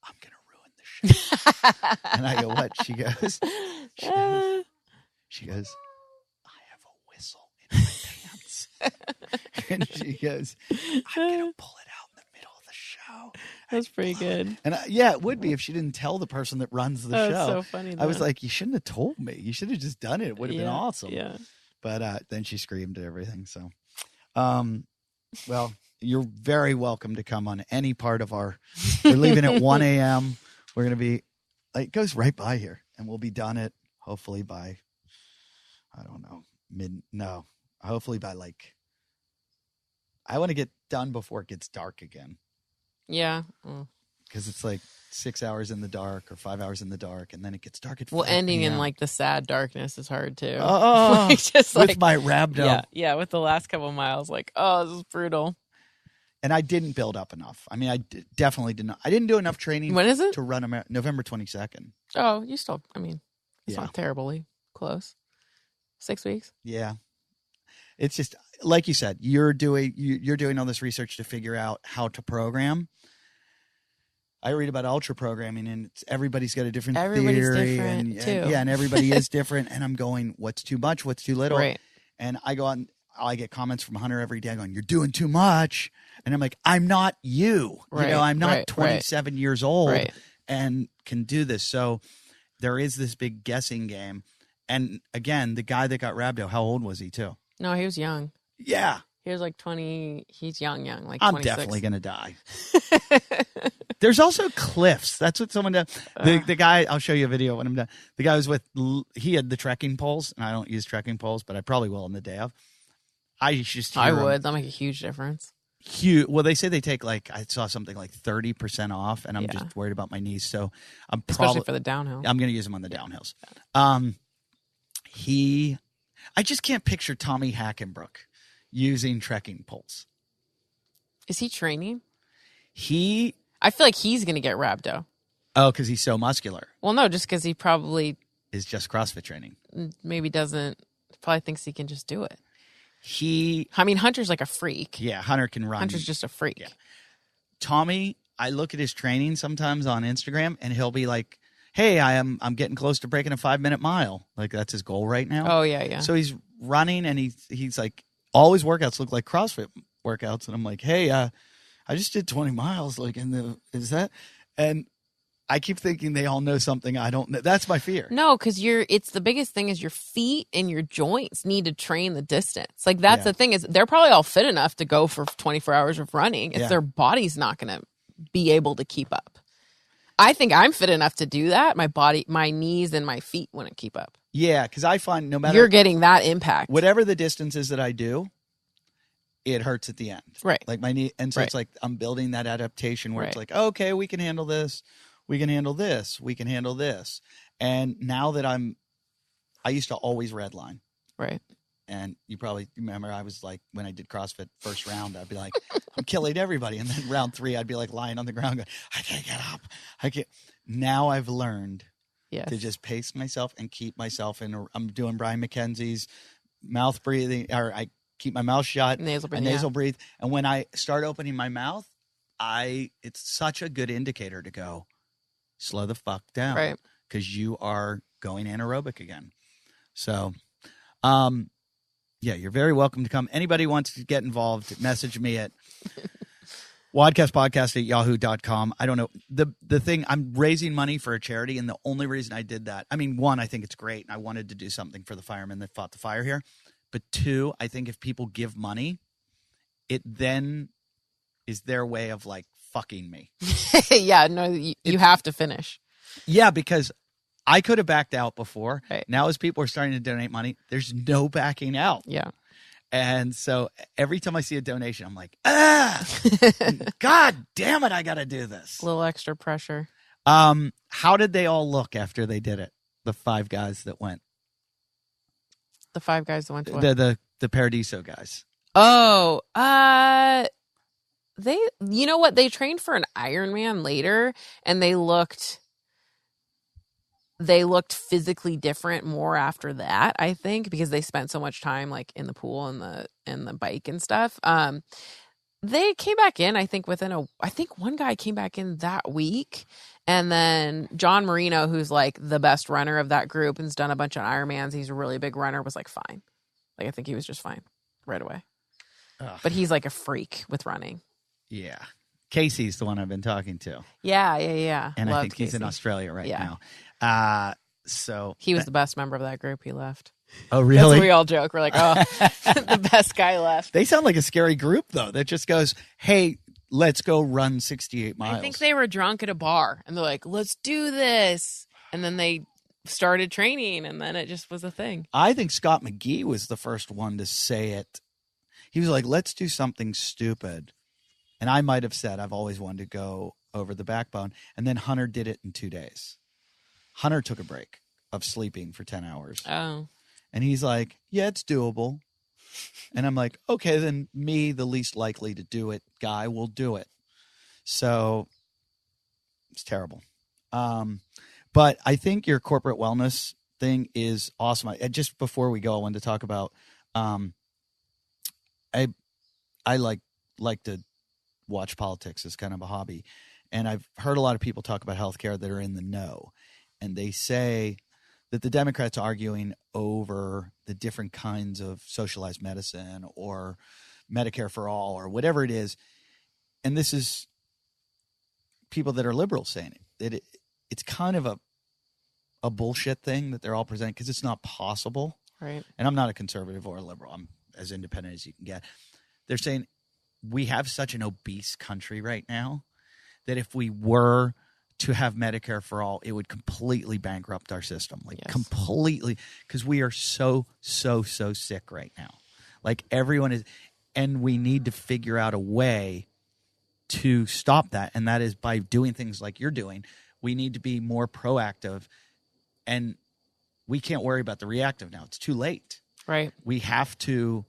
I'm gonna ruin the show. And I go, what? She goes, I have a whistle in my pants. And she goes, I'm gonna pull it out in the middle of the show. That's pretty good. And yeah, it would be if she didn't tell the person that runs the show. That's so funny. I was like, you shouldn't have told me. You should have just done it. It would have been awesome. Yeah. But then she screamed at everything. So, well, you're very welcome to come on any part of we're leaving at 1 a.m. We're going to be, it goes right by here, and we'll be done at hopefully by, I don't know, hopefully by I want to get done before it gets dark again. Yeah. Because it's like 6 hours in the dark or 5 hours in the dark, and then it gets dark at 5 ending p.m. in like the sad darkness is hard too. Oh, just with my rhabdo. Yeah, with the last couple of miles, like, oh, this is brutal. And I didn't build up enough. I mean, definitely did not. I didn't do enough training. When is it? To run November 22nd. Oh, you still, it's not terribly close. 6 weeks. Yeah. It's just, like you said, you're doing all this research to figure out how to program. I read about ultra programming, and everybody's got a different theory. Different too. And everybody is different. And I'm going, what's too much? What's too little? Right. And I go on, I get comments from Hunter every day going, you're doing too much. And I'm like, I'm not you. Right, I'm not 27 years old and can do this. So there is this big guessing game. And again, the guy that got rhabdo, how old was he too? No, he was young. Yeah. He was like 20. He's young, like 26. I'm definitely going to die. There's also cliffs. That's what someone does. The guy, I'll show you a video when I'm done. The guy was he had the trekking poles, and I don't use trekking poles, but I probably will on the day of. I would. That'll make a huge difference. Huge. Well, they say they take I saw something like 30% off, and I'm just worried about my knees. So I'm especially for the downhill. I'm going to use them on the downhills. I just can't picture Tommy Hackenbrook using trekking poles. Is he training? I feel like he's going to get rhabdo. Oh, because he's so muscular. Well, no, just because he probably is just CrossFit training. Maybe probably thinks he can just do it. Hunter's like a freak. Yeah, Hunter can run. Hunter's just a freak. Yeah. Tommy, I look at his training sometimes on Instagram, and he'll be like, hey, I'm getting close to breaking a 5-minute mile. Like, that's his goal right now. Oh, yeah. So he's running, and he's like, all his workouts look like CrossFit workouts. And I'm like, hey, I just did 20 miles. Is that? And I keep thinking they all know something I don't know. That's my fear. No, because it's the biggest thing is your feet and your joints need to train the distance. Like, that's the thing is they're probably all fit enough to go for 24 hours of running. It's their body's not going to be able to keep up. I think I'm fit enough to do that. My body, my knees and my feet wouldn't keep up. Yeah, because I find no matter... You're getting that impact. Whatever the distance is that I do, it hurts at the end. Right. Like my knee. And so it's like I'm building that adaptation where it's like, okay, we can handle this. We can handle this. We can handle this. And now that I used to always redline. Right. And you probably remember I was like, when I did CrossFit first round, I'd be like, I'm killing everybody. And then round 3, I'd be like lying on the ground going, I can't get up. Now I've learned to just pace myself and keep myself in. I'm doing Brian McKenzie's mouth breathing, or I keep my mouth shut. Nasal breathe. And when I start opening my mouth, it's such a good indicator to go, slow the fuck down. Right. Because you are going anaerobic again. So, yeah, you're very welcome to come. Anybody wants to get involved, message me at wadcastpodcast@yahoo.com. I don't know. The thing, I'm raising money for a charity, and the only reason I did that, I mean, one, I think it's great, and I wanted to do something for the firemen that fought the fire here. But two, I think if people give money, it then is their way of like fucking me. Yeah, no, you have to finish. Yeah, because I could have backed out before. Right. Now, as people are starting to donate money, there's no backing out. Yeah. And so every time I see a donation, I'm like, God damn it, I got to do this. A little extra pressure. How did they all look after they did it? The 5 guys that went. The 5 guys that went to what? The Paradiso guys. Oh, they, you know what? They trained for an Ironman later, and they looked physically different more after that, I think, because they spent so much time like in the pool and the bike and stuff. They came back in, I think, I think one guy came back in that week. And then John Marino, who's like the best runner of that group and's done a bunch of Ironmans, he's a really big runner, was like fine. Like, I think he was just fine right away. Ugh. But he's like a freak with running. Yeah. Casey's the one I've been talking to. Yeah. And Loved I think he's in Casey. Australia right now. So He was the best member of that group. He left. Oh, That's really? what we all joke. We're like, oh, the best guy left. They sound like a scary group, though, that just goes, hey, let's go run 68 miles. I think they were drunk at a bar and they're like, let's do this. And then they started training and then it just was a thing. I think Scott McGee was the first one to say it. He was like, let's do something stupid. And I might have said, I've always wanted to go over the backbone. And then Hunter did it in 2 days. Hunter took a break of sleeping for 10 hours. Oh. And he's like, yeah, it's doable. And I'm like, okay, then me, the least likely to do it guy, will do it. So it's terrible. But I think your corporate wellness thing is awesome. Just before we go, I wanted to talk about, I like to watch politics as kind of a hobby. And I've heard a lot of people talk about healthcare that are in the know. And they say that the Democrats are arguing over the different kinds of socialized medicine or Medicare for all or whatever it is. And this is people that are liberals saying it, that it's kind of a bullshit thing that they're all presenting because it's not possible. Right. And I'm not a conservative or a liberal. I'm as independent as you can get. They're saying we have such an obese country right now that if we were to have Medicare for all, it would completely bankrupt our system. Like completely, because we are so sick right now. Like everyone is, and we need to figure out a way to stop that. And that is by doing things like you're doing. We need to be more proactive, and we can't worry about the reactive now. It's too late. Right. We have to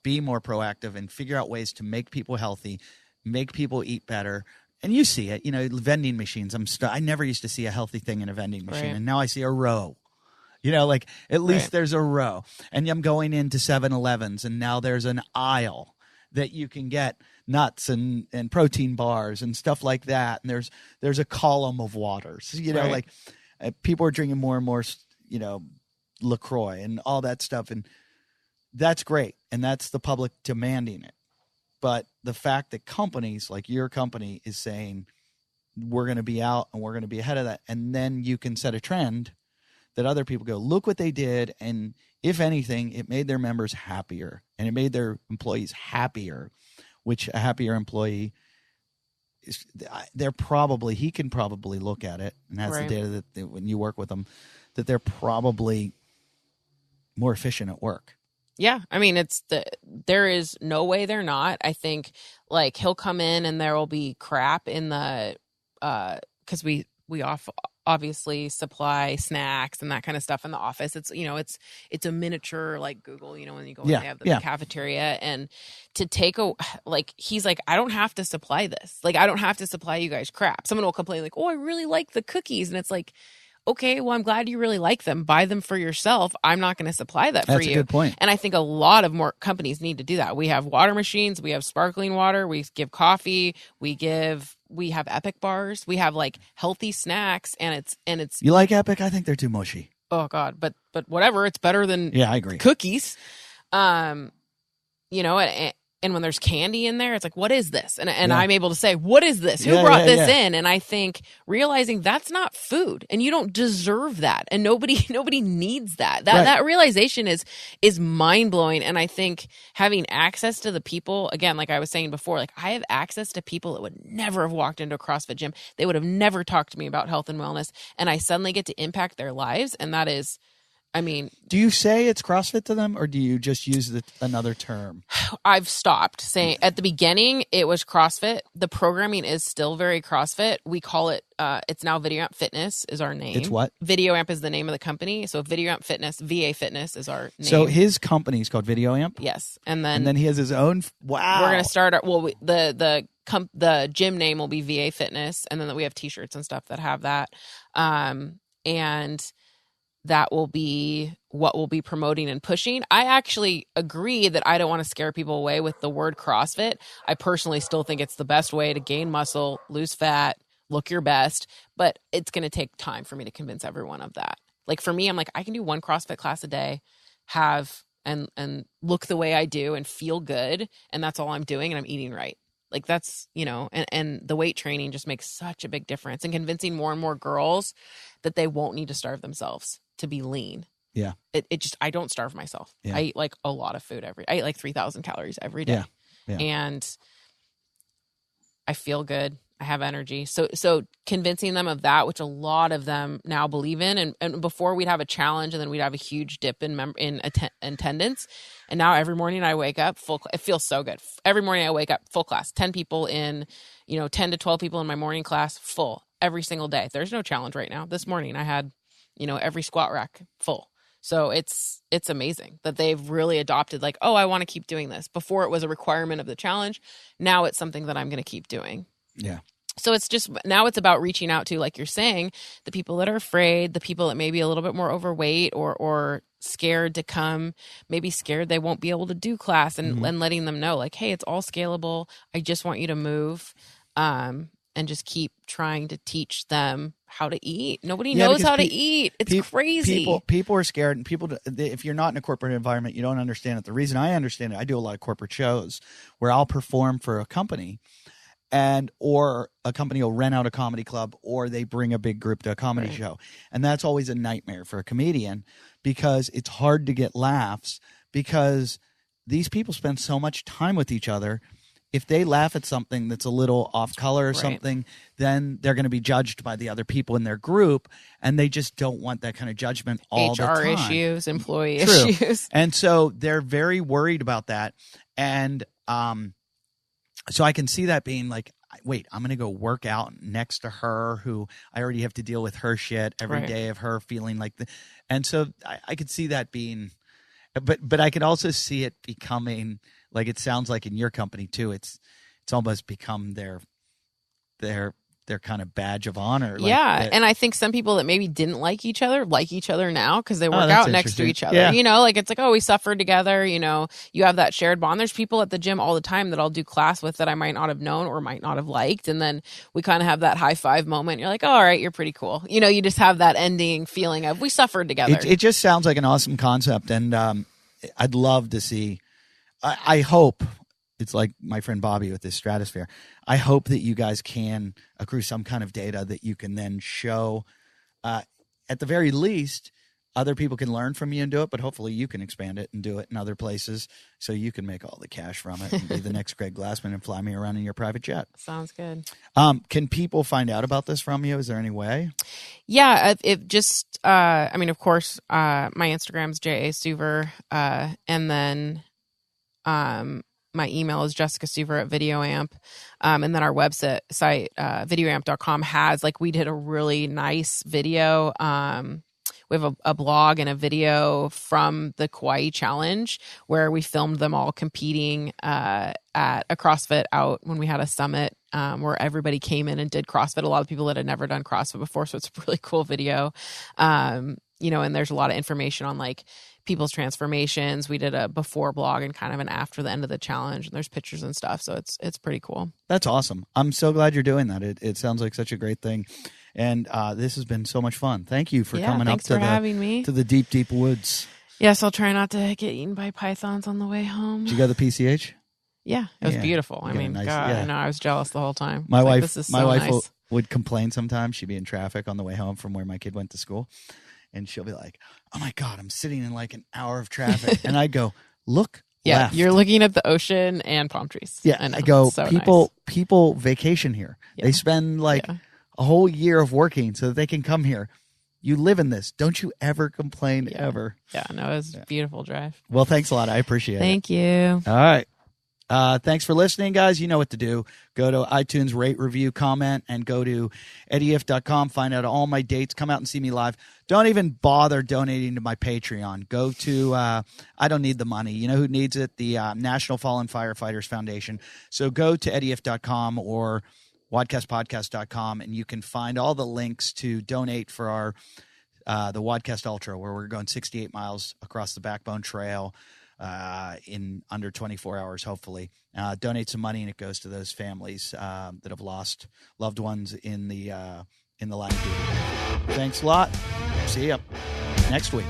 be more proactive and figure out ways to make people healthy, make people eat better. And you see it, vending machines. I never used to see a healthy thing in a vending machine. Right. And now I see a row, like at least there's a row. And I'm going into 7-Elevens and now there's an aisle that you can get nuts and protein bars and stuff like that. And there's a column of waters, Right. People are drinking more and more, LaCroix and all that stuff. And that's great. And that's the public demanding it. But the fact that companies like your company is saying we're going to be out and we're going to be ahead of that, and then you can set a trend that other people go, look what they did. And if anything, it made their members happier and it made their employees happier, which a happier employee is, he can probably look at it, and that's Right. the data that when you work with them, that they're probably more efficient at work. Yeah, I mean, there is no way they're not. I think like he'll come in and there will be crap in the because we obviously supply snacks and that kind of stuff in the office. It's it's a miniature like Google, when you go in, they have the cafeteria, and to take he's like, I don't have to supply this. Like, I don't have to supply you guys crap. Someone will complain like, oh, I really like the cookies, and it's like, okay, well, I'm glad you really like them. Buy them for yourself. I'm not going to supply that for you. That's a good point. And I think a lot of more companies need to do that. We have water machines. We have sparkling water. We give coffee. We have Epic bars. We have like healthy snacks, and it's. You like Epic? I think they're too mushy. Oh God, but whatever. It's better than I agree. cookies. and when there's candy in there, it's like, what is this? And Yeah. I'm able to say, what is this? Who Yeah, brought yeah, this yeah. in? And I think realizing that's not food and you don't deserve that. And nobody needs that. Right. That realization is mind blowing. And I think having access to the people, again, like I was saying before, like I have access to people that would never have walked into a CrossFit gym. They would have never talked to me about health and wellness. And I suddenly get to impact their lives. And that is, I mean, Do you say it's CrossFit to them, or do you just use another term? I've stopped saying. At the beginning, it was CrossFit. The programming is still very CrossFit. We call it, it's now Video Amp Fitness is our name. It's what? Video Amp is the name of the company. So Video Amp Fitness, VA Fitness is our name. So his company is called Video Amp? Yes. And then he has his own. Wow. we're going to start the gym name will be VA Fitness. And then we have t-shirts and stuff that have that. And that will be what we'll be promoting and pushing. I actually agree that I don't want to scare people away with the word CrossFit. I personally still think it's the best way to gain muscle, lose fat, look your best, but it's going to take time for me to convince everyone of that. Like for me, I'm like, I can do one CrossFit class a day, have and look the way I do and feel good. And that's all I'm doing. And I'm eating right. Like that's, and the weight training just makes such a big difference and convincing more and more girls that they won't need to starve themselves to be lean. Yeah. It just, I don't starve myself. Yeah. I eat like a lot of food I eat like 3,000 calories every day. Yeah. And I feel good. I have energy. So convincing them of that, which a lot of them now believe in. And before we'd have a challenge and then we'd have a huge dip in attendance. And now every morning I wake up it feels so good. Every morning I wake up full class, 10 people in, 10 to 12 people in my morning class, full every single day. There's no challenge right now. This morning I had, every squat rack full. So it's amazing that they've really adopted like, oh, I want to keep doing this. Before it was a requirement of the challenge. Now it's something that I'm going to keep doing. Yeah. So it's just, now it's about reaching out to, like you're saying, the people that are afraid, the people that may be a little bit more overweight or scared to come, maybe scared they won't be able to do class and letting them know like, hey, it's all scalable. I just want you to move. And just keep trying to teach them how to eat. Nobody knows how to eat. It's crazy. People are scared, and if you're not in a corporate environment, you don't understand it. The reason I understand it, I do a lot of corporate shows where I'll perform for a company, or a company will rent out a comedy club, or they bring a big group to a comedy show, and that's always a nightmare for a comedian because it's hard to get laughs because these people spend so much time with each other. If they laugh at something that's a little off color or something, then they're going to be judged by the other people in their group, and they just don't want that kind of judgment all the time. HR issues, employee True. issues. And so they're very worried about that. And so I can see that being like, wait, I'm going to go work out next to her who I already have to deal with her shit every day of her feeling like and so I could see that being, but I could also see it becoming, like it sounds like in your company too, it's almost become their kind of badge of honor. Like and I think some people that maybe didn't like each other now because they work out next to each other. Yeah. Like it's like, oh, we suffered together. You have that shared bond. There's people at the gym all the time that I'll do class with that I might not have known or might not have liked, and then we kind of have that high five moment. You're like, oh, all right, you're pretty cool. You just have that ending feeling of we suffered together. It just sounds like an awesome concept, and I'd love to see. I hope it's like my friend Bobby with this stratosphere. I hope that you guys can accrue some kind of data that you can then show. At the very least, other people can learn from you and do it, but hopefully you can expand it and do it in other places so you can make all the cash from it and be the next Greg Glassman and fly me around in your private jet. Sounds good. Can people find out about this from you? Is there any way? Yeah, it just, of course, my Instagram's JASuver, and then my email is jessicasuver@VideoAmp. And then our website, videoamp.com has, like, we did a really nice video. We have a blog and a video from the Kauai Challenge where we filmed them all competing at a CrossFit out when we had a summit where everybody came in and did CrossFit. A lot of people that had never done CrossFit before. So it's a really cool video. And there's a lot of information on like people's transformations. We did a before blog and kind of an after the end of the challenge, and there's pictures and stuff. So it's pretty cool. That's awesome. I'm so glad you're doing that. It sounds like such a great thing. And this has been so much fun. Thank you for coming up having me. To the deep, deep woods. Yes, I'll try not to get eaten by pythons on the way home. Did you go to the PCH? Yeah, it was Yeah. beautiful. You I got a mean, nice- God, yeah. I know I was jealous the whole time. My It's like, wife, this is my so wife nice. would complain sometimes. She'd be in traffic on the way home from where my kid went to school, and she'll be like, "Oh my God, I'm sitting in like an hour of traffic," and I go, "Look, Yeah, left." you're looking at the ocean and palm trees. Yeah, I know. I go. It's so People vacation here. Yeah. They spend like Yeah. a whole year of working so that they can come here. You live in this. Don't you ever complain Yeah. ever. nice. Yeah, no, it was a beautiful drive. Well, thanks a lot. I appreciate it. Thank you. All right. Thanks for listening, guys. You know what to do. Go to iTunes, rate, review, comment, and go to eddieif.com. Find out all my dates. Come out and see me live. Don't even bother donating to my Patreon. Go to, I don't need the money. You know who needs it? The National Fallen Firefighters Foundation. So go to eddieif.com or wadcastpodcast.com, and you can find all the links to donate for our the Wadcast Ultra, where we're going 68 miles across the Backbone Trail in under 24 hours, hopefully. Donate some money, and it goes to those families that have lost loved ones in the line of duty. Thanks a lot. See you next week.